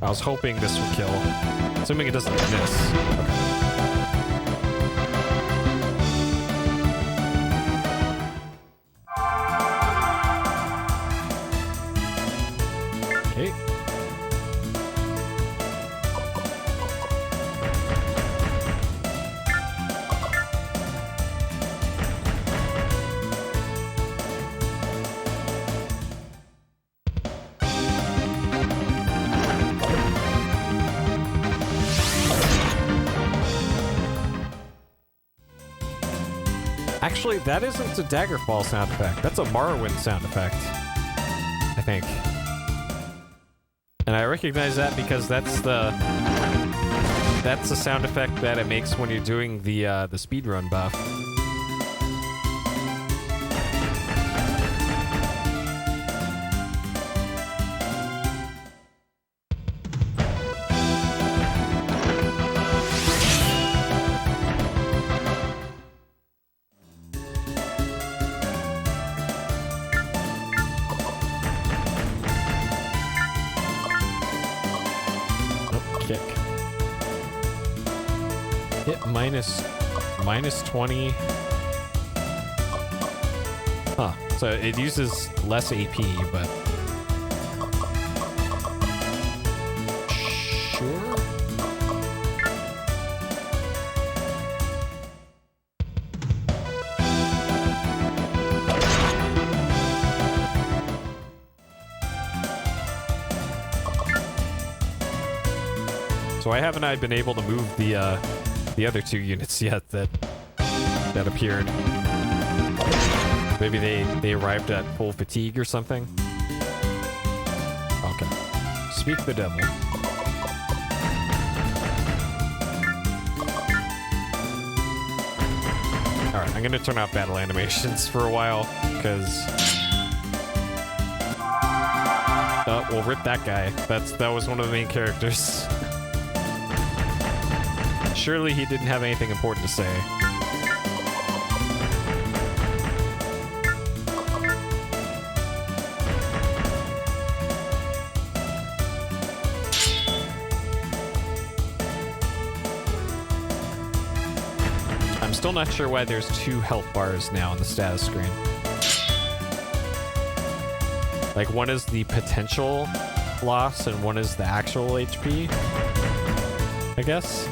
I was hoping this would kill. Assuming it doesn't miss. Okay. Okay. Actually, that isn't a Daggerfall sound effect. That's a Morrowind sound effect, I think. And I recognize that because that's the sound effect that it makes when you're doing the speedrun buff. Hit minus 20. Huh. So it uses less AP, but... Sure? So I haven't been able to move the other two units yet that appeared. Maybe they arrived at full fatigue or something. Okay. Speak the devil. Alright, I'm gonna turn off battle animations for a while, because... Oh, we'll rip that guy. That was one of the main characters. Surely he didn't have anything important to say. I'm still not sure why there's 2 health bars now on the status screen. Like, one is the potential loss and one is the actual HP, I guess.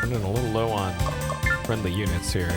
Running a little low on friendly units here.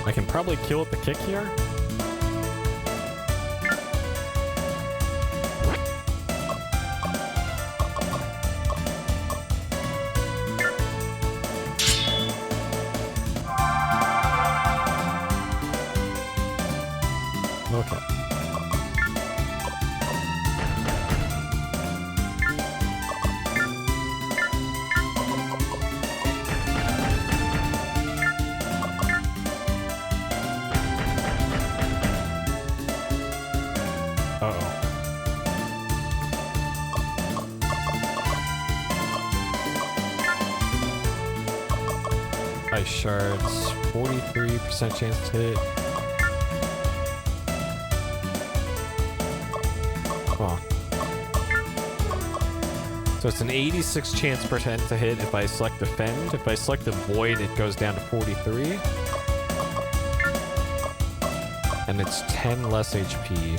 I can probably kill with the kick here. Okay. Ice shards, 43% chance to hit. Huh. So it's an 86% chance to hit if I select defend. If I select the void, it goes down to 43. And it's 10 less HP.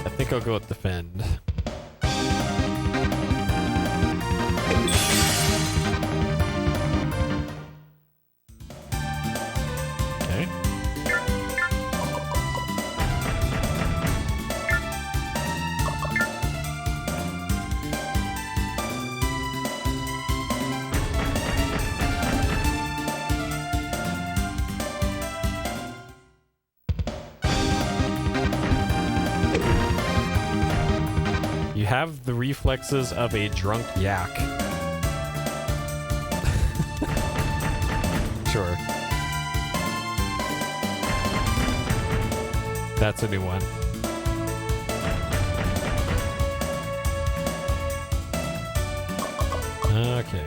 I think I'll go with defend. Have the reflexes of a drunk yak. Sure. That's a new one. Okay.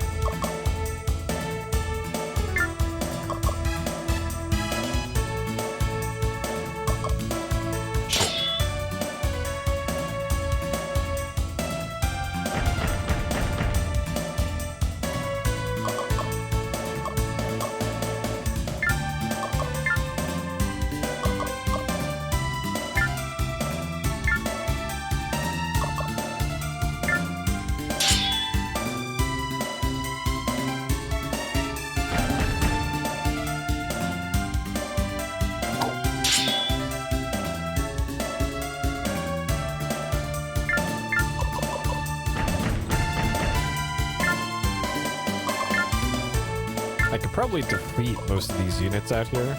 could probably defeat most of these units out here.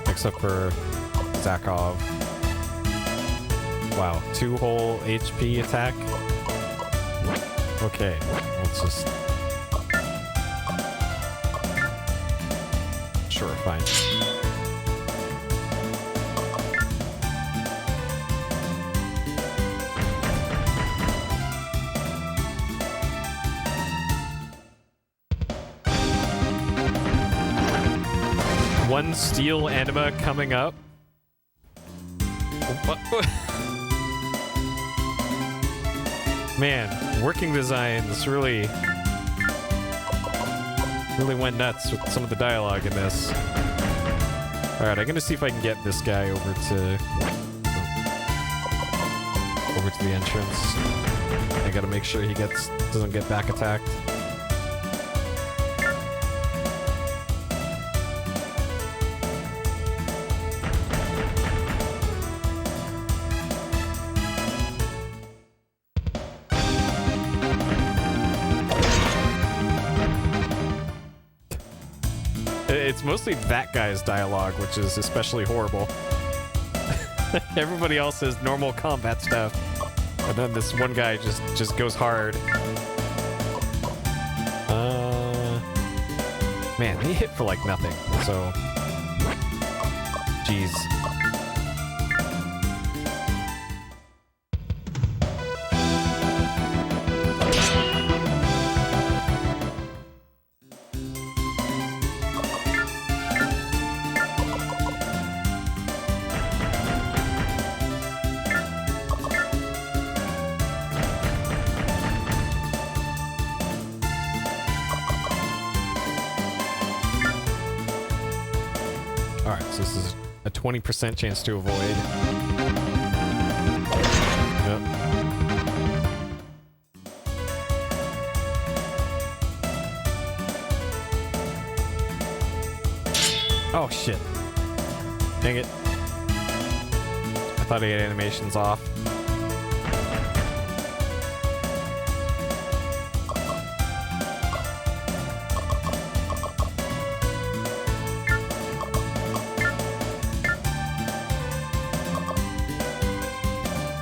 Except for Zakov. Wow, 2 whole HP attack. Okay, let's just... Sure, fine. One steel anima coming up. What? Man, working designs really went nuts with some of the dialogue in this. Alright, I'm gonna see if I can get this guy over to the entrance. I gotta make sure he doesn't get back attacked. It's mostly that guy's dialogue, which is especially horrible. Everybody else is normal combat stuff, and then this one guy just goes hard. Man, they hit for like nothing. So, jeez. Alright, so this is a 20% chance to avoid. Yep. Oh shit. Dang it. I thought I had animations off.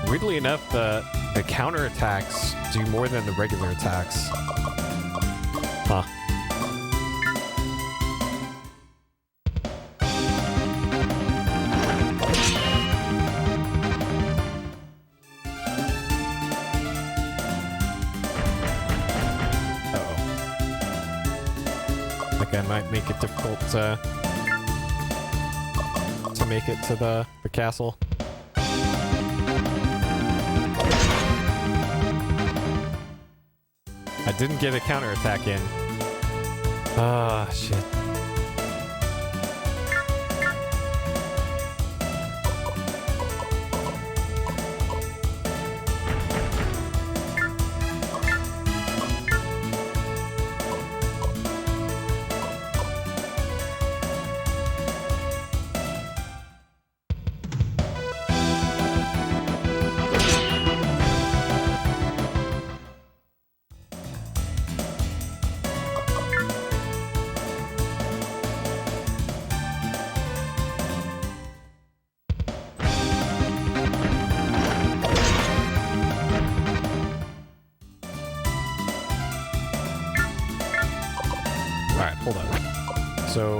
Weirdly enough, the counter attacks do more than the regular attacks. Huh. Uh-oh. I think I might make it difficult to make it to the castle. I didn't get a counterattack in. Ah, shit. Hold on. So...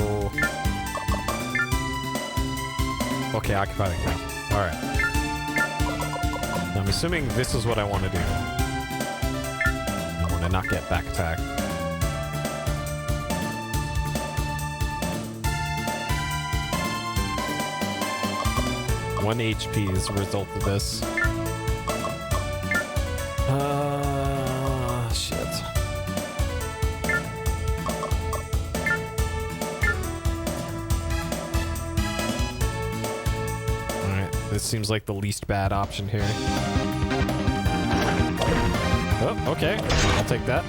Okay, occupy the castle. Alright. I'm assuming this is what I want to do. I want to not get back attacked. One HP is a result of this. Shit. This seems like the least bad option here. Oh, okay. I'll take that.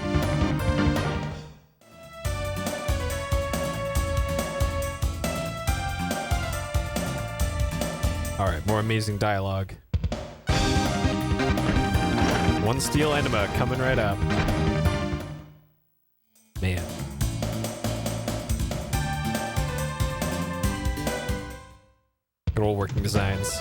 Alright, more amazing dialogue. One steel enema coming right up. Man. Good old working designs.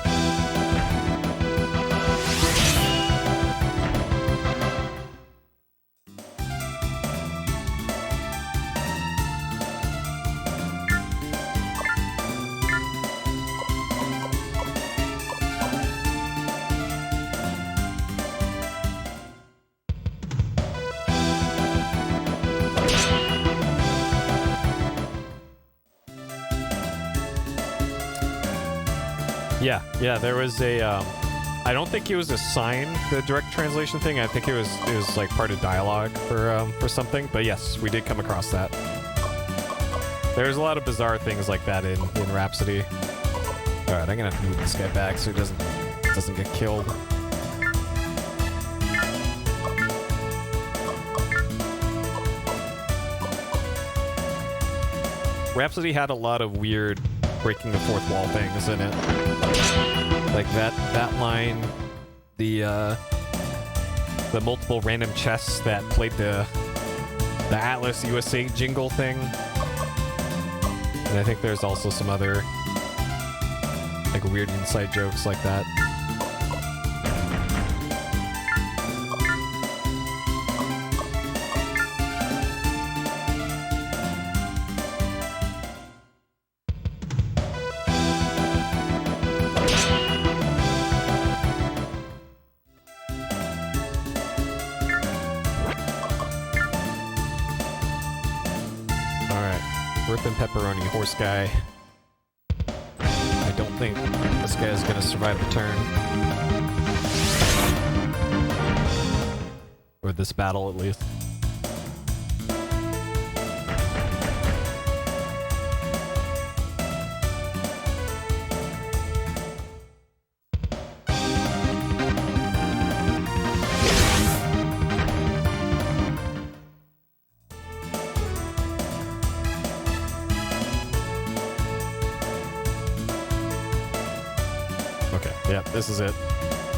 Yeah, there was a, I don't think it was a sign, the direct translation thing. I think it was like part of dialogue for something, but yes, we did come across that. There's a lot of bizarre things like that in Rhapsody. Alright, I'm gonna have to move this guy back so he doesn't get killed. Rhapsody had a lot of weird breaking the fourth wall things in it. Like that line, the multiple random chests that played the Atlas USA jingle thing. And I think there's also some other like weird inside jokes like that. Rippin' pepperoni horse guy. I don't think this guy is gonna survive the turn. Or this battle, at least. Yeah, this is it.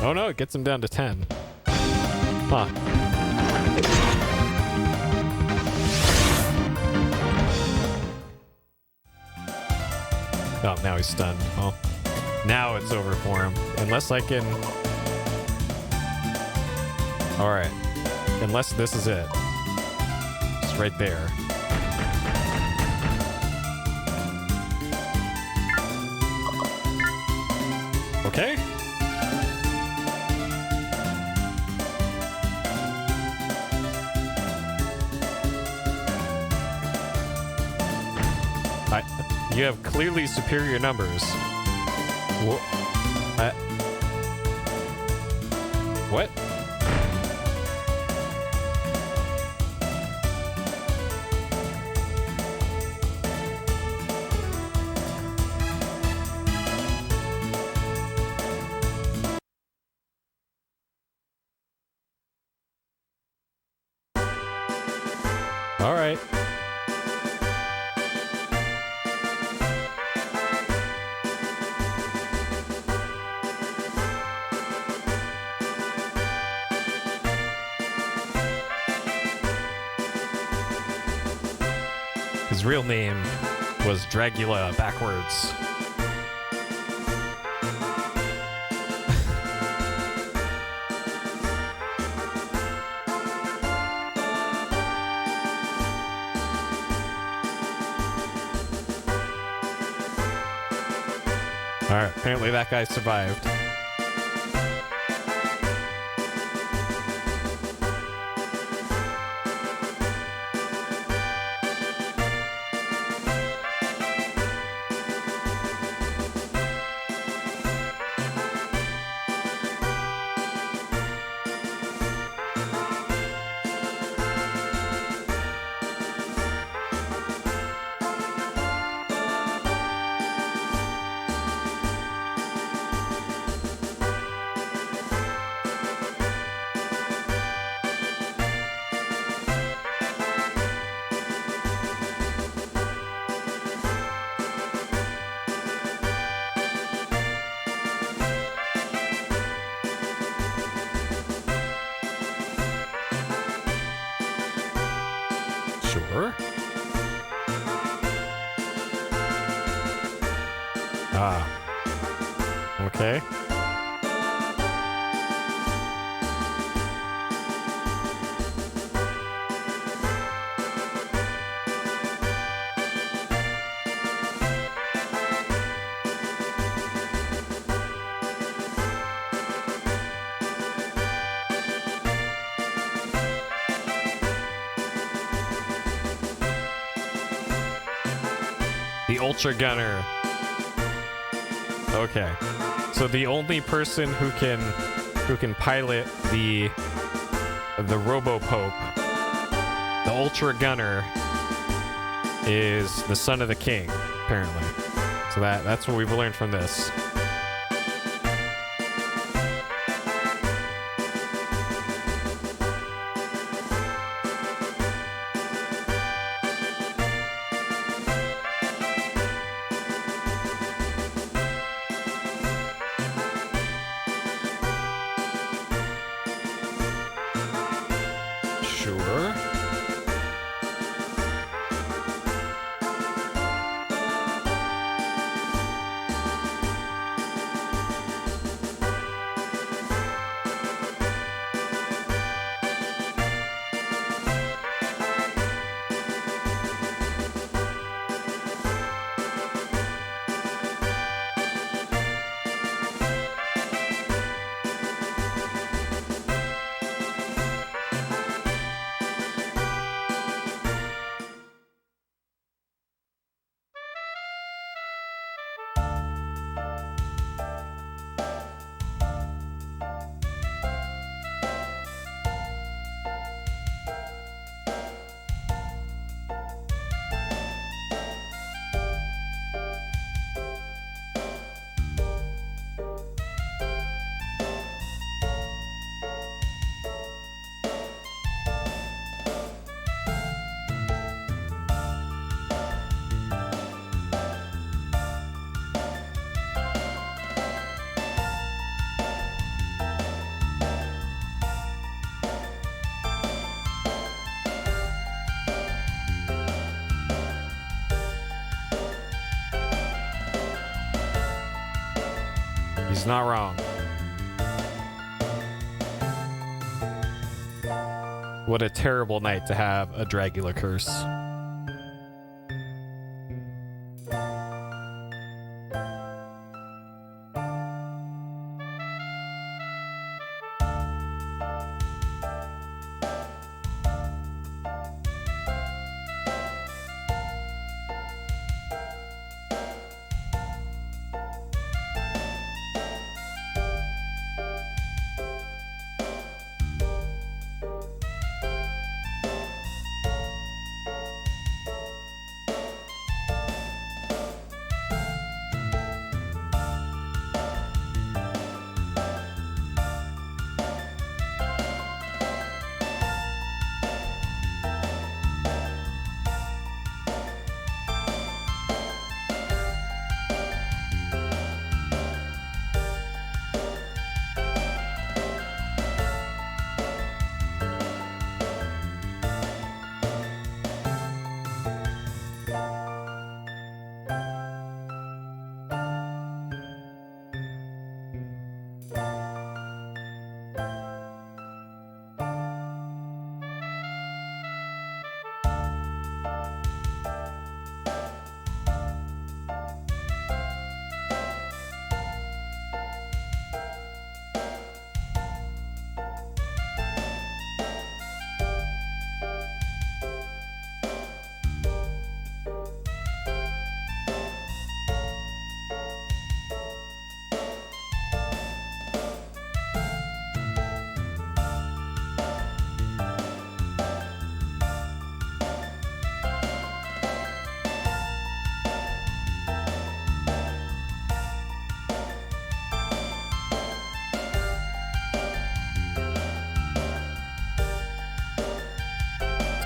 Oh no, it gets him down to 10. Huh. Oh, now he's stunned. Well, now it's over for him. Unless I can... Alright. Unless this is it. It's right there. Okay. You have clearly superior numbers. What? All right. His real name was Dragula backwards. Alright, apparently that guy survived. Sure. Ah. Okay. The Ultra Gunner. Okay. So the only person who can pilot the Robo Pope, the Ultra Gunner, is the son of the king, apparently. So that's what we've learned from this. Sure. He's not wrong. What a terrible night to have a Dragula curse.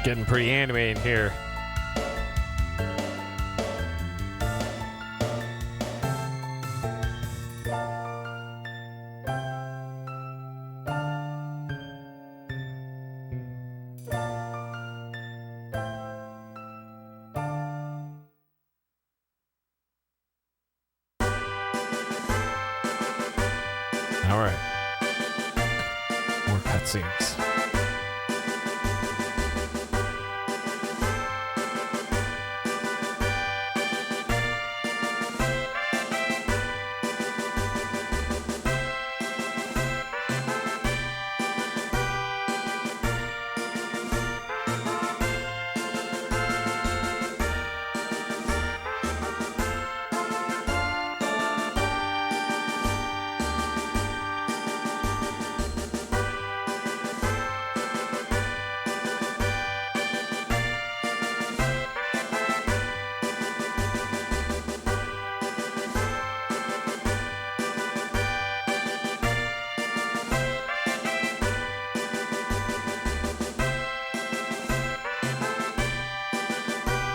Getting pretty animated here. All right. More cutscenes.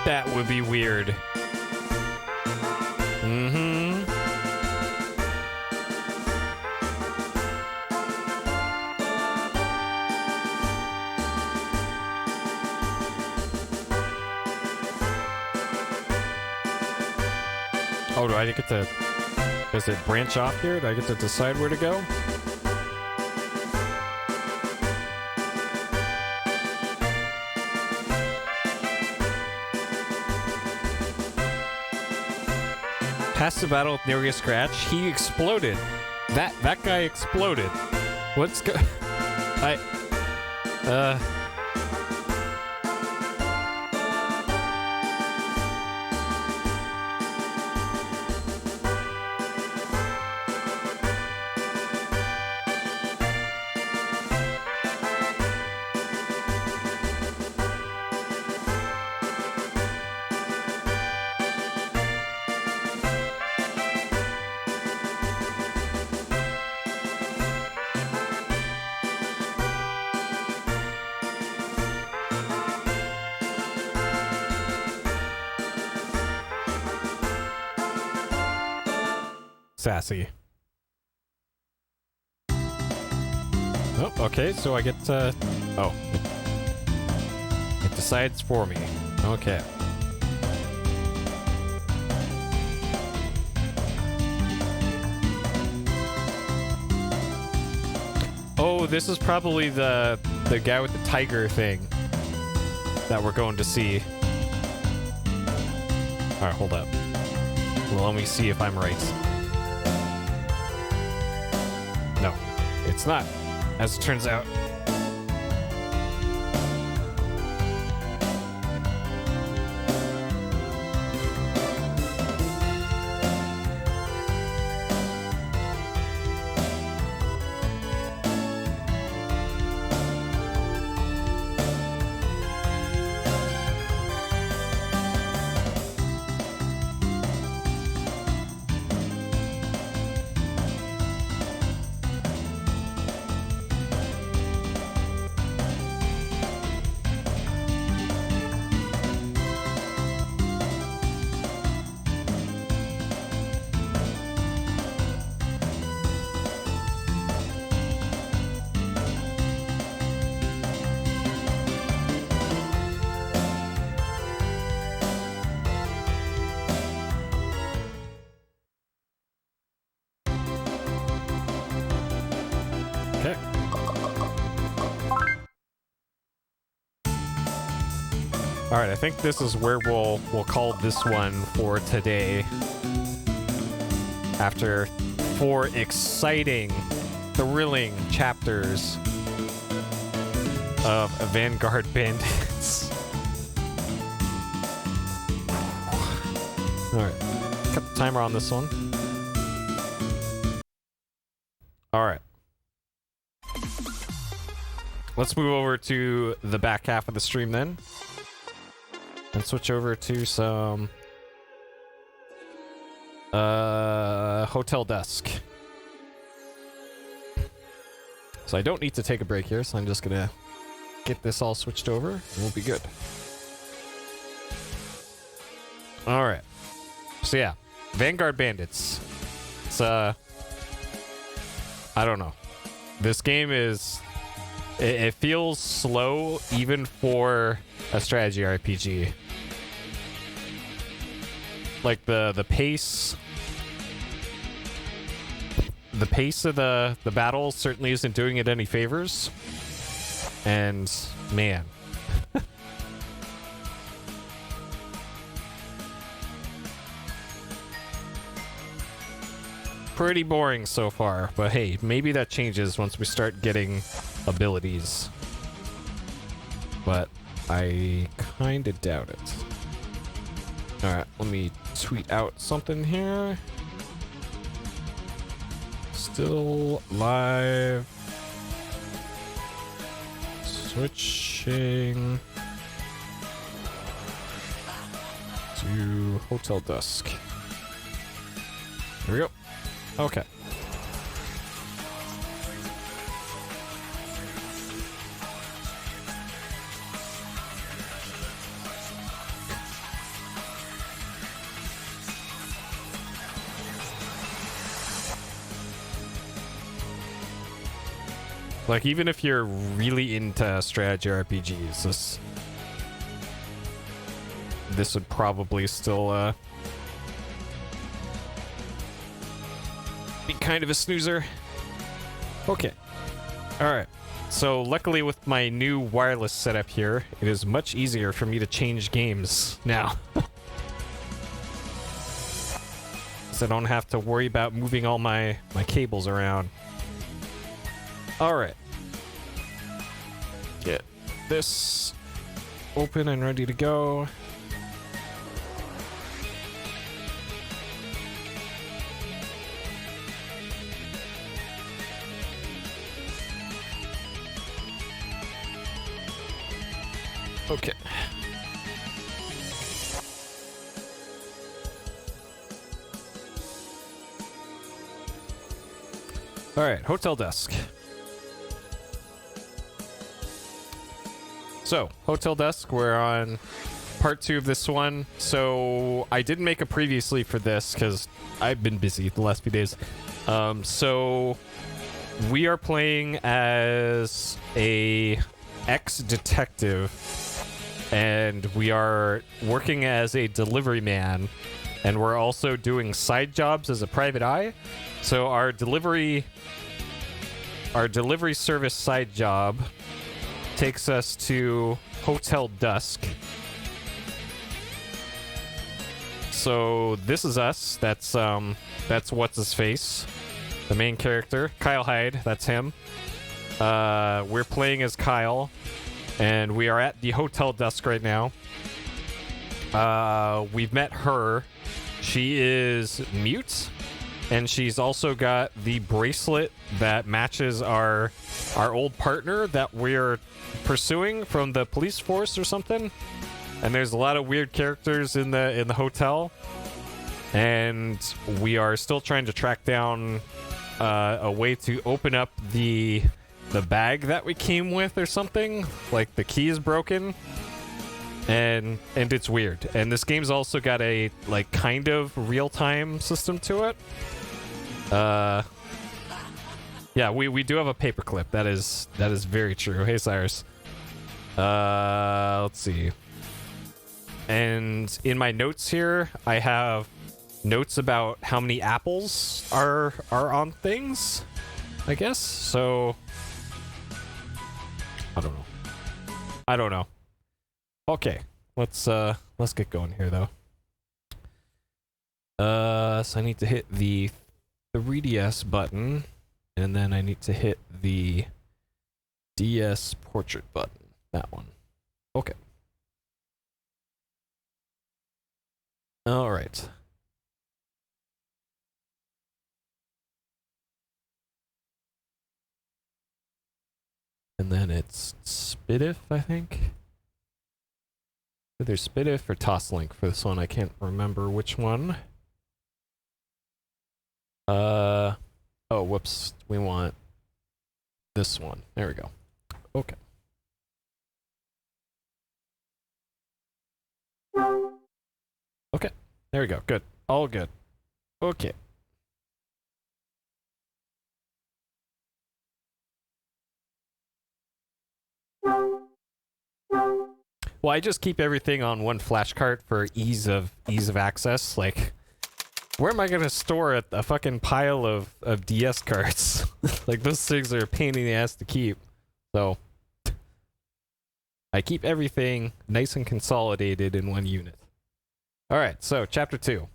That would be weird. Mm-hmm. Oh, do I get to... Does it branch off here? Do I get to decide where to go? Past the battle with Nearly Scratch, he exploded. That guy exploded. What's go... Sassy. Oh, okay, so I get to... Oh. It decides for me. Okay. Oh, this is probably the guy with the tiger thing that we're going to see. Alright, hold up. Well, let me see if I'm right. No, it's not, as it turns out. Okay. All right, I think this is where we'll call this one for today. After 4 exciting, thrilling chapters of Vanguard Bandits. All right, cut the timer on this one. All right. Let's move over to the back half of the stream then. And switch over to some... Hotel Dusk. So I don't need to take a break here, so I'm just gonna get this all switched over, and we'll be good. Alright. So yeah, Vanguard Bandits. It's, I don't know. This game is... It feels slow, even for a strategy RPG. Like, the pace... the pace of the battle certainly isn't doing it any favors. And man. Pretty boring so far, but hey, maybe that changes once we start getting abilities. But I kinda doubt it. Alright, let me tweet out something here. Still live. Switching to Hotel Dusk. Here we go. Okay. Like, even if you're really into strategy RPGs, this would probably still be kind of a snoozer. Okay. Alright. So luckily with my new wireless setup here, it is much easier for me to change games now. So I don't have to worry about moving all my cables around. Alright. Get this open and ready to go. Okay. All right, Hotel Dusk. So, Hotel Dusk, we're on part 2 of this one. So, I didn't make a previously for this because I've been busy the last few days. So, we are playing as a ex-detective, and we are working as a delivery man, and we're also doing side jobs as a private eye. So our delivery service side job takes us to Hotel Dusk. So this is us. That's what's his face, the main character, Kyle Hyde. That's him. We're playing as Kyle, and we are at the Hotel Dusk right now. We've met her. She is mute, and she's also got the bracelet that matches our old partner that we're pursuing from the police force or something. And there's a lot of weird characters in the hotel, and we are still trying to track down a way to open up the bag that we came with or something. Like, the key is broken, and it's weird. And this game's also got a like kind of real-time system to it. Yeah, we do have a paperclip. That is very true. Hey, Cyrus. Let's see. And in my notes here, I have notes about how many apples are on things, I guess. So I don't know. Okay, let's get going here though. So I need to hit the 3DS button, and then I need to hit the DS portrait button. That one. Okay. All right. And then it's Spidiff, I think. Either Spidiff or Tosslink for this one. I can't remember which one. Oh, whoops. We want this one. There we go. Okay. Okay. There we go. Good. All good. Okay. Well, I just keep everything on one flash cart for ease of access. Like, Where am I gonna store a fucking pile of DS cards? Like, those things are a pain in the ass to keep. So, I keep everything nice and consolidated in one unit. Alright, so, Chapter 2.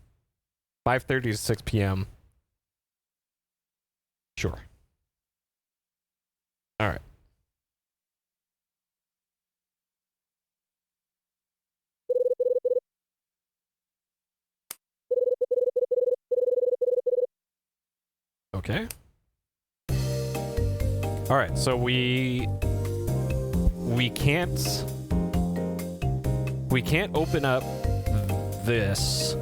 5:30 to 6 p.m. Sure. Alright. Okay. All right, so we can't open up this.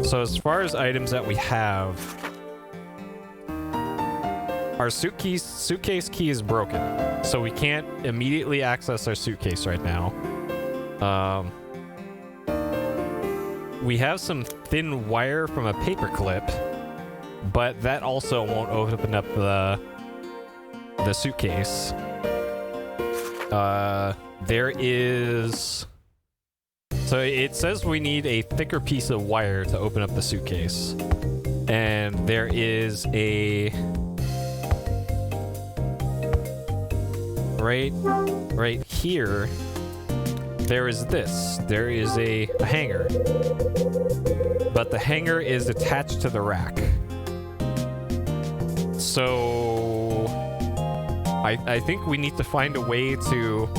So as far as items that we have, our suitcase key is broken, so we can't immediately access our suitcase right now. We have some thin wire from a paperclip, but that also won't open up the suitcase. There is... So it says we need a thicker piece of wire to open up the suitcase. And there is a... Right here, there is this. There is a hanger. But the hanger is attached to the rack. So I think we need to find a way to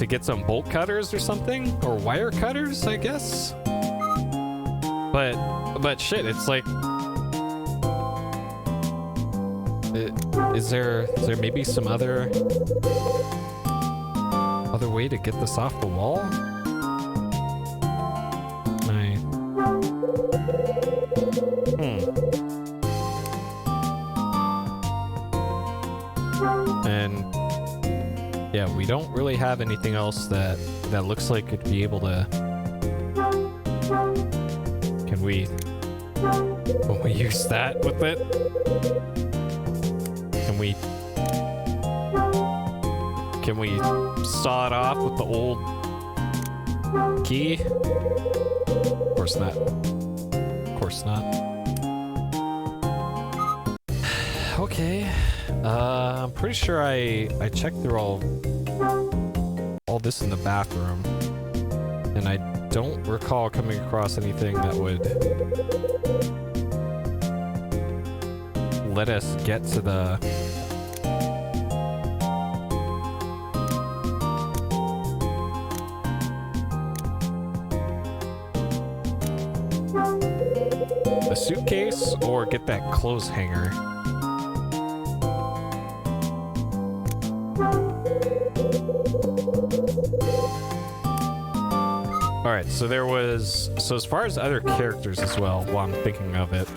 get some bolt cutters or something, or wire cutters, I guess. But shit, it's like, is there maybe some other way to get this off the wall? And yeah, we don't really have anything else that looks like it'd be able to... Can we use that with it? Can we saw it off with the old key? Of course not. Of course not. Okay. I'm pretty sure I checked through all this in the bathroom, and I don't recall coming across anything that would let us get to the... suitcase or get that clothes hanger. Alright, so as far as other characters as well, while I'm thinking of it.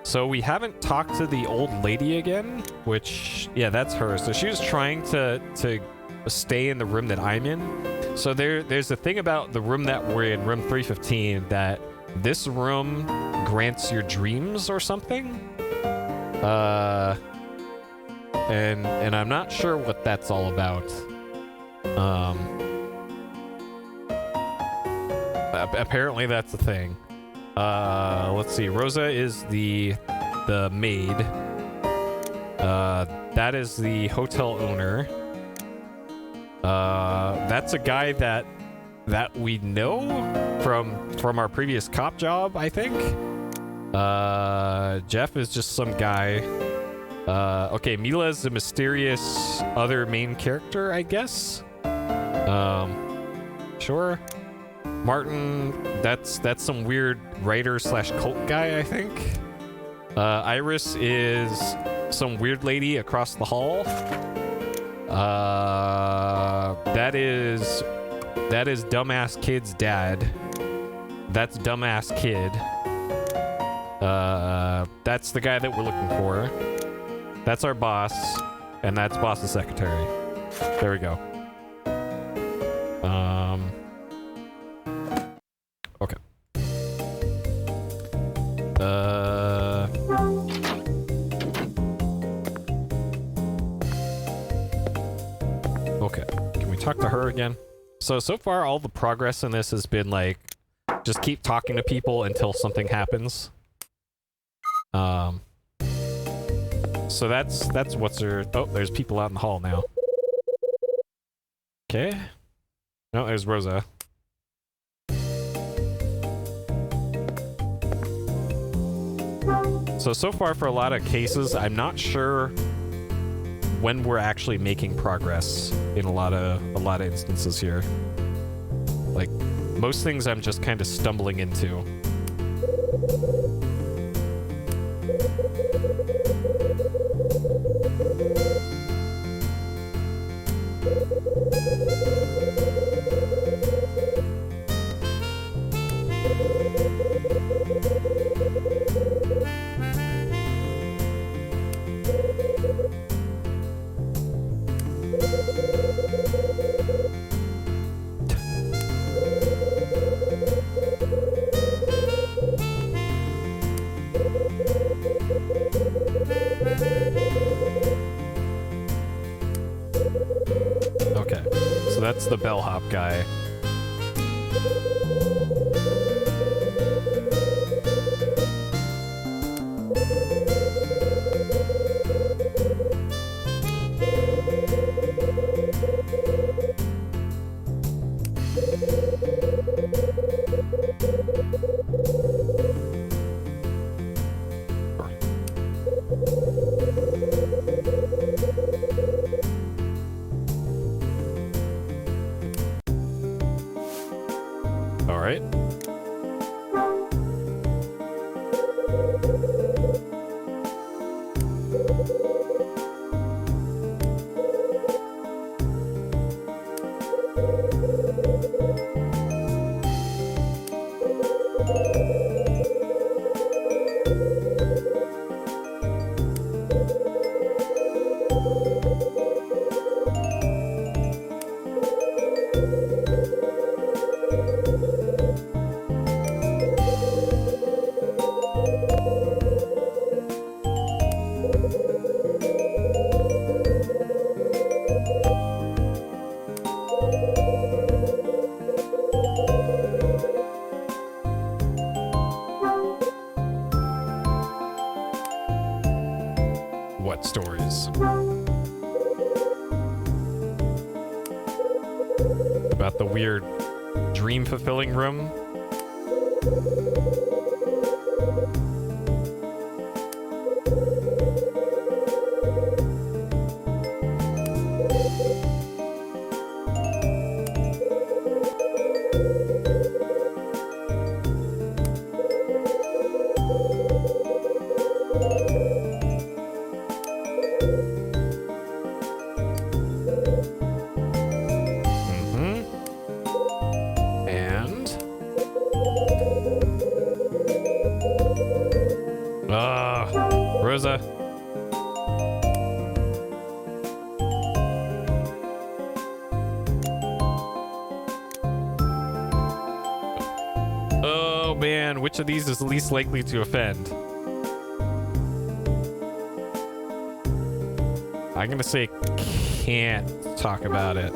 So we haven't talked to the old lady again, which, yeah, that's her. So she was trying to stay in the room that I'm in. So there's a thing about the room that we're in, room 315, that this room grants your dreams or something. And I'm not sure what that's all about. Apparently that's the thing. Let's see. Rosa is the maid. That is the hotel owner. That's a guy that we know from our previous cop job, I think. Jeff is just some guy. Okay, Mila is the mysterious other main character, I guess. Sure. Martin, that's some weird writer / cult guy, I think. Iris is some weird lady across the hall. That is dumbass kid's dad. That's dumbass kid. That's the guy that we're looking for. That's our boss, and that's boss's secretary. There we go. Okay. Okay. Can we talk to her again? So far all the progress in this has been like just keep talking to people until something happens. So that's what's her. Oh, there's people out in the hall now. Okay. No, there's Rosa. So far for a lot of cases, I'm not sure when we're actually making progress in a lot of instances here. Like, most things I'm just kind of stumbling into. Okay, so that's the bellhop guy. All right. What stories? About the weird dream-fulfilling room? Rosa. Oh man, which of these is least likely to offend? I'm gonna say can't talk about it.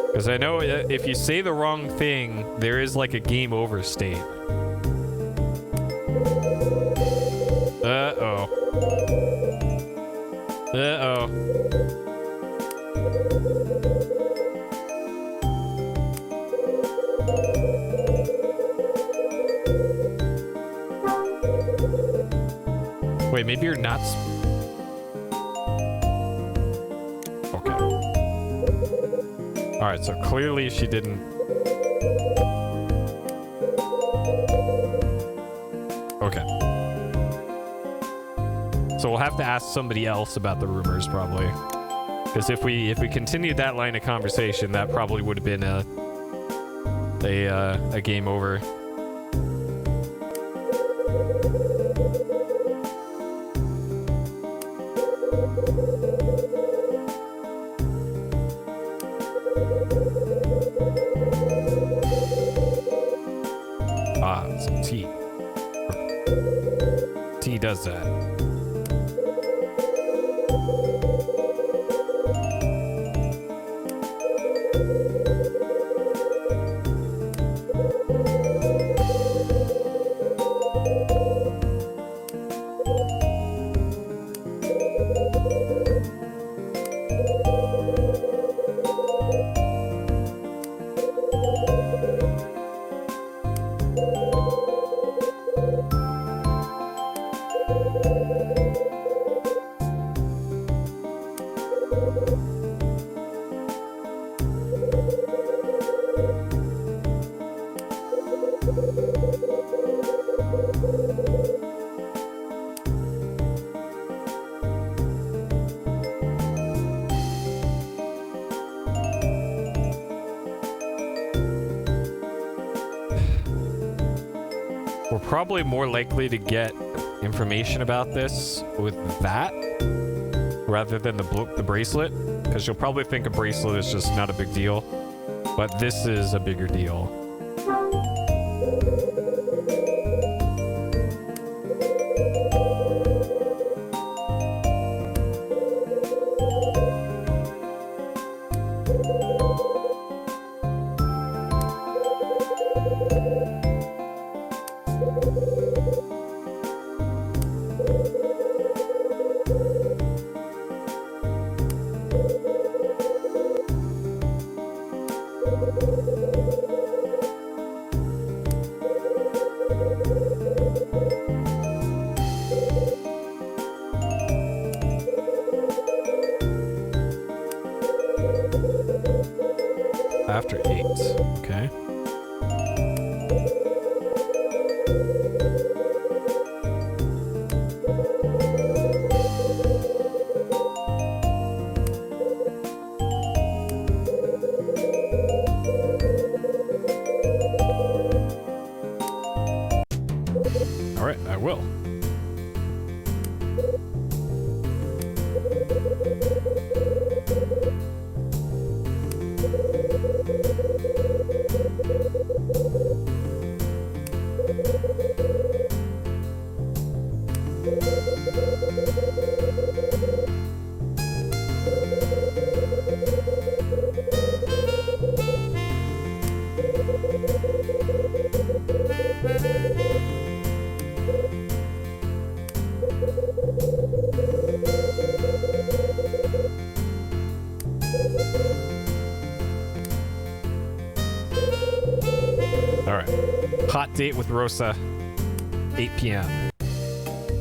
Because I know if you say the wrong thing, there is like a game over state. Uh-oh. Uh-oh. Wait, maybe you're not... Okay. Alright, so clearly she didn't... Okay. So we'll have to ask somebody else about the rumors, probably. Because if we continued that line of conversation, that probably would have been a game over. Ah, some tea. Tea does that. We're probably more likely to get information about this with that rather than the bracelet, because you'll probably think a bracelet is just not a big deal, but this is a bigger deal. After 8, okay. All right, I will. Alright. Hot date with Rosa. 8 p.m.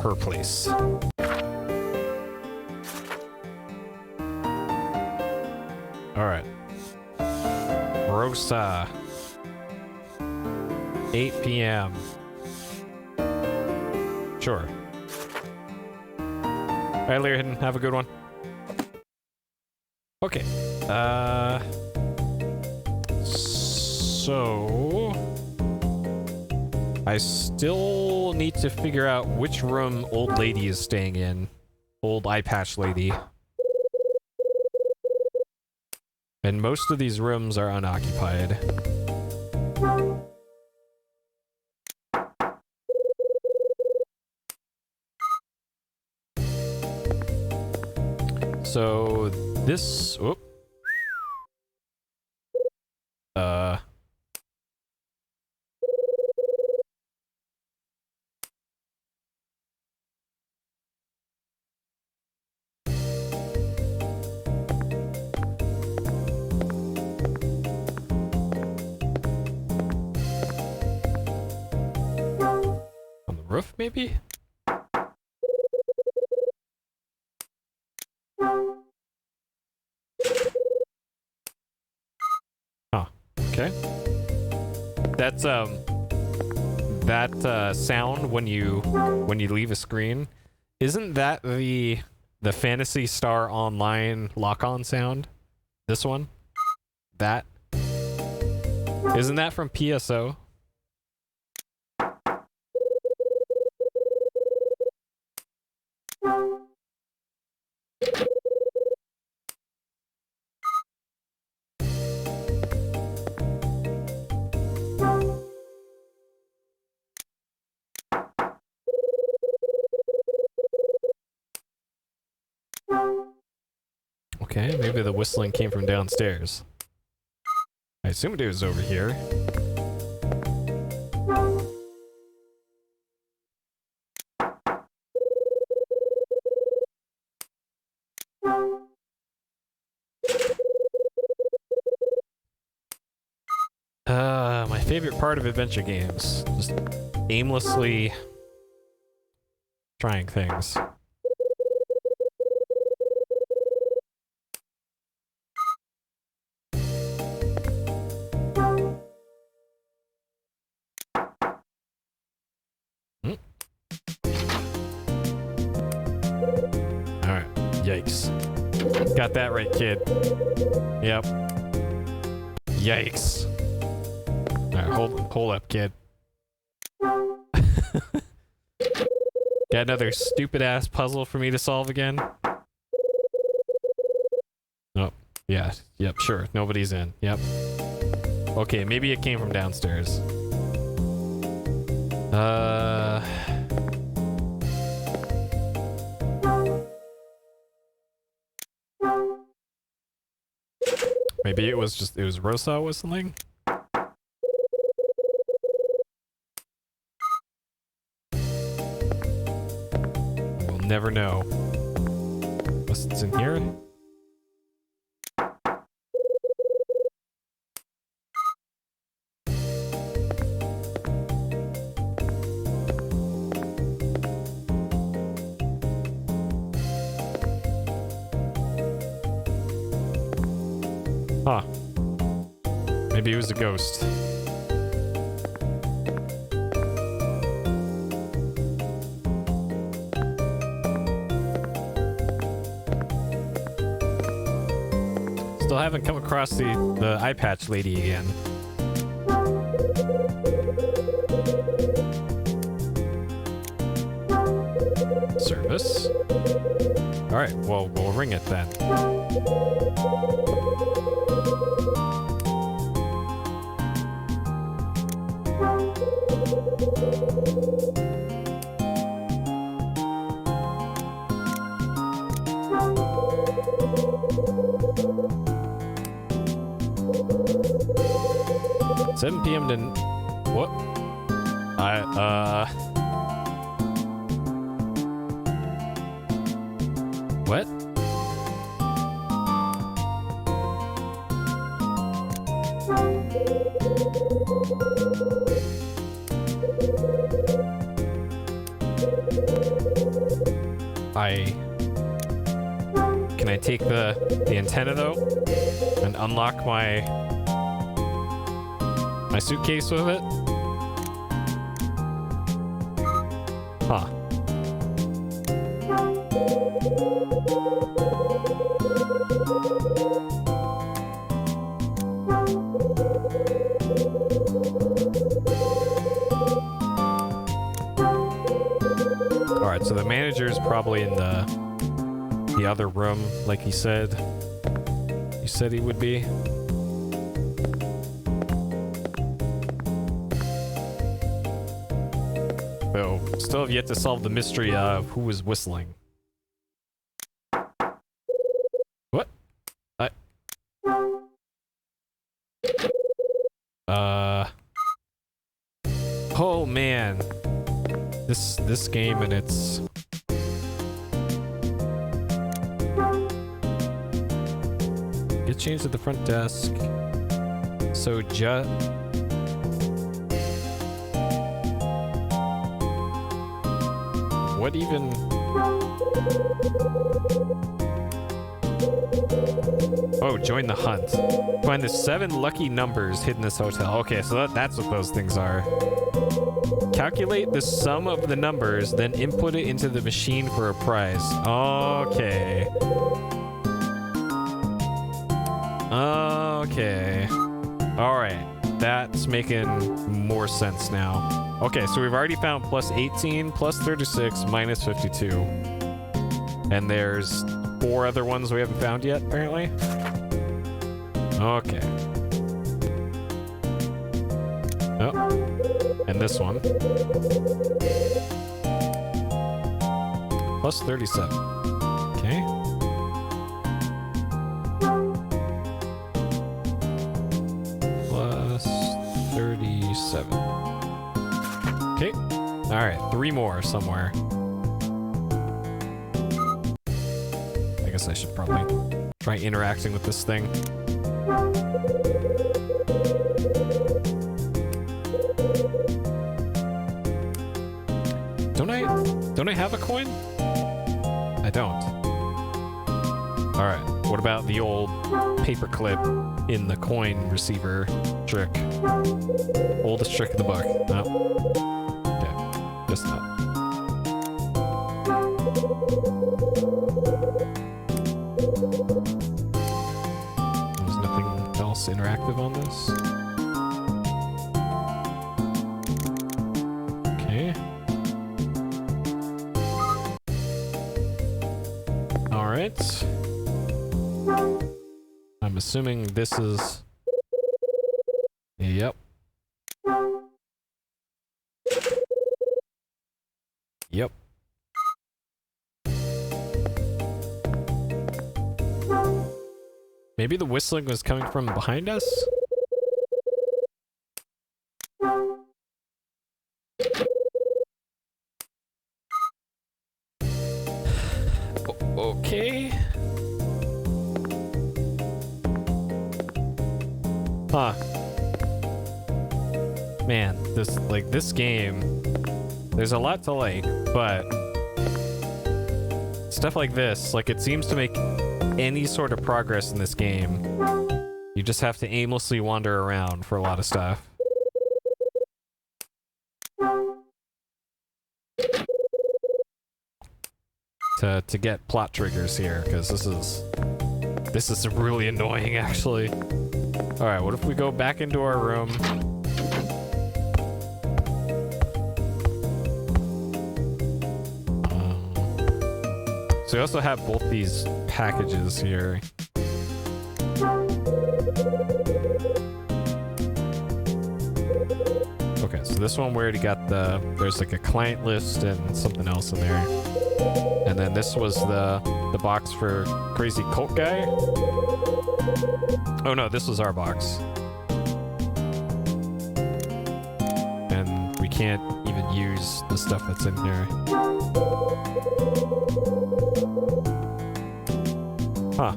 Her place. Alright. Rosa. 8 p.m. Sure. Alright, Larry Hidden, have a good one. Okay. So I still need to figure out which room old lady is staying in. Old eye patch lady. And most of these rooms are unoccupied. So this, whoop. On the roof, maybe? Huh. Okay. That's that sound when you leave a screen, isn't that the Phantasy Star Online lock-on sound? This one? That? Isn't that from PSO? Okay, maybe the whistling came from downstairs. I assumed it was over here. favorite part of adventure games. Just aimlessly trying things. Alright, yikes. Got that right, kid. Yep. Yikes. Alright, hold up, kid. Got another stupid ass puzzle for me to solve again. Oh, yeah, yep, sure. Nobody's in. Yep. Okay, maybe it came from downstairs. Maybe it was Rosa whistling? We'll never know. Unless it's in here? Huh. Maybe it was a ghost. Still haven't come across the eye patch lady again. Service. Alright, well, we'll ring it then. $7 p.m. to... What? What? Can I take the antenna though and unlock my suitcase with it? Huh. Alright, so the manager's probably in the other room, like he said. He said he would be. So, still have yet to solve the mystery of who was whistling. What? Oh man. This game and its... Get changed at the front desk. So what even... Oh, join the hunt. Find the 7 lucky numbers hidden in this hotel. Okay, so that's what those things are. Calculate the sum of the numbers, then input it into the machine for a prize. Okay. Okay. Alright. That's making more sense now. Okay, so we've already found plus 18, plus 36, minus 52. And there's 4 other ones we haven't found yet, apparently. Okay. Oh. And this one. Plus 37. Okay. Plus 37. Okay. Alright, 3 more somewhere. I guess I should probably try interacting with this thing. have a coin? I don't. Alright, what about the old paperclip in the coin receiver trick? Oldest trick in the book. No. Okay, just not. There's nothing else interactive on this. Okay. Alright. I'm assuming this is... Yep. Yep. Maybe the whistling was coming from behind us? Okay. Huh. Man, this game, there's a lot to like, but stuff like this, like, it seems to make any sort of progress in this game. You just have to aimlessly wander around for a lot of stuff. To get plot triggers here, because this is really annoying, actually. Alright, what if we go back into our room? So we also have both these packages here. Okay, so this one we already got there's like a client list and something else in there. And then this was the box for Crazy Cult Guy. Oh no, this was our box. And we can't even use the stuff that's in here. Huh.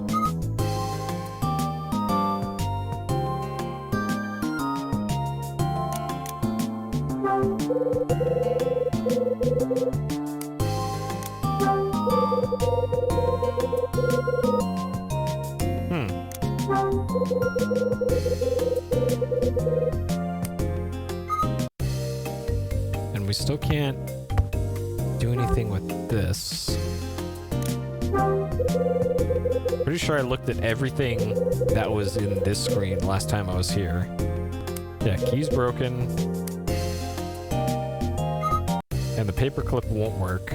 And we still can't do anything with this. Pretty sure I looked at everything that was in this screen last time I was here. Yeah, key's broken. And the paperclip won't work.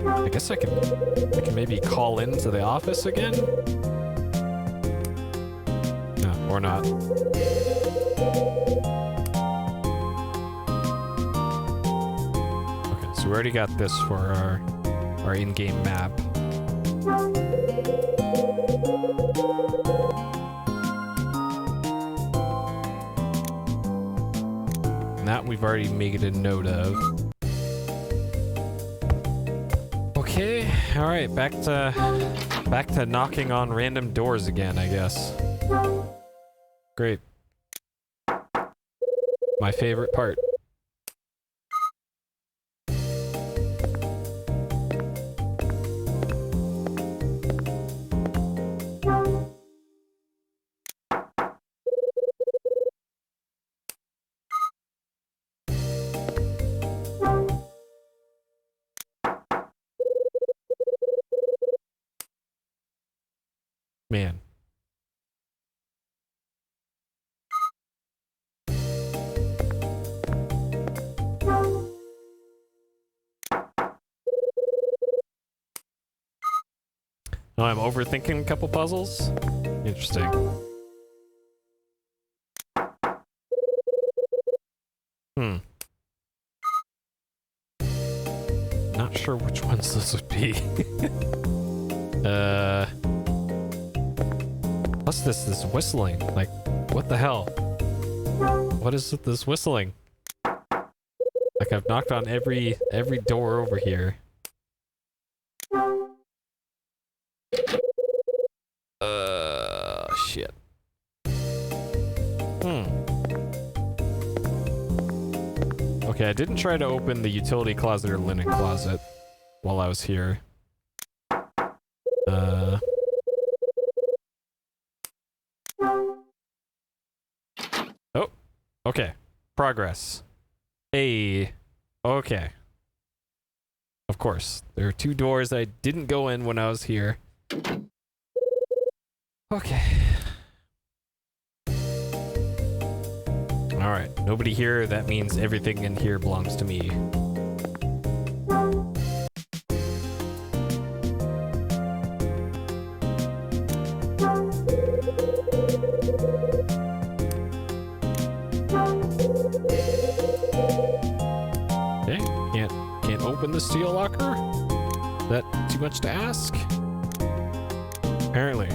I guess I can maybe call into the office again? No, or not. Okay, so we already got this for our in-game map. And that we've already made a note of. Okay, alright, back to knocking on random doors again, I guess. Great. My favorite part. Man. Oh, I'm overthinking a couple puzzles? Interesting. Not sure which ones this would be. What's this whistling? Like, what the hell? What is this whistling? Like, I've knocked on every door over here. Shit. Okay, I didn't try to open the utility closet or linen closet while I was here. Oh, okay. Progress. Hey. Okay. Of course. There are 2 doors I didn't go in when I was here. Okay. Alright, nobody here. That means everything in here belongs to me. Okay, can't open the steel locker? Is that too much to ask? Apparently.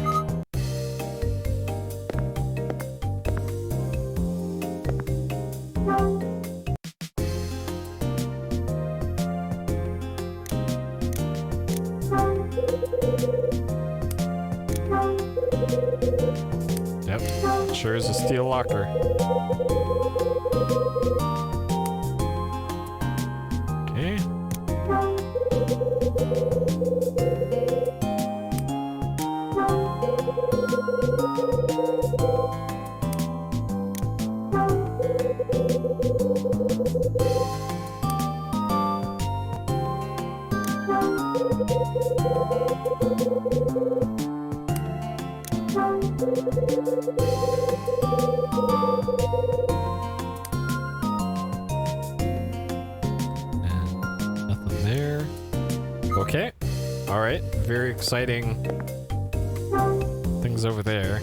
Yep, sure is a steel locker. Okay. And nothing there. Okay. All right. Very exciting things over there.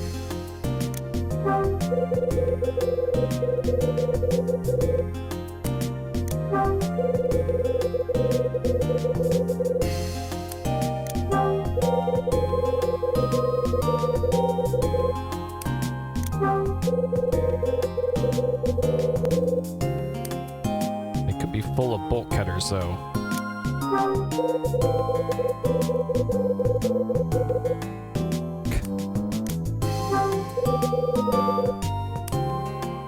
It could be full of bolt cutters, though.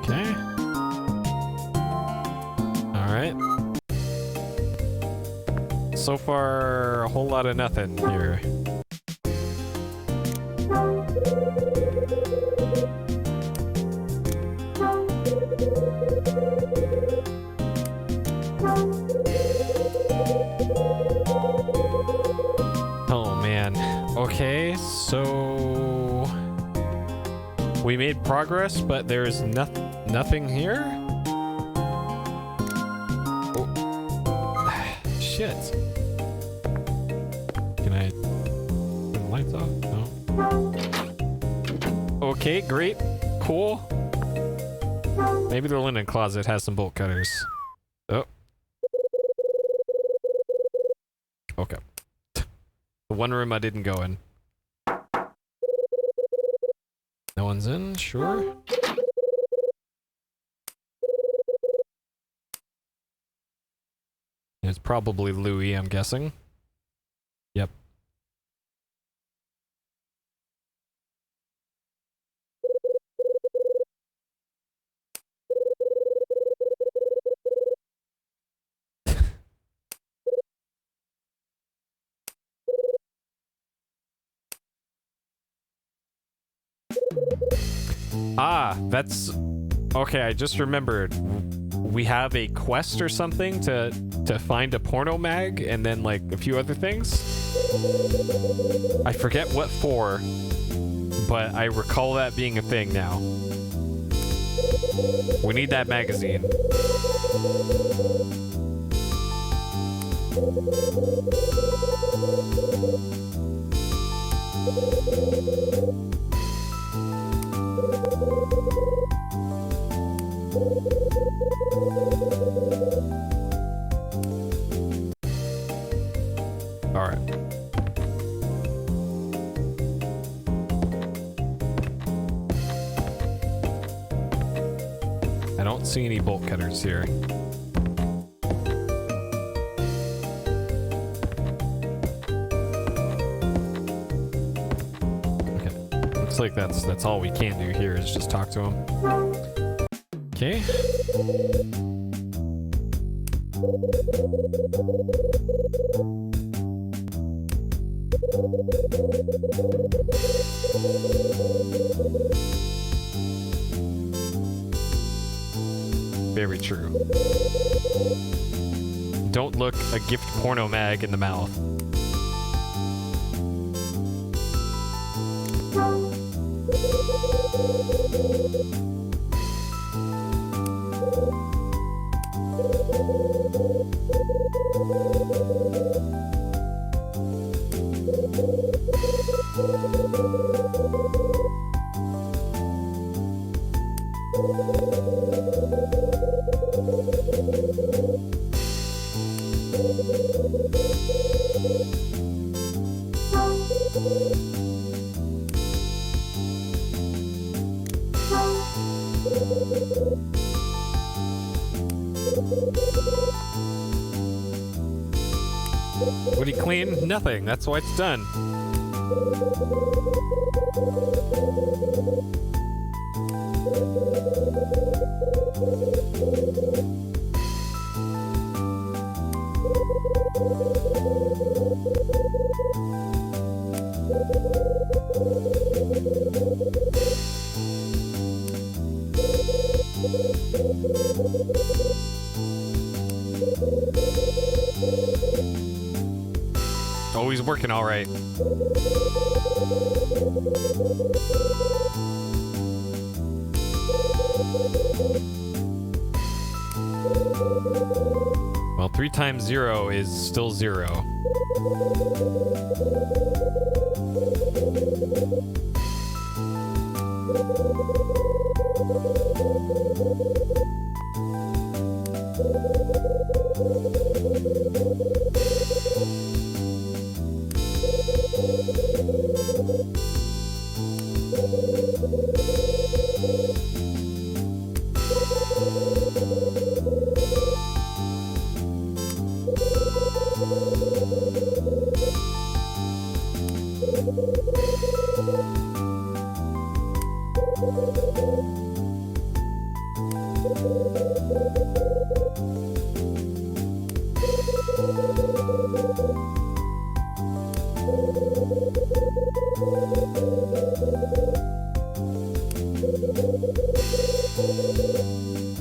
Okay. All right. So far, a whole lot of nothing here. Oh man. Okay, so we made progress, but there's nothing here. Oh. Shit. Can I turn the lights off? No. Okay, great. Cool. Maybe the linen closet has some bolt cutters. Oh. Okay. The one room I didn't go in. No one's in, sure. It's probably Louis, I'm guessing. Yep. Ah, that's okay. I just remembered. We have a quest or something to find a porno mag, and then like a few other things. I forget what for, but I recall that being a thing now. We need that magazine. All right. I don't see any bolt cutters here. Okay. Looks like that's all we can do here is just talk to him. Okay. Very true. Don't look a gift porno mag in the mouth. What do you clean? Nothing. That's why it's done. Always working all right. Well, 3 times 0 is still 0.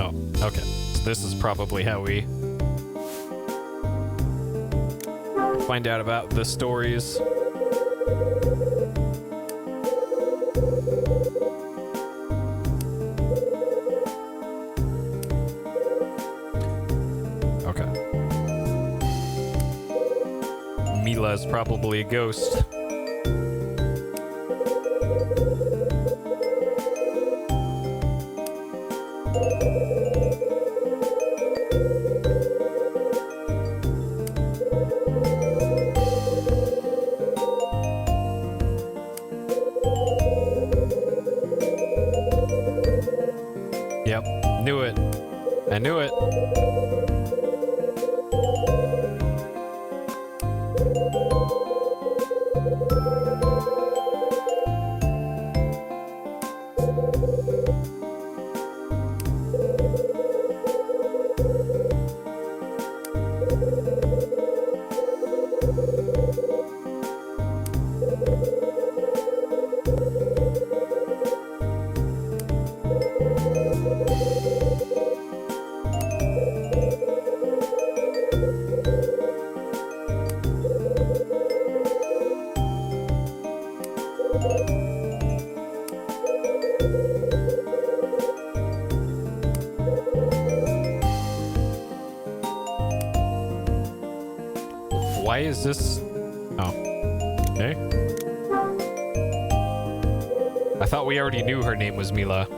Oh, okay. So this is probably how we find out about the stories. Okay. Mila's probably a ghost. Yep, knew it. I knew it. Why is this? Oh, okay. I thought we already knew her name was Mila.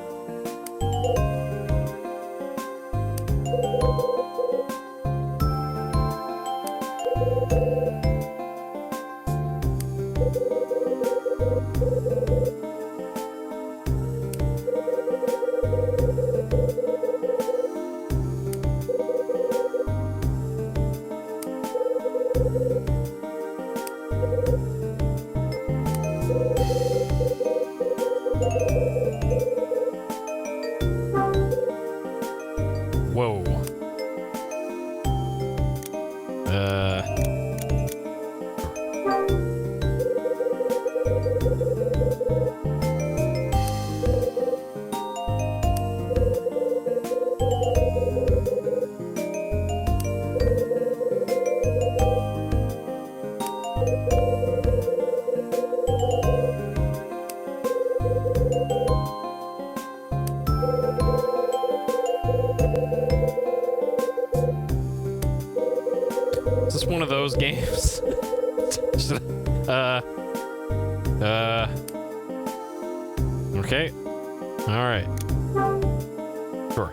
those games. Okay. All right. Sure.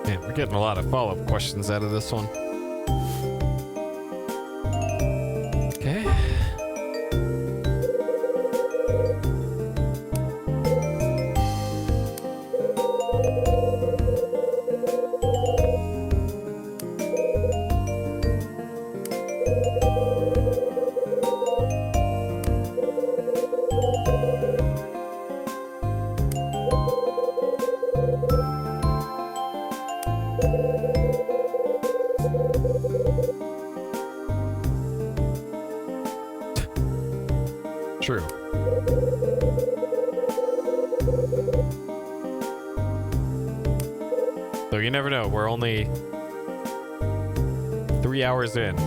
Man, we're getting a lot of follow-up questions out of this one. Okay. True. So you never know. We're only 3 hours in.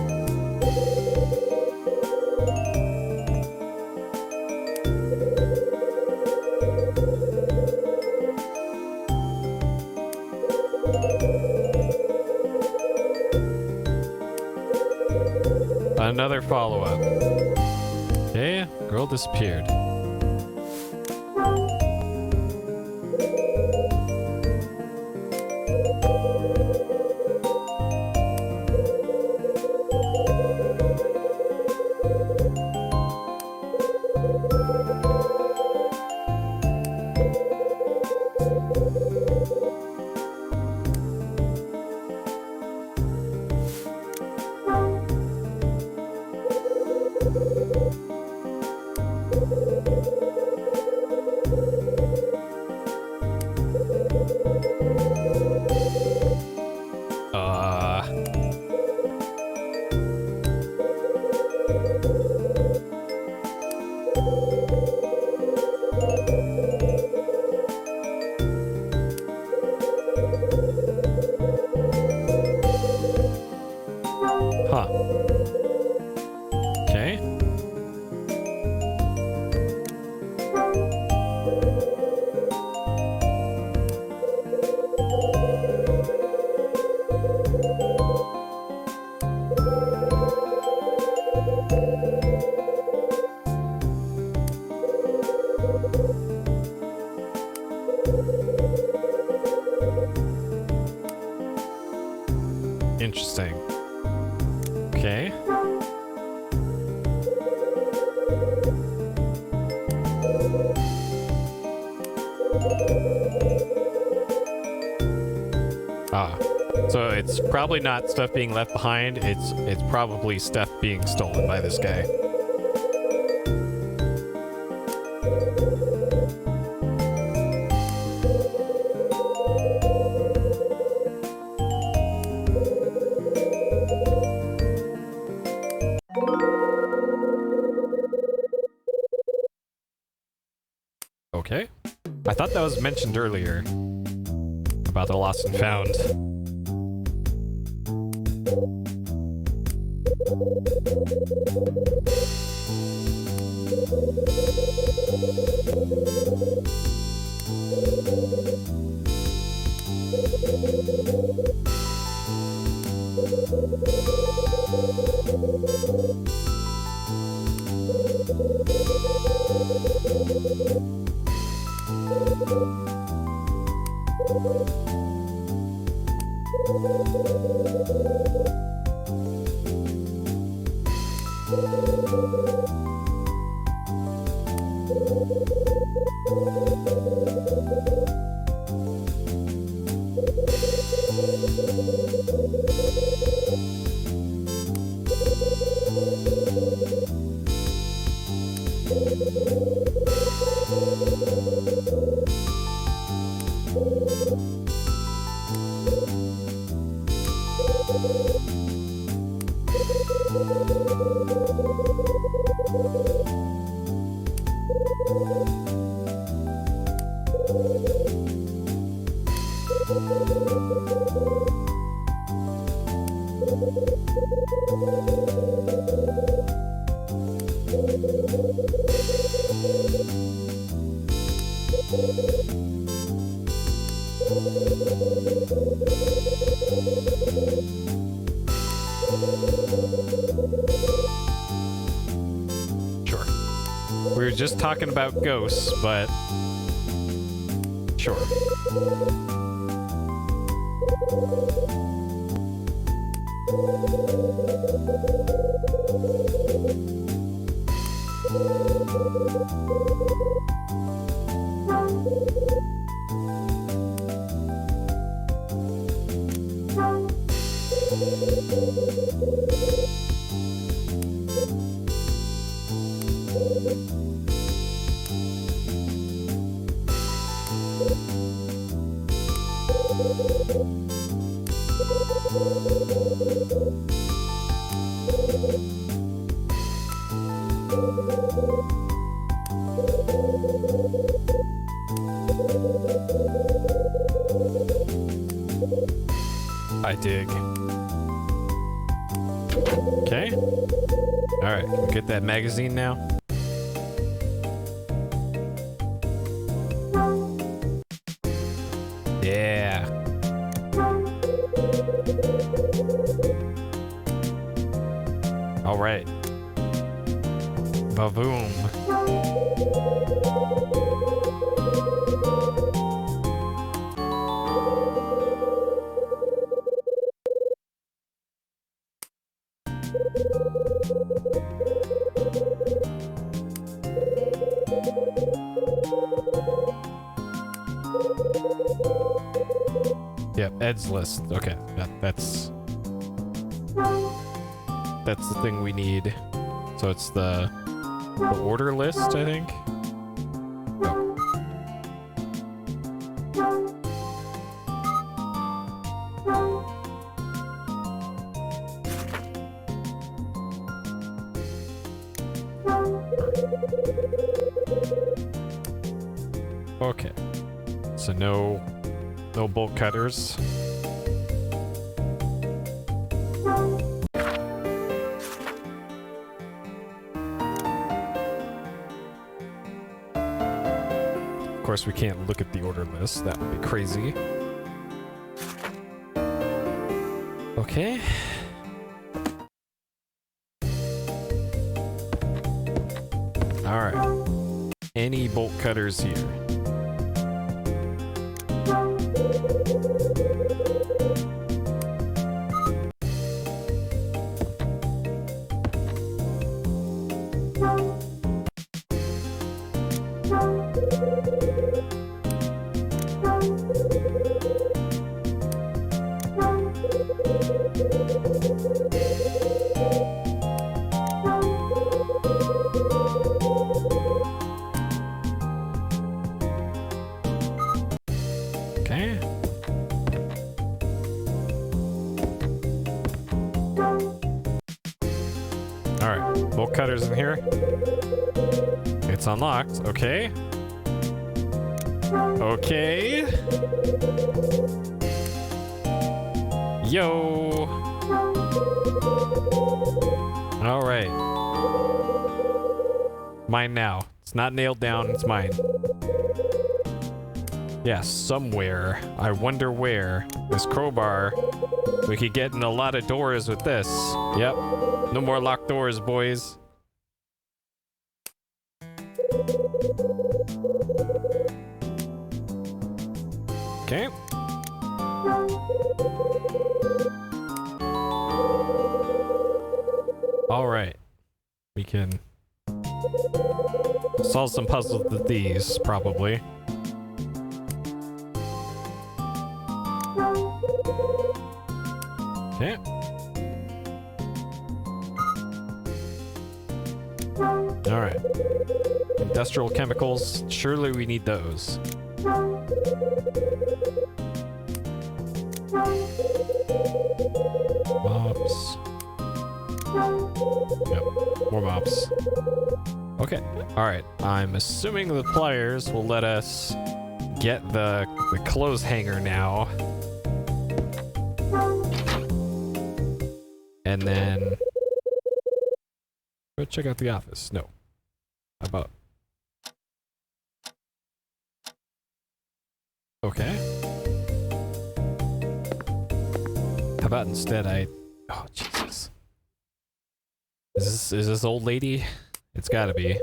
Another follow-up. Okay, girl disappeared. Huh. Okay. Interesting. Okay. So it's probably not stuff being left behind. It's probably stuff being stolen by this guy. Okay. I thought that was mentioned earlier about the lost and found. just talking about ghosts, but sure. I dig. Okay. Alright, can we get that magazine now? Yeah. Alright. Ba-boom. Yep, Ed's list. Okay, that's the thing we need. So it's the order list, I think. Oh. Okay. So no bolt cutters. Of course, we can't look at the order list. That would be crazy. Okay. All right. Any bolt cutters here? Alright, bolt cutters in here. It's unlocked. Okay. Okay. Yo. Alright. Mine now. It's not nailed down, it's mine. Yeah, somewhere. I wonder where. This crowbar. We could get in a lot of doors with this. Yep. No more locked doors, boys. Okay. All right. We can solve some puzzles with these, probably. Okay. All right. Industrial chemicals. Surely we need those. Mops. Yep. More mops. Okay. All right. I'm assuming the pliers will let us get the clothes hanger now. And then go check out the office. No. How about? Okay. How about instead oh Jesus. Is this old lady? It's gotta be.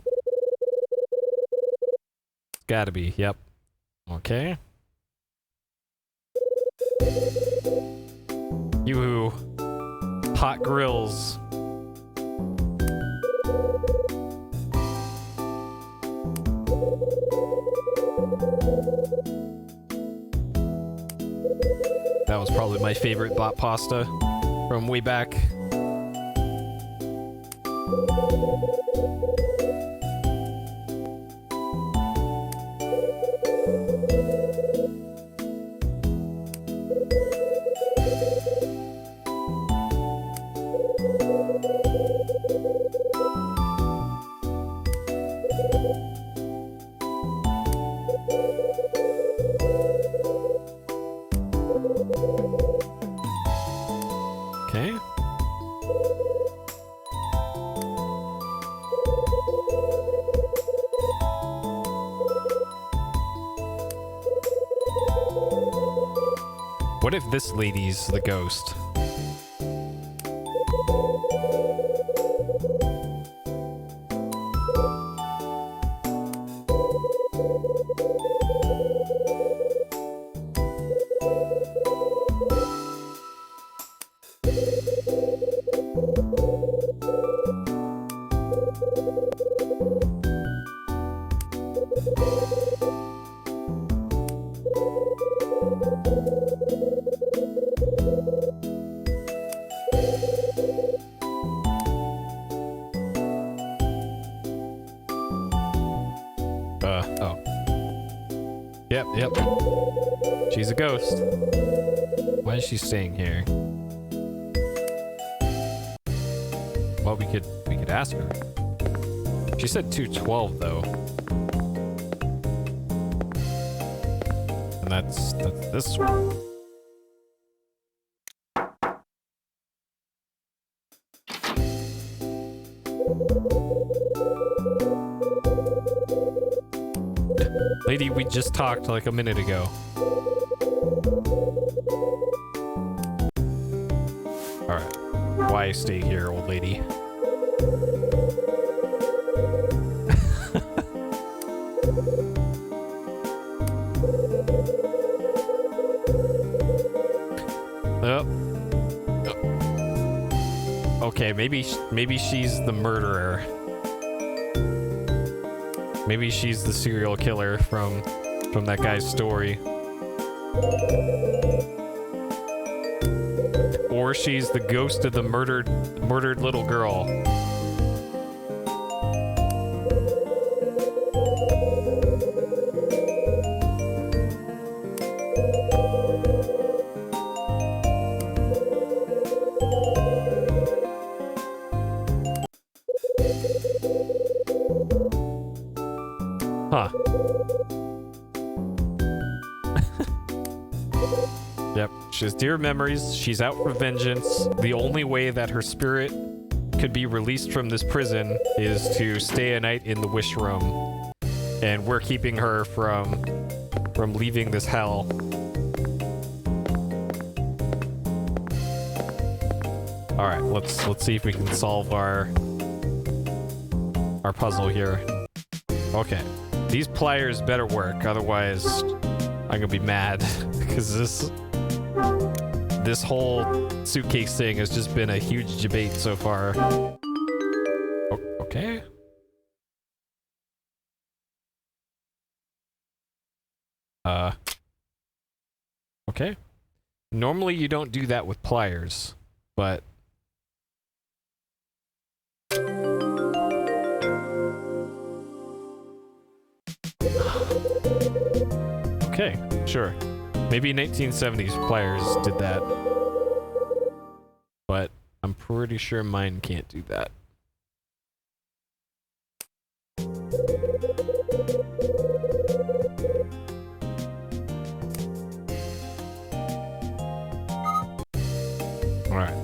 Gotta be, yep. Okay. Yoo-hoo. Hot grills. That was probably my favorite bot pasta from way back. Okay. What if this lady's the ghost? Oh. Yep. She's a ghost. Why is she staying here? Well, we could ask her. She said 212 though. And that's this one. Lady, we just talked like a minute ago. Alright. Why stay here, old lady? Okay, maybe she's the murderer. Maybe she's the serial killer from that guy's story. Or she's the ghost of the murdered little girl. Huh. Yep. She has dear memories. She's out for vengeance. The only way that her spirit could be released from this prison is to stay a night in the wish room. And we're keeping her from leaving this hell. Alright, let's see if we can solve our puzzle here. Okay. These pliers better work, otherwise I'm gonna be mad because this whole suitcase thing has just been a huge debate so far. Okay. Okay. Normally you don't do that with pliers, but okay, sure. Maybe 1970s pliers did that. But I'm pretty sure mine can't do that. Alright.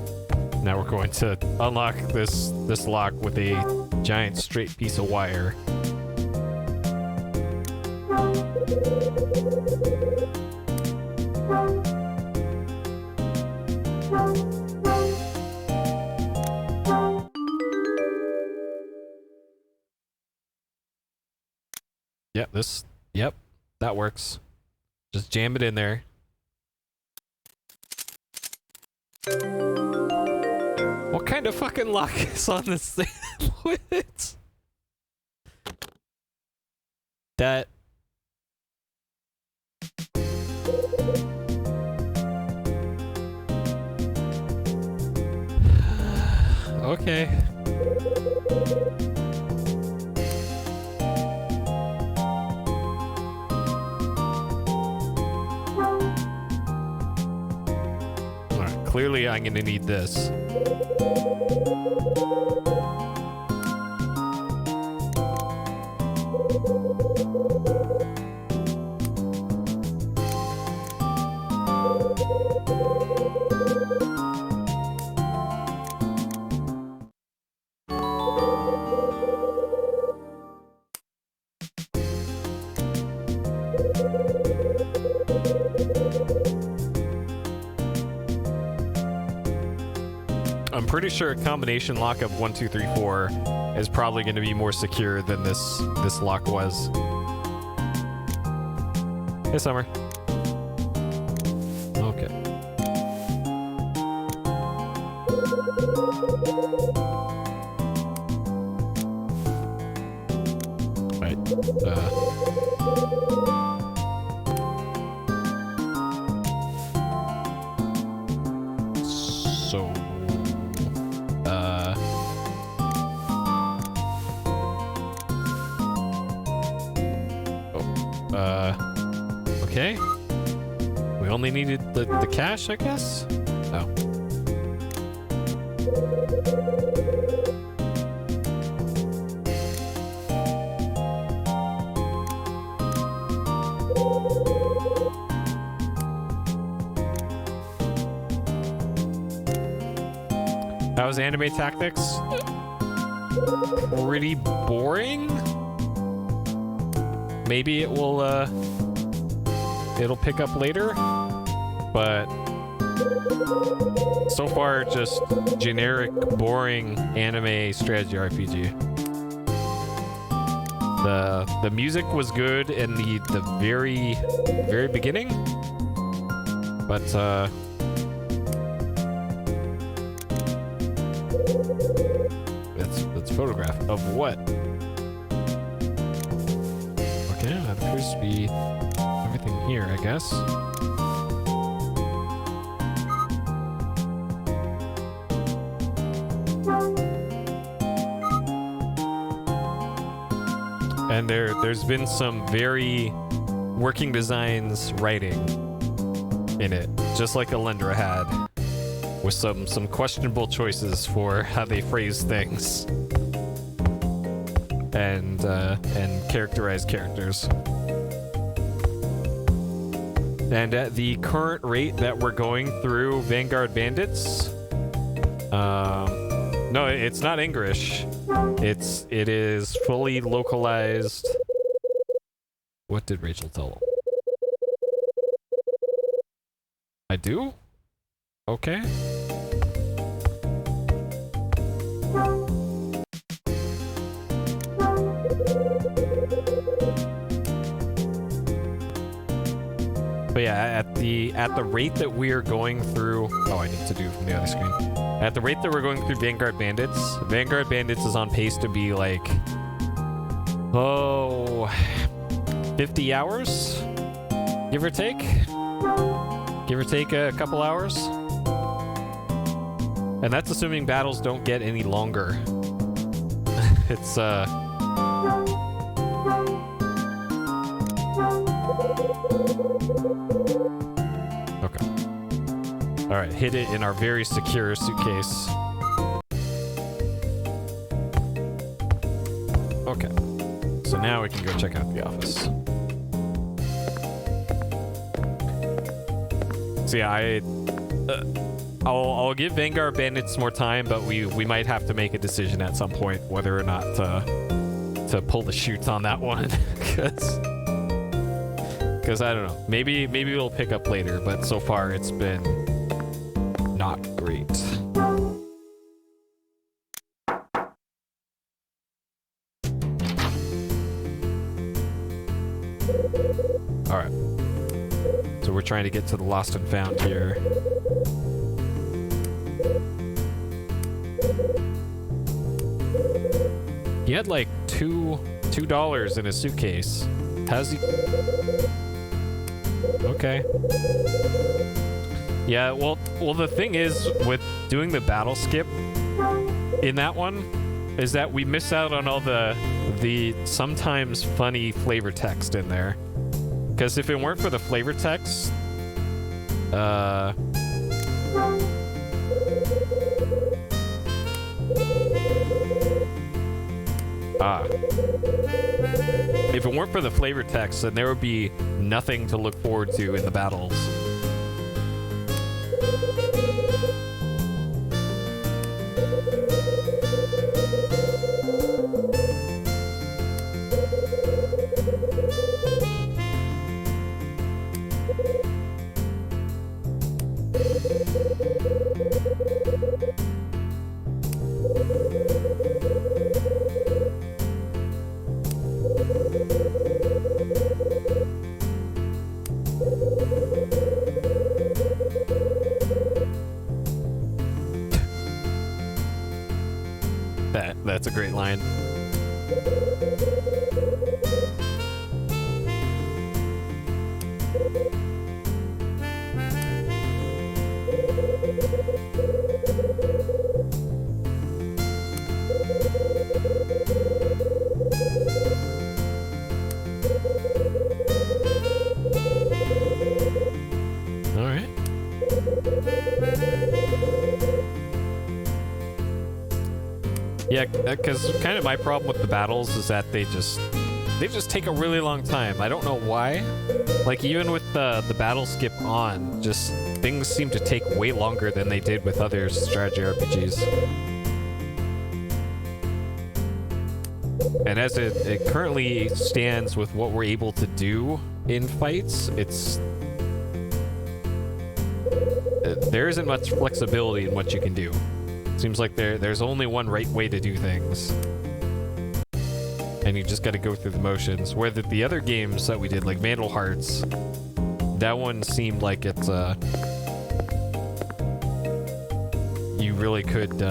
Now we're going to unlock this lock with a giant straight piece of wire. Yeah, this Yep, that works. Just jam it in there. What kind of fucking lock is on this thing? What? That... Okay. Alright, clearly I'm gonna need this. I'm pretty sure a combination lock of 1, 2, 3, 4 is probably going to be more secure than this lock was. Hey, Summer. Okay. Right. So... okay. We only needed the cash, I guess? Oh. That was Anime Tactics. Pretty boring. Maybe it will, it'll pick up later, but so far just generic, boring anime strategy RPG. The music was good in the very beginning, but it's a photograph of what? Okay, that appears to be everything here, I guess. And there's been some very working designs writing in it, just like Alendra had, with some questionable choices for how they phrase things and characterize characters. And at the current rate that we're going through Vanguard Bandits, no, it's not English. It is fully localized. What did Rachel tell him? I do? Okay. But yeah, at the rate that we are going through... Oh, I need to do from the other screen. At the rate that we're going through Vanguard Bandits is on pace to be like... 50 hours? Give or take? Give or take a couple hours? And that's assuming battles don't get any longer. It's, Okay. Alright, hid it in our very secure suitcase. Okay. So now we can go check out the office. So yeah, I'll give Vanguard Bandits more time, but we might have to make a decision at some point whether or not to pull the chutes on that one, because I don't know. Maybe it'll pick up later, but so far it's been not great. trying to get to the lost and found here. He had like $2 in his suitcase. How's he? Okay. Yeah, well, the thing is with doing the battle skip in that one is that we miss out on all the sometimes funny flavor text in there. Because if it weren't for the flavor text, if it weren't for the flavor text, then there would be nothing to look forward to in the battles. That's a great line. All right. Yeah, because kind of my problem with the battles is that they just take a really long time. I don't know why. Like even with the battle skip on, just things seem to take way longer than they did with other strategy RPGs. And as it currently stands with what we're able to do in fights, there isn't much flexibility in what you can do. Seems like there's only one right way to do things. And you just gotta go through the motions. Where the other games that we did, like Vandal Hearts, that one seemed like it's, you really could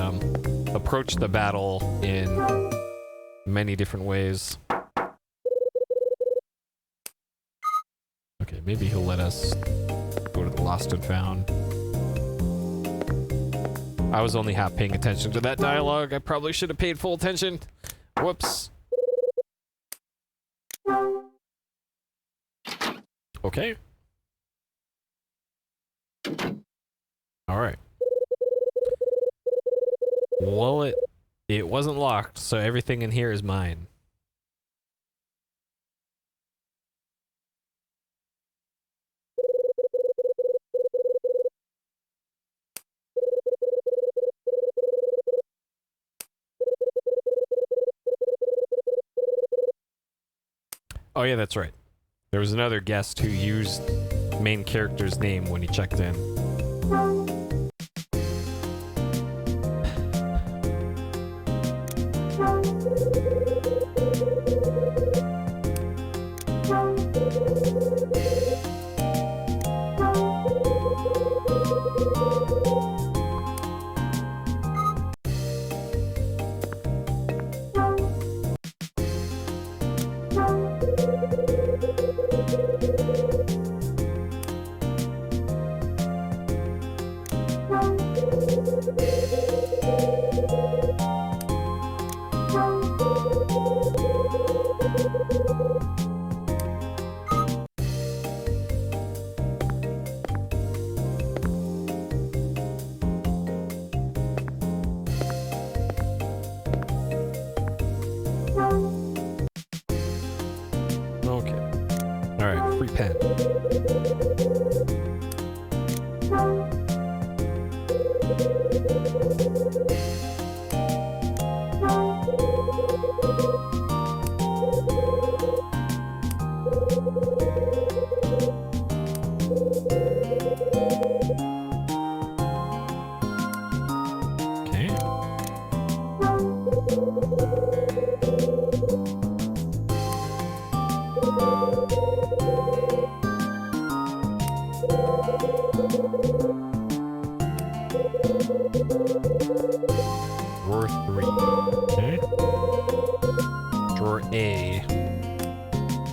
approach the battle in many different ways. Okay, maybe he'll let us go to the Lost and Found. I was only half paying attention to that dialogue. I probably should have paid full attention. Whoops. Okay. All right. Well, it wasn't locked, so everything in here is mine. Oh yeah, that's right. There was another guest who used main character's name when he checked in.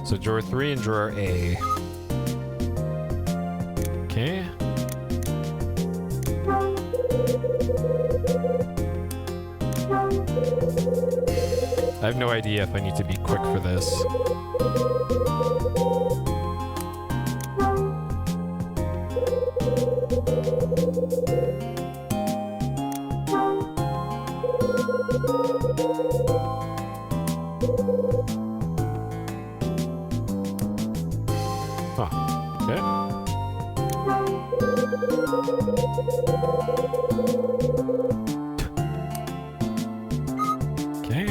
So drawer 3 and drawer A. Okay. I have no idea if I need to be quick for this. Huh. Okay. Okay.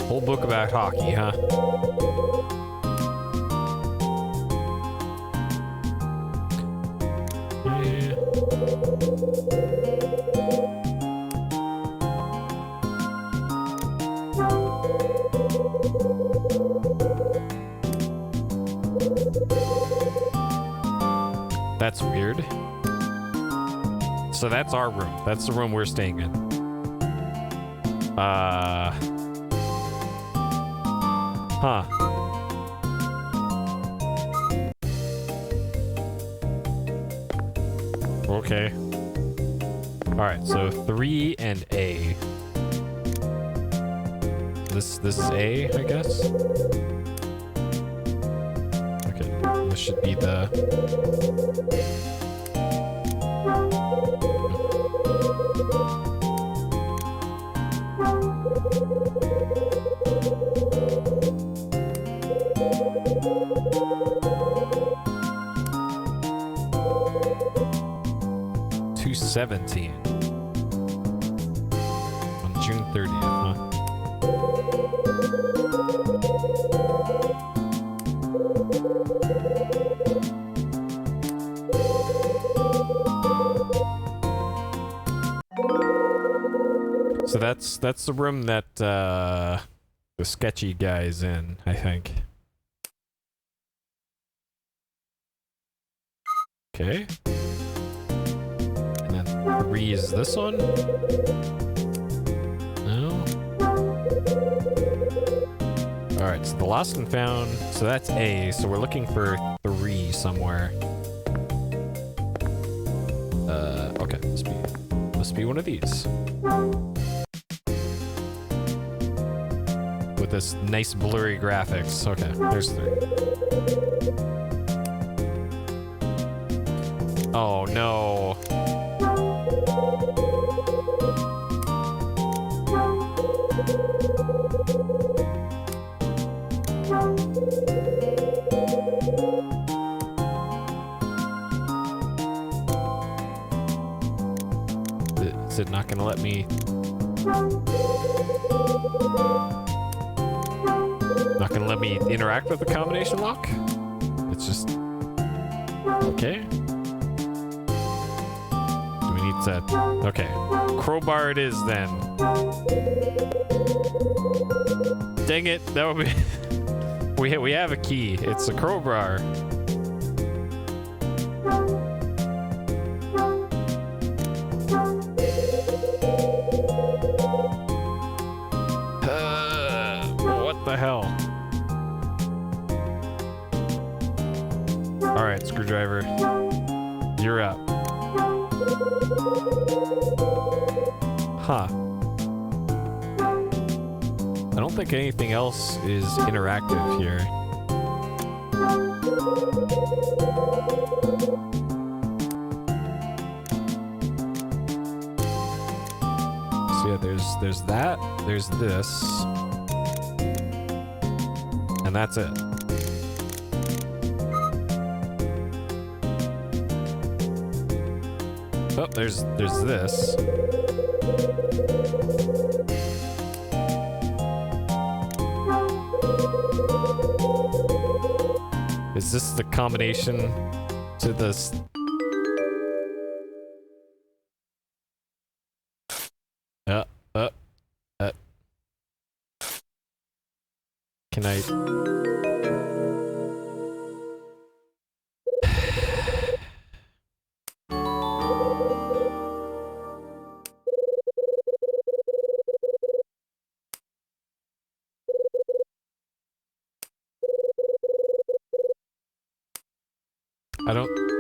Whole book about hockey, huh? Yeah. That's weird. So that's our room. That's the room we're staying in. Huh. Okay. Alright, so 3 and A. This is A, I guess? Okay, this should be the... 217 on June 30th, huh? So that's the room that the sketchy guy's in, I think. Okay. 3 is this one? No? Alright, so the lost and found, so that's A, so we're looking for 3 somewhere. Okay, must be one of these. With this nice blurry graphics. Okay, there's 3. Oh no. Is it not gonna let me? Not gonna let me interact with the combination lock? It's just... Okay. Do we need to... Okay. Crowbar it is then. Dang it, that would be... we have a key. It's a crowbar. What the hell? Alright, screwdriver. You're up. Huh. I don't think anything else is interactive here. So yeah, there's that, there's this, and that's it. Oh, there's this. Is this the combination to this? night.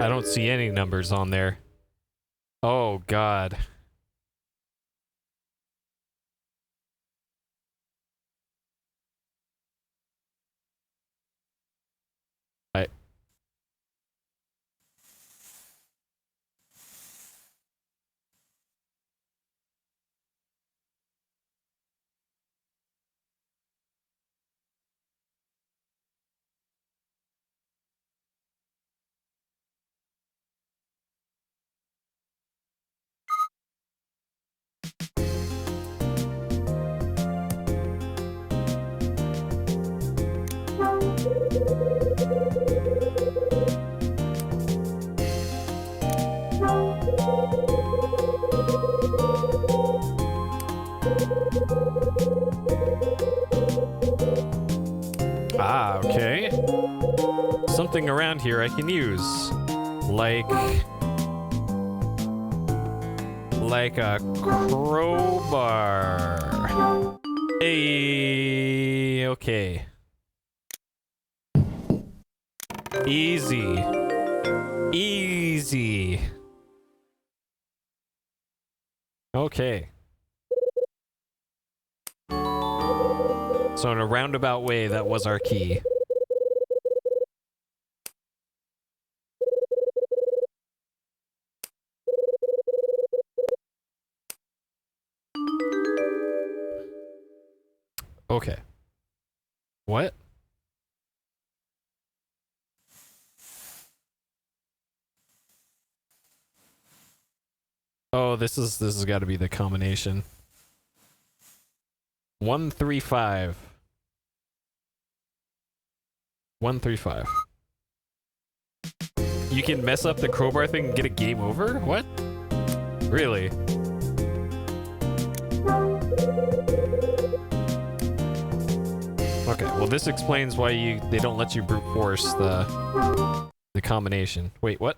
I don't see any numbers on there. Oh God. Ah, okay. Something around here I can use. Like a crowbar. Hey, okay. Easy. Easy. Okay. So in a roundabout way, that was our key. Okay. What? Oh, this has got to be the combination. 135. 135. You can mess up the crowbar thing and get a game over? What? Really? Okay, well this explains why they don't let you brute force the combination. Wait, what?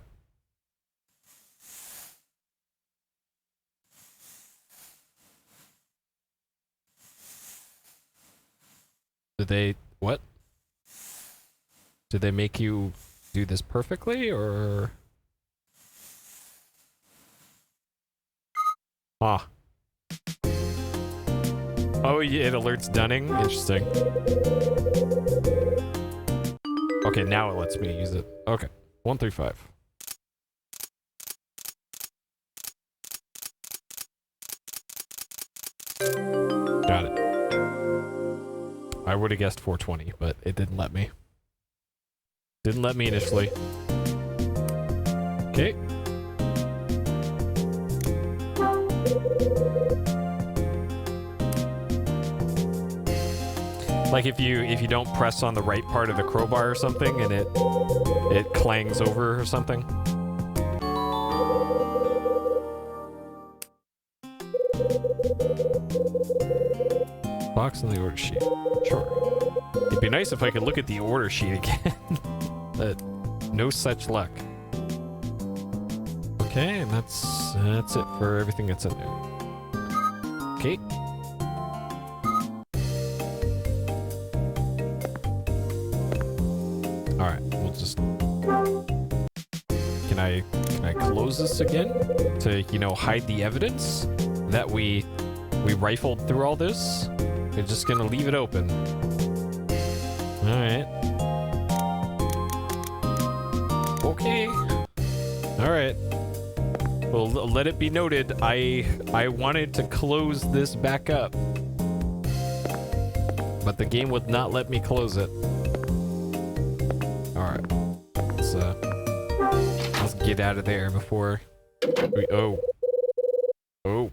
What? Did they make you do this perfectly, or? Ah. Oh, yeah, it alerts Dunning? Interesting. Okay, now it lets me use it. Okay, 135. Got it. I would have guessed 420, but it didn't let me. Didn't let me initially. Okay. Like if you don't press on the right part of the crowbar or something and it clangs over or something. Box on the order sheet. Sure. It'd be nice if I could look at the order sheet again. But no such luck. Okay, and that's it for everything that's in there. Okay. Alright, we'll just... Can I close this again? To, you know, hide the evidence that we rifled through all this? We're just gonna leave it open. Alright. Okay. Alright. Well, let it be noted, I wanted to close this back up. But the game would not let me close it. Alright. Let's get out of there before we... Oh. Oh.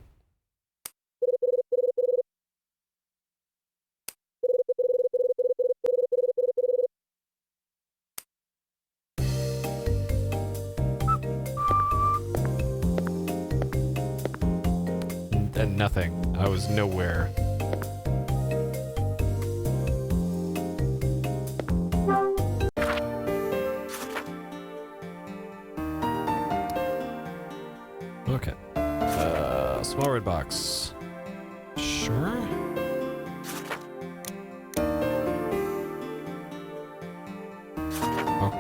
And nothing. I was nowhere. Okay. Small red box. Sure. Oh.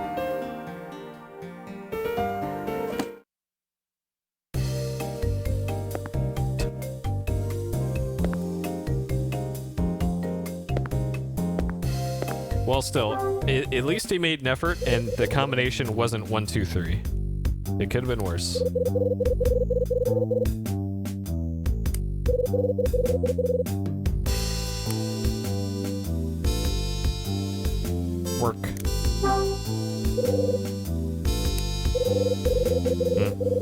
Well, still, at least he made an effort, and the combination wasn't 1, 2, 3. It could have been worse. Work.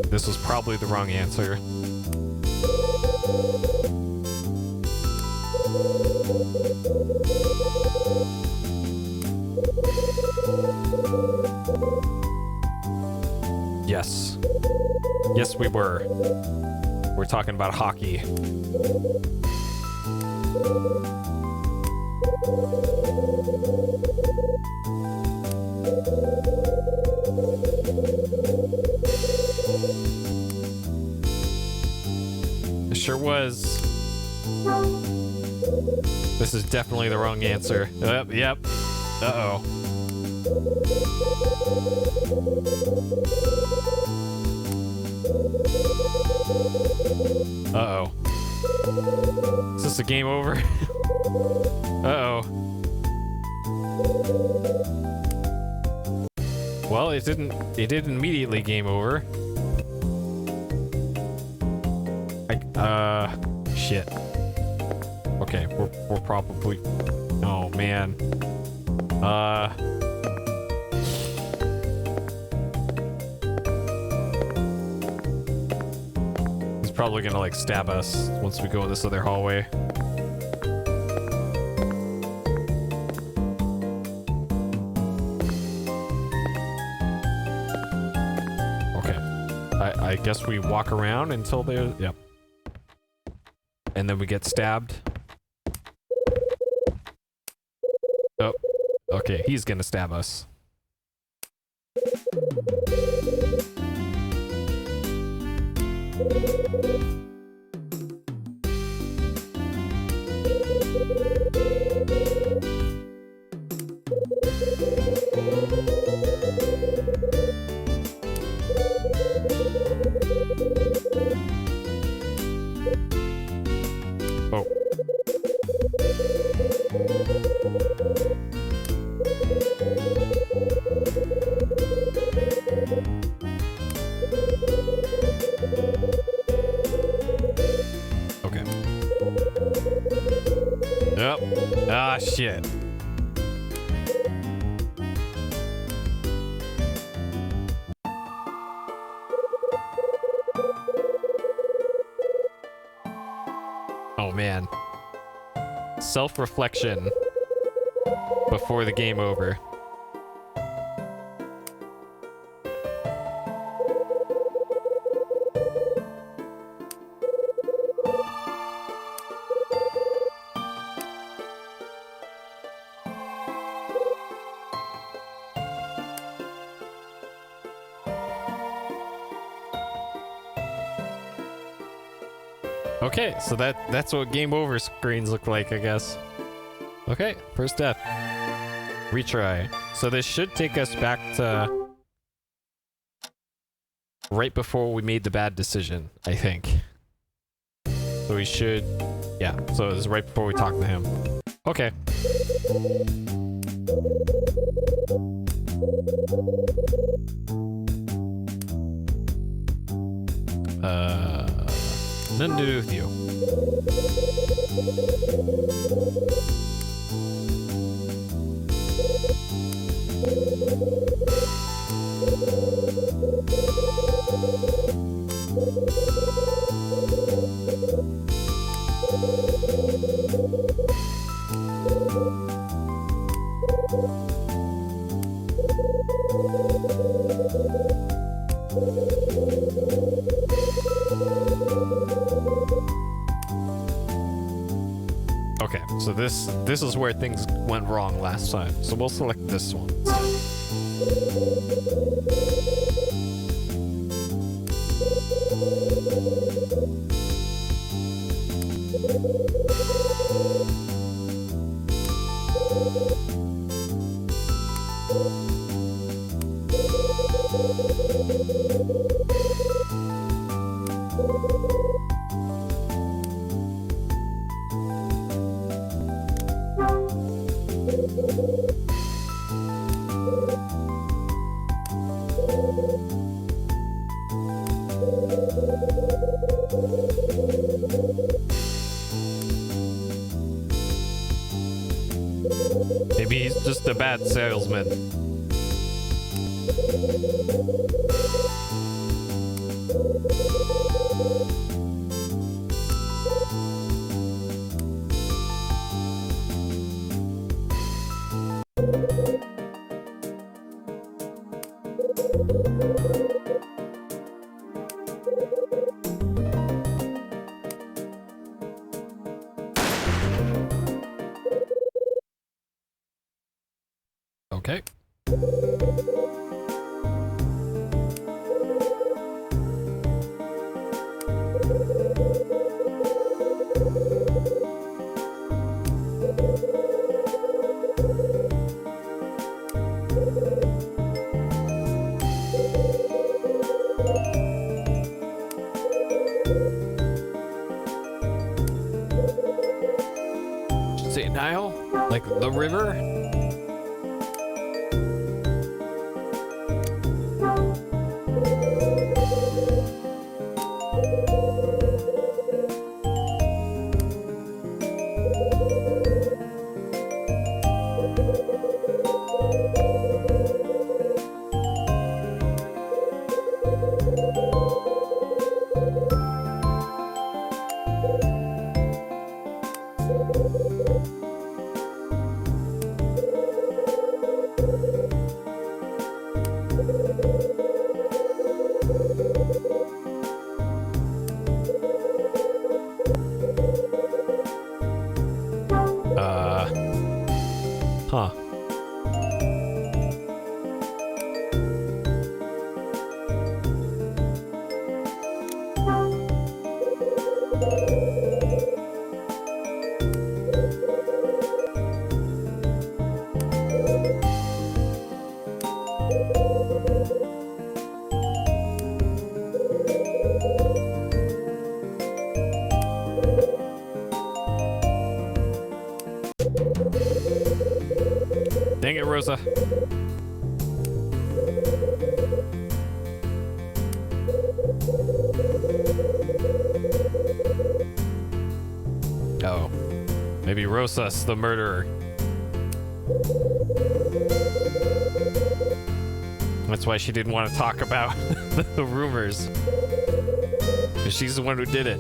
This was probably the wrong answer. Yes. Yes, we were. We're talking about hockey. It sure was. This is definitely the wrong answer. Yep. Uh-oh. Uh-oh. Is this a game over? Uh-oh. Well, it didn't immediately game over. Shit. Okay, we're probably... Oh, man. He's probably gonna, like, stab us once we go in this other hallway. Okay. I guess we walk around until they're... Yep. And then we get stabbed. Oh. Okay, he's gonna stab us. Oh. Okay. Yep. Ah, shit. Oh, man. Self-reflection before the game over. Okay, so that's what game over screens look like, I guess. Okay, first death. Retry. So this should take us back to right before we made the bad decision, I think. So we should... Yeah, so this is right before we talk to him. Okay. Nothing to do with you. Okay, so this is where things went wrong last time. So we'll select this one. a bad salesman. Okay. St. Nile? Like the river? Huh. Dang it, Rosa. Oh. Maybe Rosa's the murderer. That's why she didn't want to talk about the rumors. Because she's the one who did it.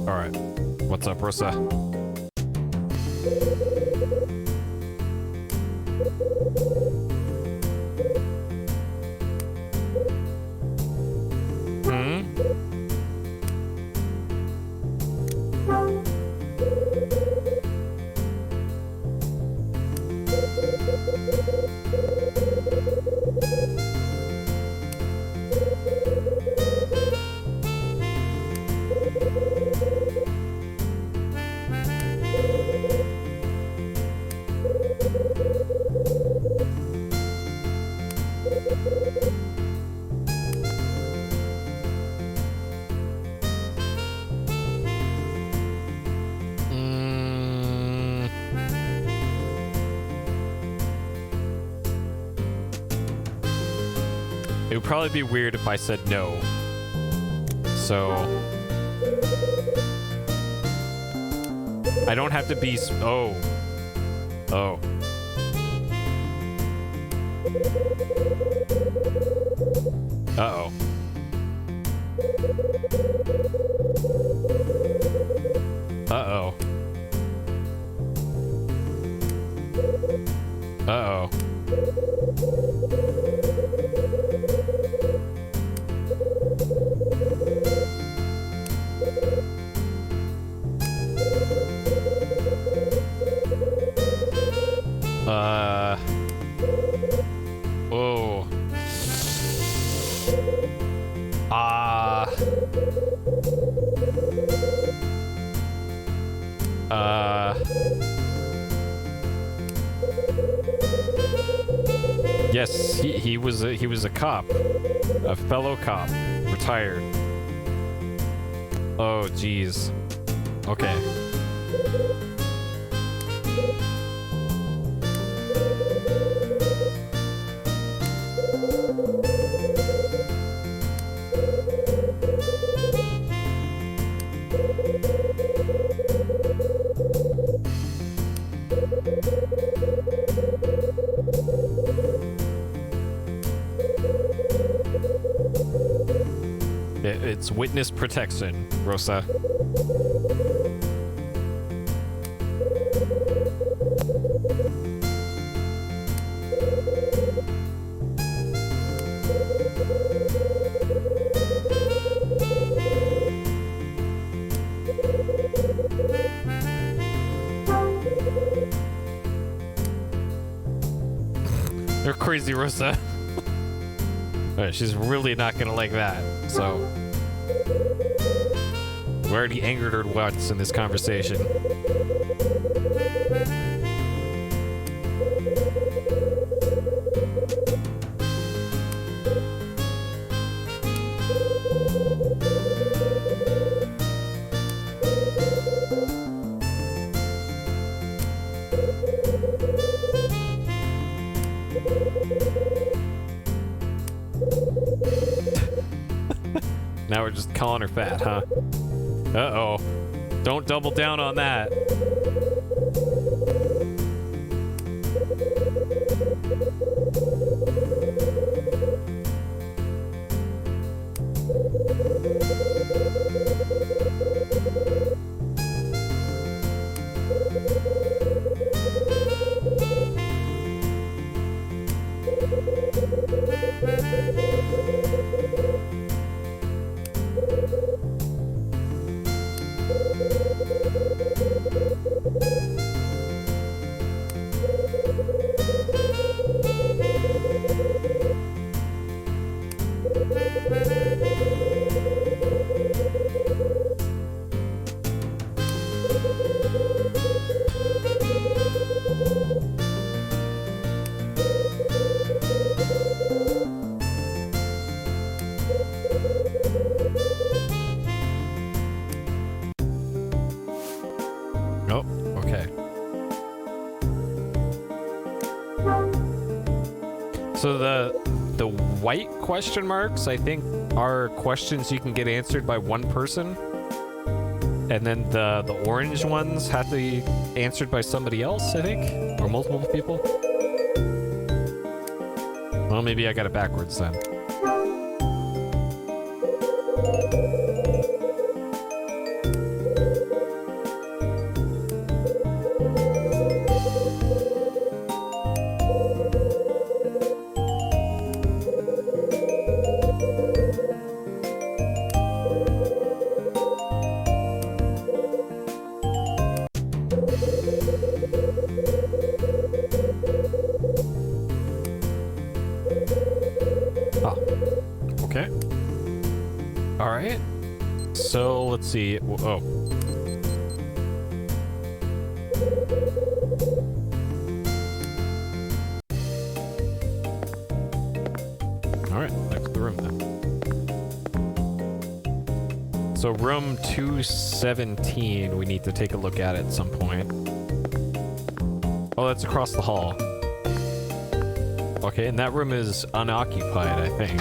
Alright. What's up, Rosa? It would probably be weird if I said no. So I don't have to be oh. Uh-oh. Uh-oh. Uh-oh. Oh. Yes, he was a cop, a fellow cop, retired. Oh, jeez. Okay. It's witness protection, Rosa. They're crazy, Rosa. Alright, she's really not gonna like that, so... We already angered her once in this conversation. Now we're just calling her fat, huh? Uh-oh. Don't double down on that. Oh, okay. So the white question marks, I think, are questions you can get answered by one person. And then the orange ones have to be answered by somebody else, I think? Or multiple people? Well, maybe I got it backwards then. Okay. All right. So let's see. Oh. All right. Back to the room then. So room 217, we need to take a look at some point. Oh, that's across the hall. Okay, and that room is unoccupied, I think.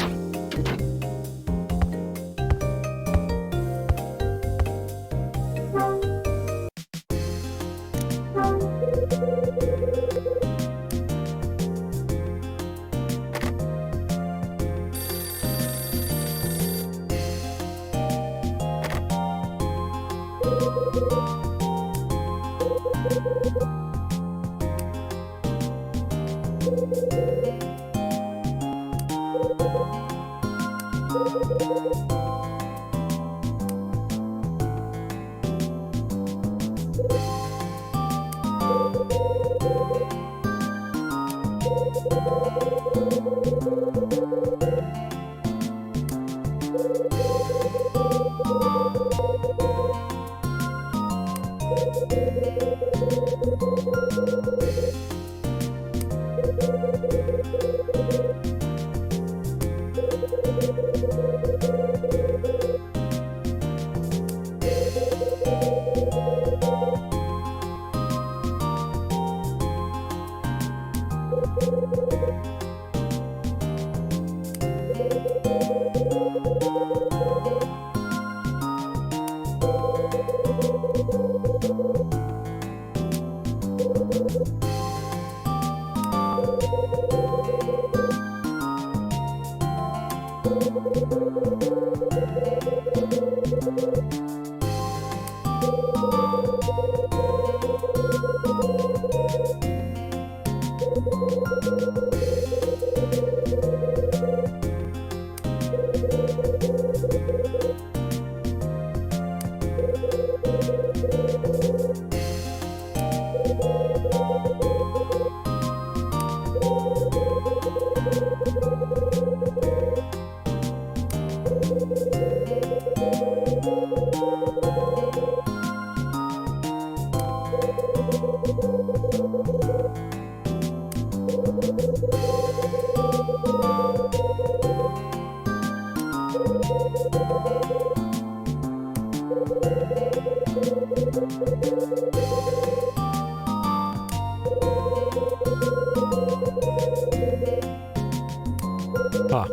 Huh.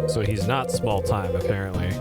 So he's not small time, apparently.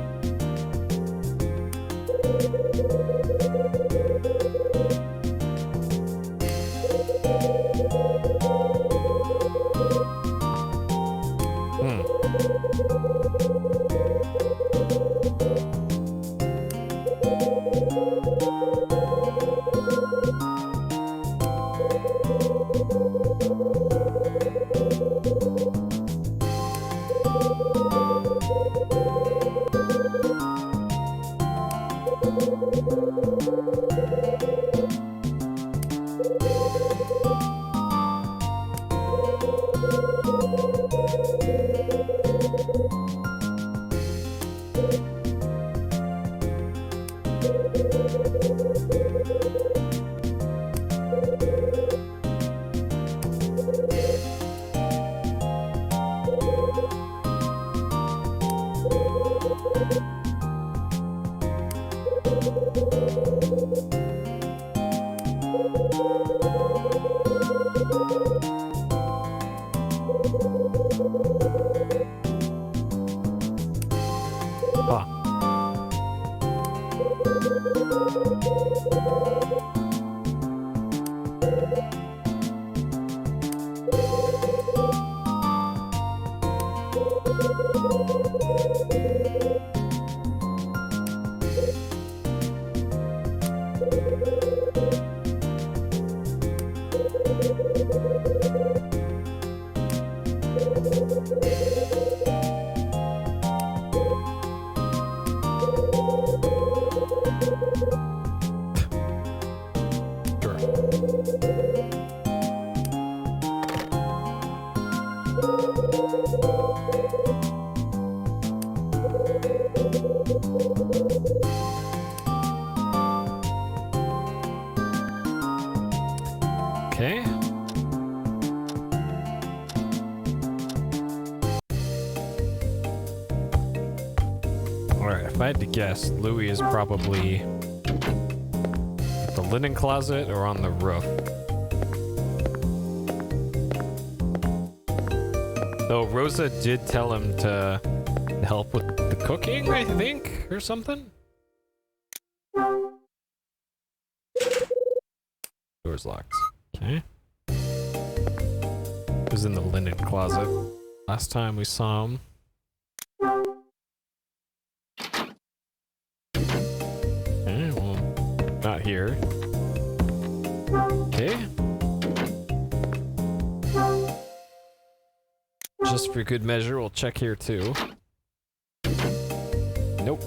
Okay. Alright, if I had to guess, Louis is probably at the linen closet or on the roof. Though Rosa did tell him to help with the cooking, I think, or something? Door's locked. Okay. He was in the linen closet last time we saw him. Okay, well, not here. Okay. Just for good measure, we'll check here too. Nope.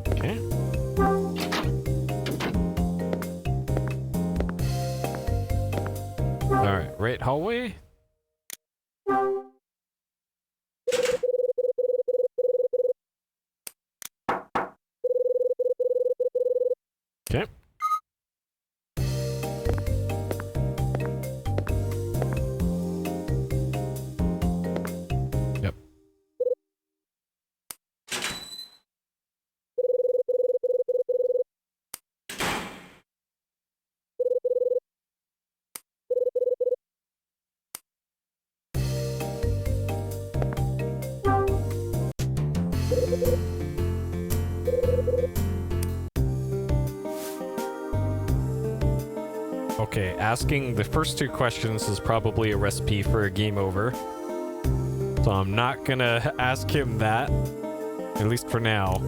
Okay. Alright, right hallway. Okay. Yep. Okay, asking the first two questions is probably a recipe for a game over. So I'm not gonna ask him that, at least for now.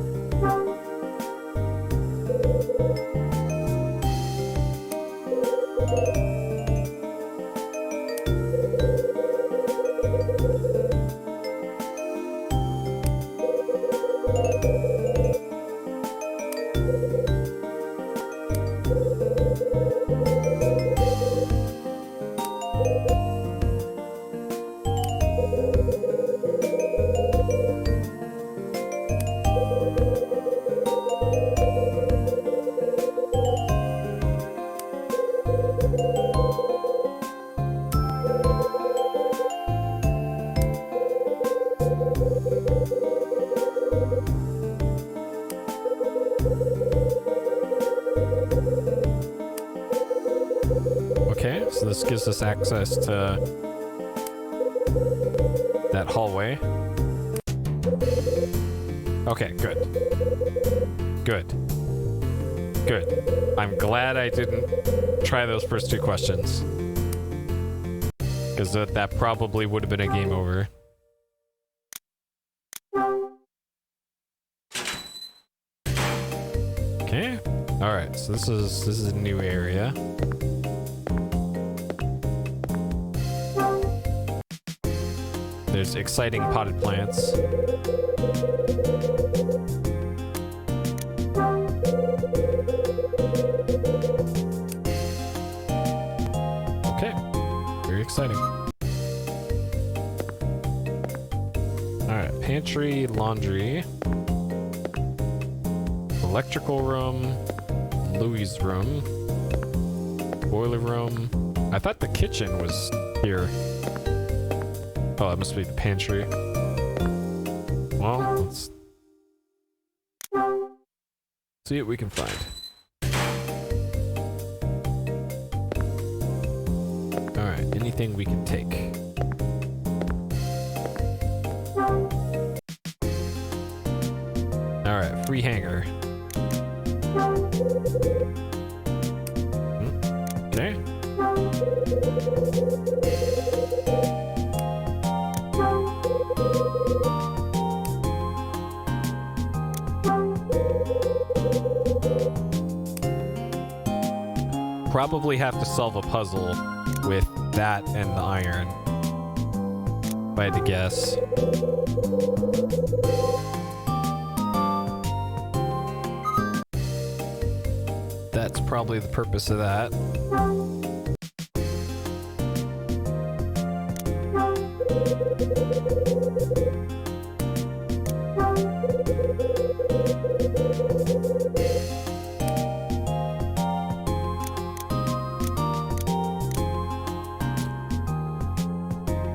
Okay, so this gives us access to that hallway. Okay, good. Good. Good. I'm glad I didn't try those first two questions. Because that probably would have been a game over. Okay. Alright, so this is a new area. There's exciting potted plants. Okay, very exciting. Alright, pantry, laundry, electrical room, Louis' room, boiler room. I thought the kitchen was here. Oh, that must be the pantry. Well, let's see what we can find. Alright, anything we can take. Alright, free hanger. Okay. Probably have to solve a puzzle with that and the iron, if I had to guess. That's probably the purpose of that.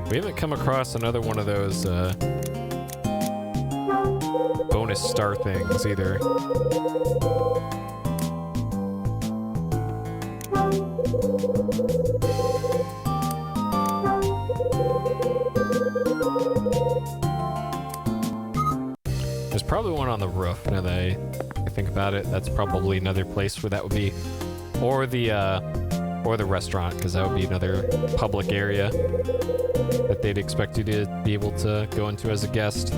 We haven't come across another one of those bonus star things either. There's probably one on the roof now that I think about it. That's probably another place where that would be, or the restaurant, because that would be another public area that they'd expect you to be able to go into as a guest.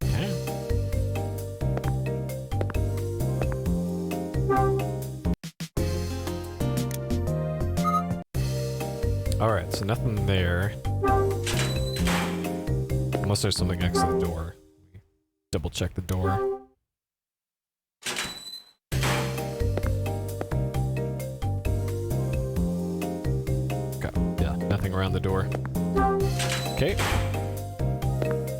Okay. Alright, so nothing there. Unless there's something next to the door. Double check the door. Okay, yeah, nothing around the door. Okay.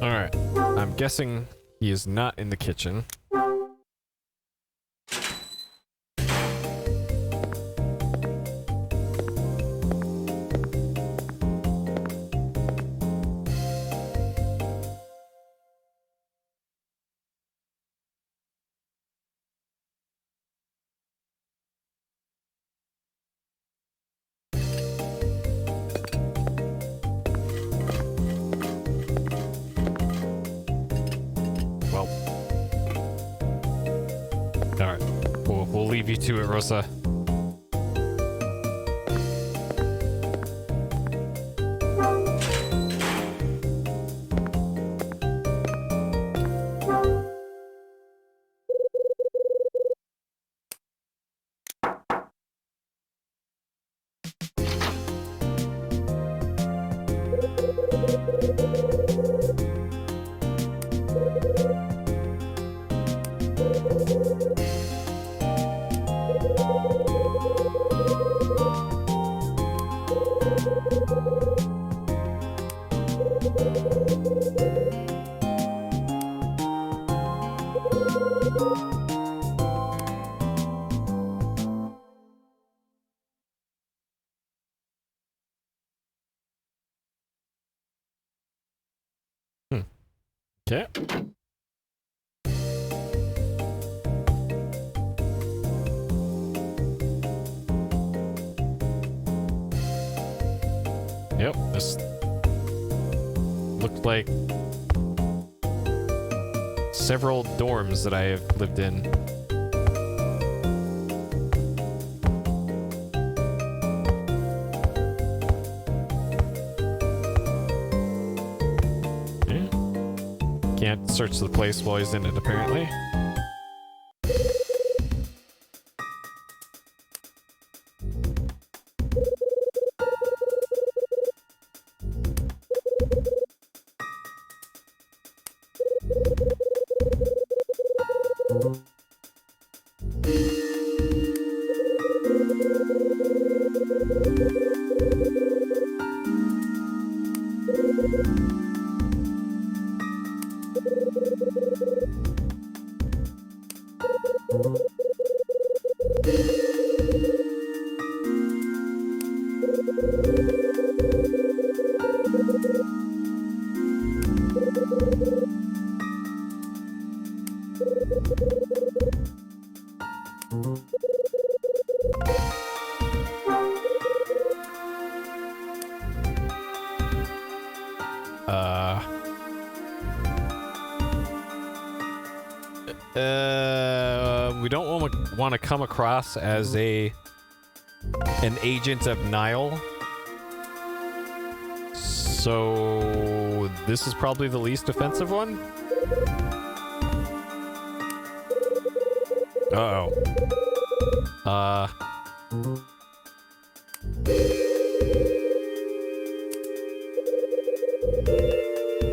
Alright, I'm guessing he is not in the kitchen. Alright. We'll leave you to it, Rosa. Okay. Yep, this looked like several dorms that I have lived in. Okay. Can't search the place while he's in it, apparently. We don't want to come across as an agent of Nile. So this is probably the least offensive one. Uh-oh.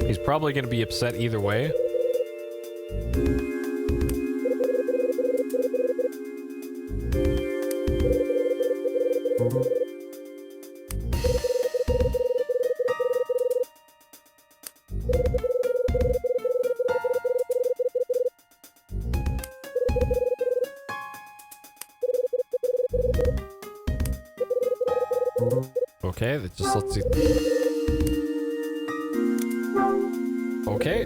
He's probably going to be upset either way. Okay, that just lets you... Okay.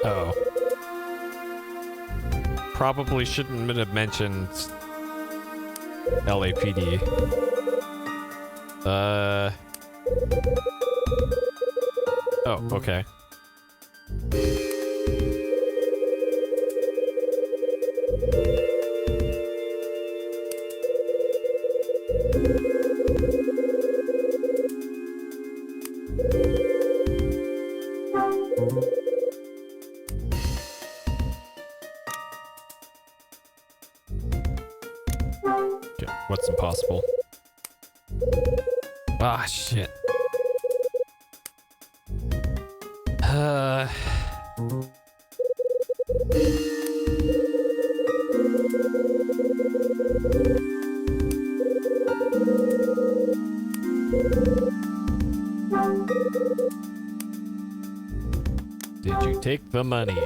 Oh. Probably shouldn't have mentioned LAPD. Oh, okay. Okay, what's impossible? Ah, shit. Take the money.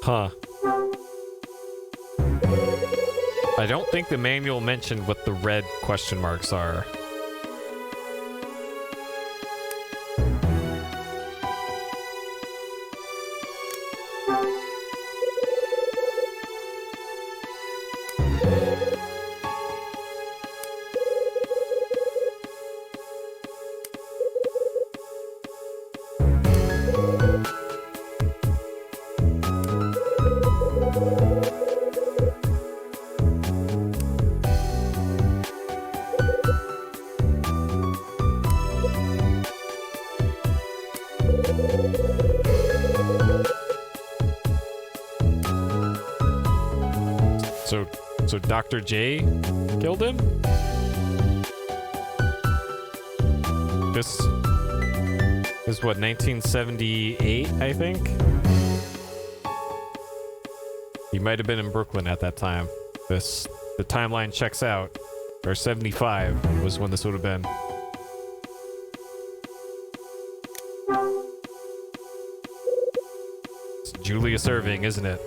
Huh. I don't think the manual mentioned what the red question marks are. So Dr. J killed him? This is what, 1978, I think? He might have been in Brooklyn at that time. The timeline checks out. Or 75 was when this would have been. It's Julius Irving, isn't it?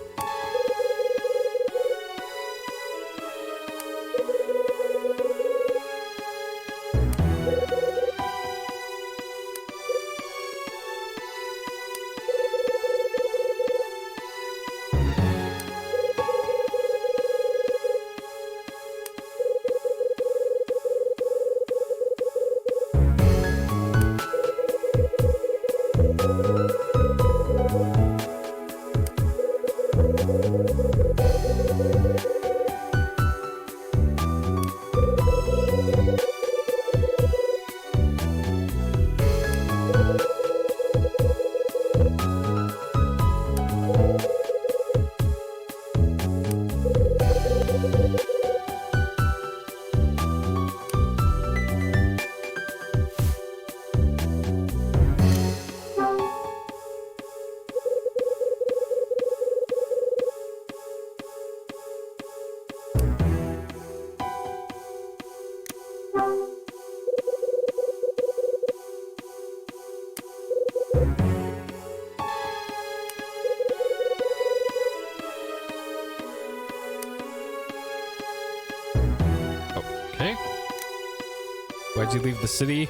Why'd you leave the city?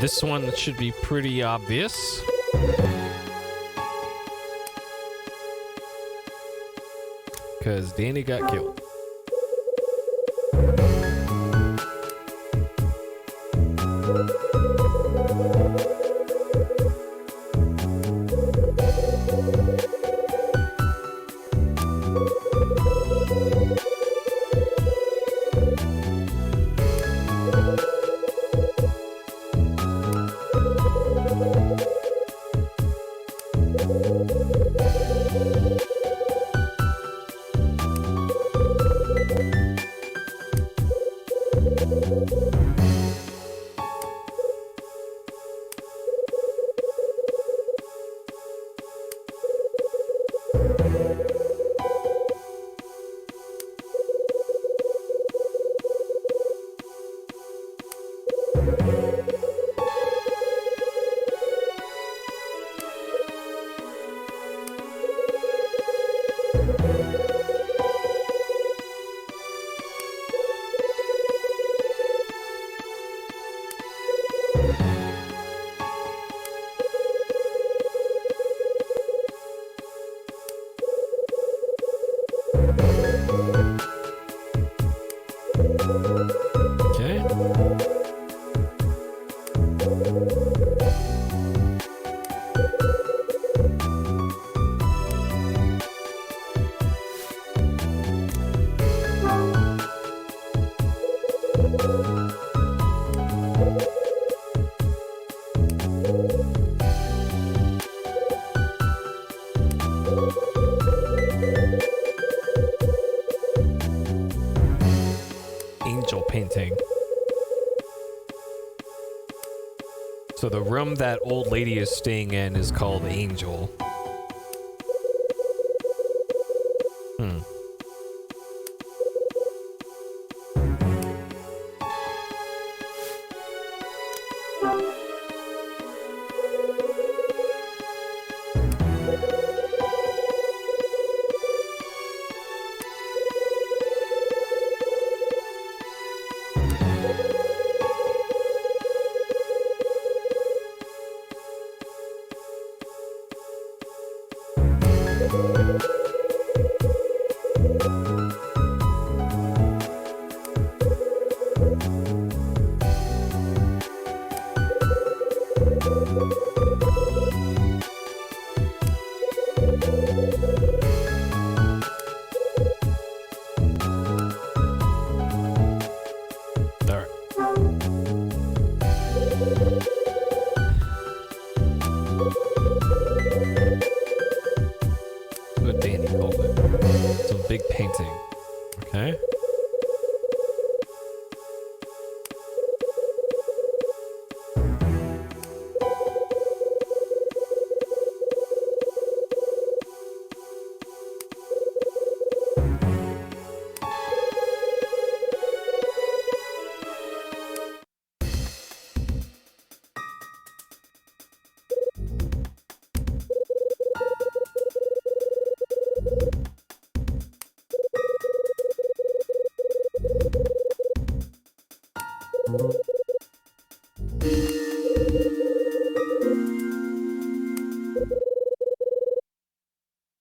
This one should be pretty obvious. Because Danny got killed. painting. So the room that old lady is staying in is called Angel. Hmm.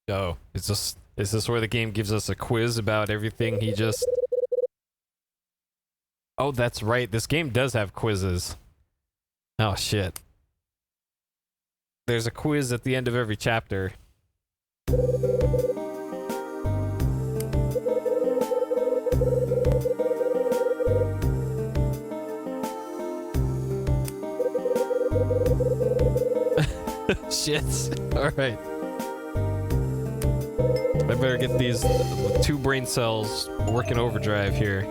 Oh, is this where the game gives us a quiz about everything he just... Oh, that's right. This game does have quizzes. Oh, shit. There's a quiz at the end of every chapter. Shit. Alright. I better get these 2 brain cells working overdrive here.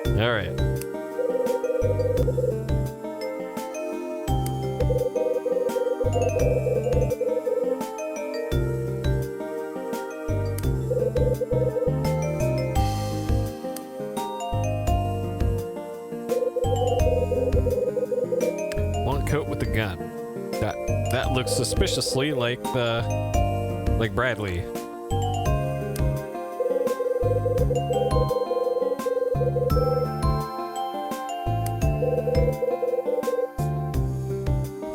Alright. One coat with the gun. That looks suspiciously like Bradley.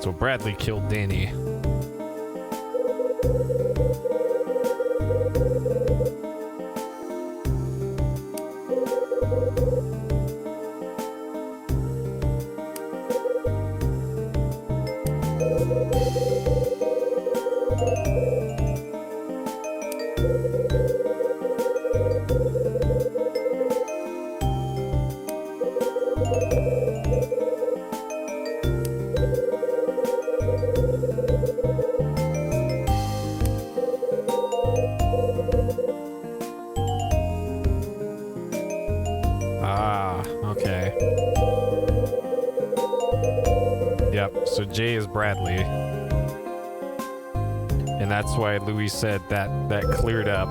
So Bradley killed Danny. So Jay is Bradley. And that's why Louis said that cleared up.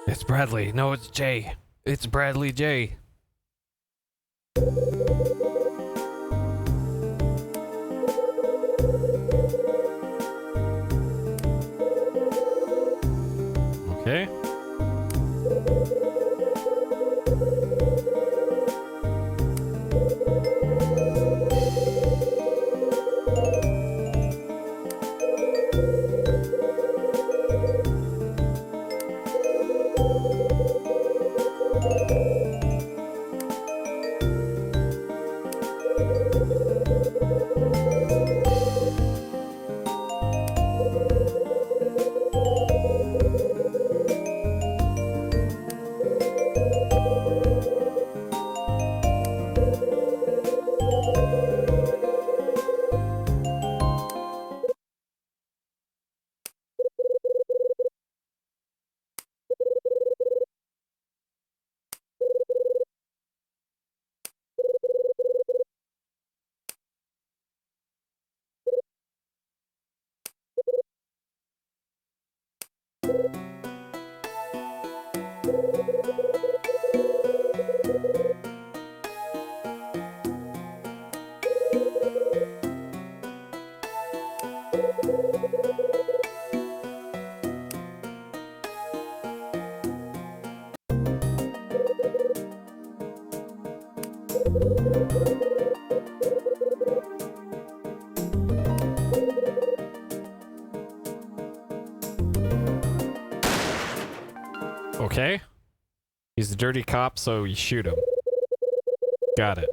It's Bradley. No, it's Jay. It's Bradley Jay. Okay. Okay. He's a dirty cop, so you shoot him. Got it.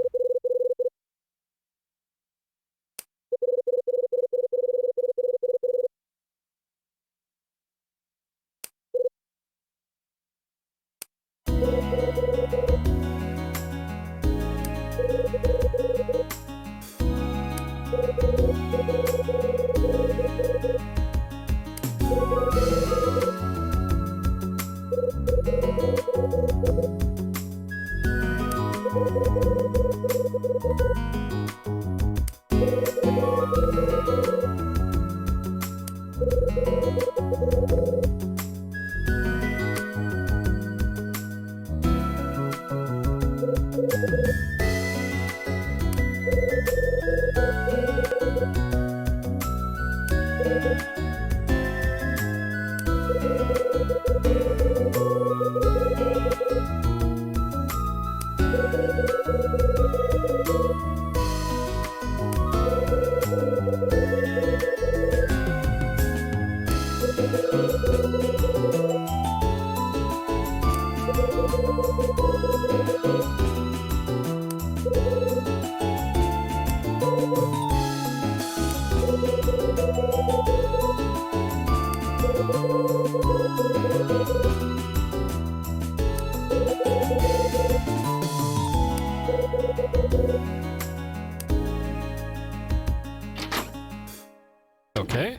Okay.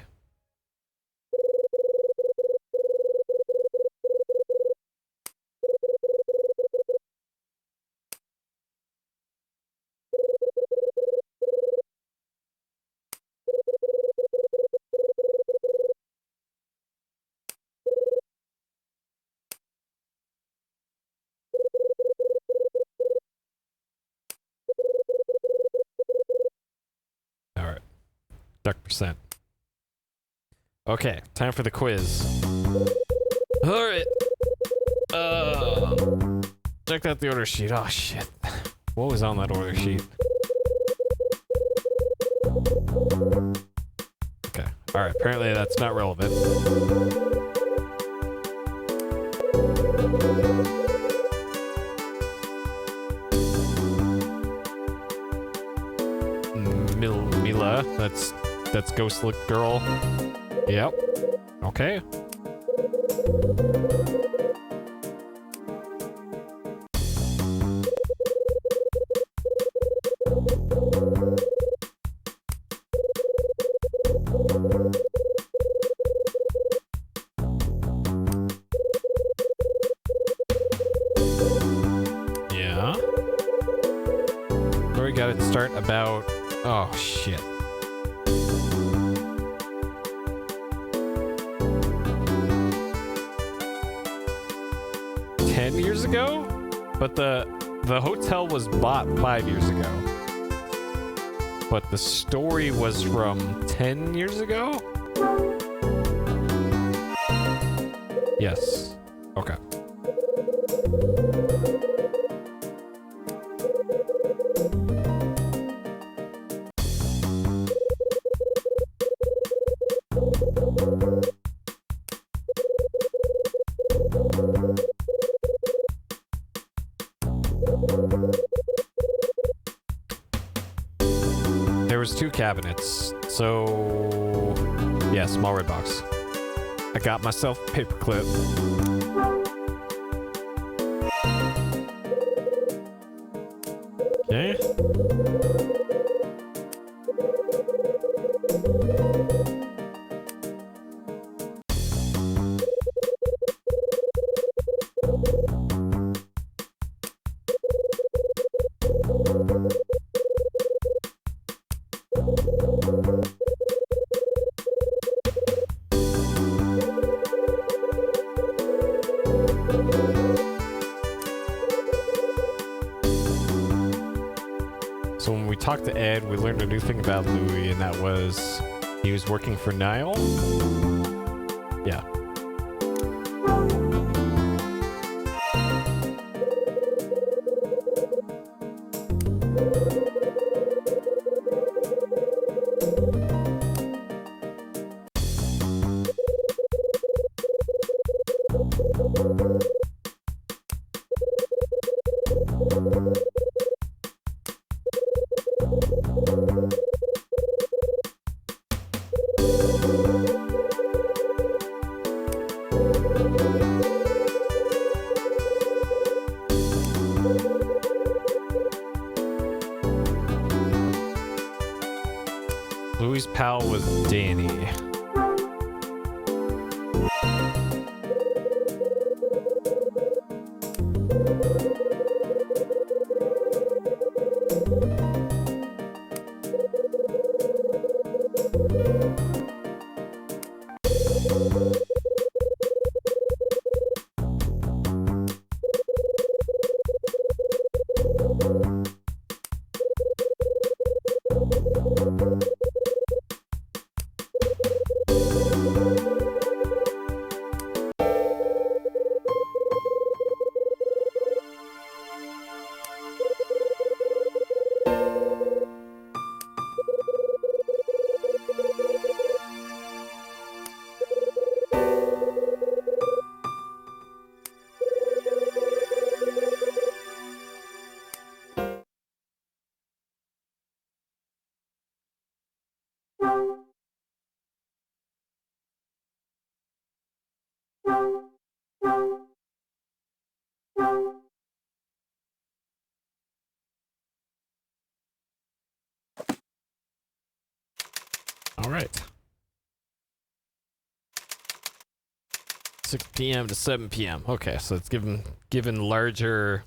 All right. Duck%. Okay, time for the quiz. All right. Check out the order sheet. Oh shit. What was on that order sheet? Okay. All right. Apparently that's not relevant. Mila. That's Ghost Look Girl. Yep. Okay. Yeah. Where we got it start about... Oh, shit. Years ago, but the hotel was bought 5 years ago, but the story was from 10 years ago. Yes. Okay. There was 2 cabinets, so yeah, small red box. I got myself a paperclip. Okay. talked to Ed, we learned a new thing about Louis, and that was he was working for Nile. Yeah. Louis' pal was Danny. All right. 6 p.m. to 7 p.m. Okay, so it's given larger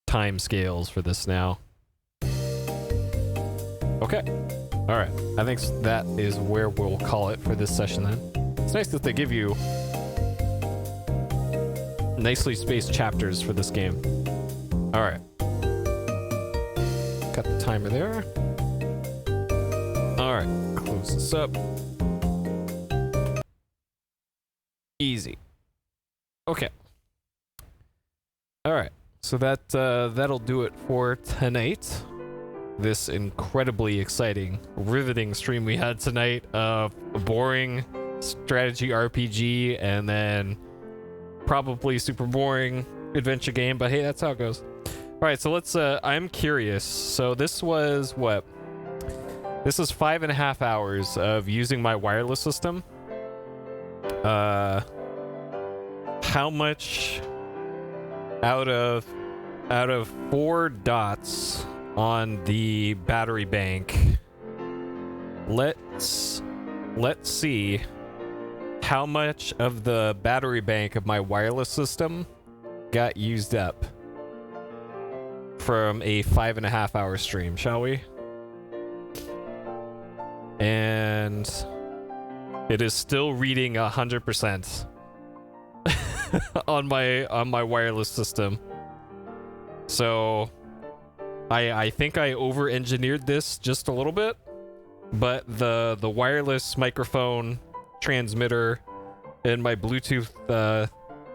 time scales for this now. Okay. All right. I think that is where we'll call it for this session then. It's nice that they give you nicely spaced chapters for this game. All right. Got the timer there. All right. Close this up. Easy. Okay. All right. So that'll do it for tonight. This incredibly exciting, riveting stream we had tonight of a boring strategy RPG and then probably super boring adventure game, but hey, that's how it goes. All right, so let's I'm curious. So this was what? This is 5.5 hours of using my wireless system. How much out of 4 dots on the battery bank? Let's see how much of the battery bank of my wireless system got used up from a 5.5 hour stream, shall we? And it is still reading 100% on my wireless system. So I think I over-engineered this just a little bit, but the wireless microphone transmitter in my Bluetooth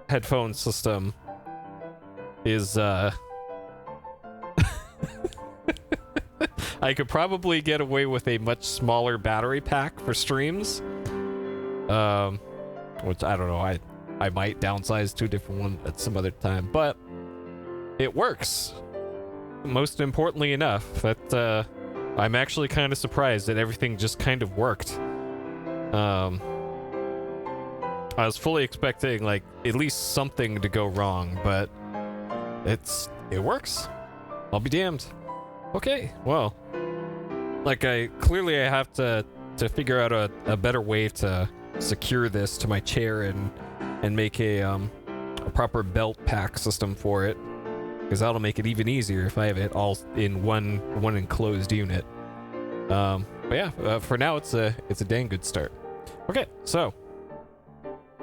headphone system is I could probably get away with a much smaller battery pack for streams, which I don't know, I might downsize to a different one at some other time, but it works. Most importantly enough, that I'm actually kind of surprised that everything just kind of worked. I was fully expecting like at least something to go wrong, but it works. I'll be damned. Okay, well, like I have to figure out a better way to secure this to my chair and make a proper belt pack system for it, because that'll make it even easier if I have it all in one enclosed unit. But yeah, for now it's a dang good start. Okay, so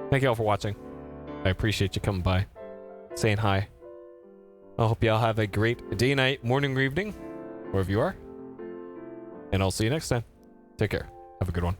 thank you all for watching. I appreciate you coming by, saying hi. I hope y'all have a great day, night, morning, or evening, wherever you are. and I'll see you next time. Take care. Have a good one.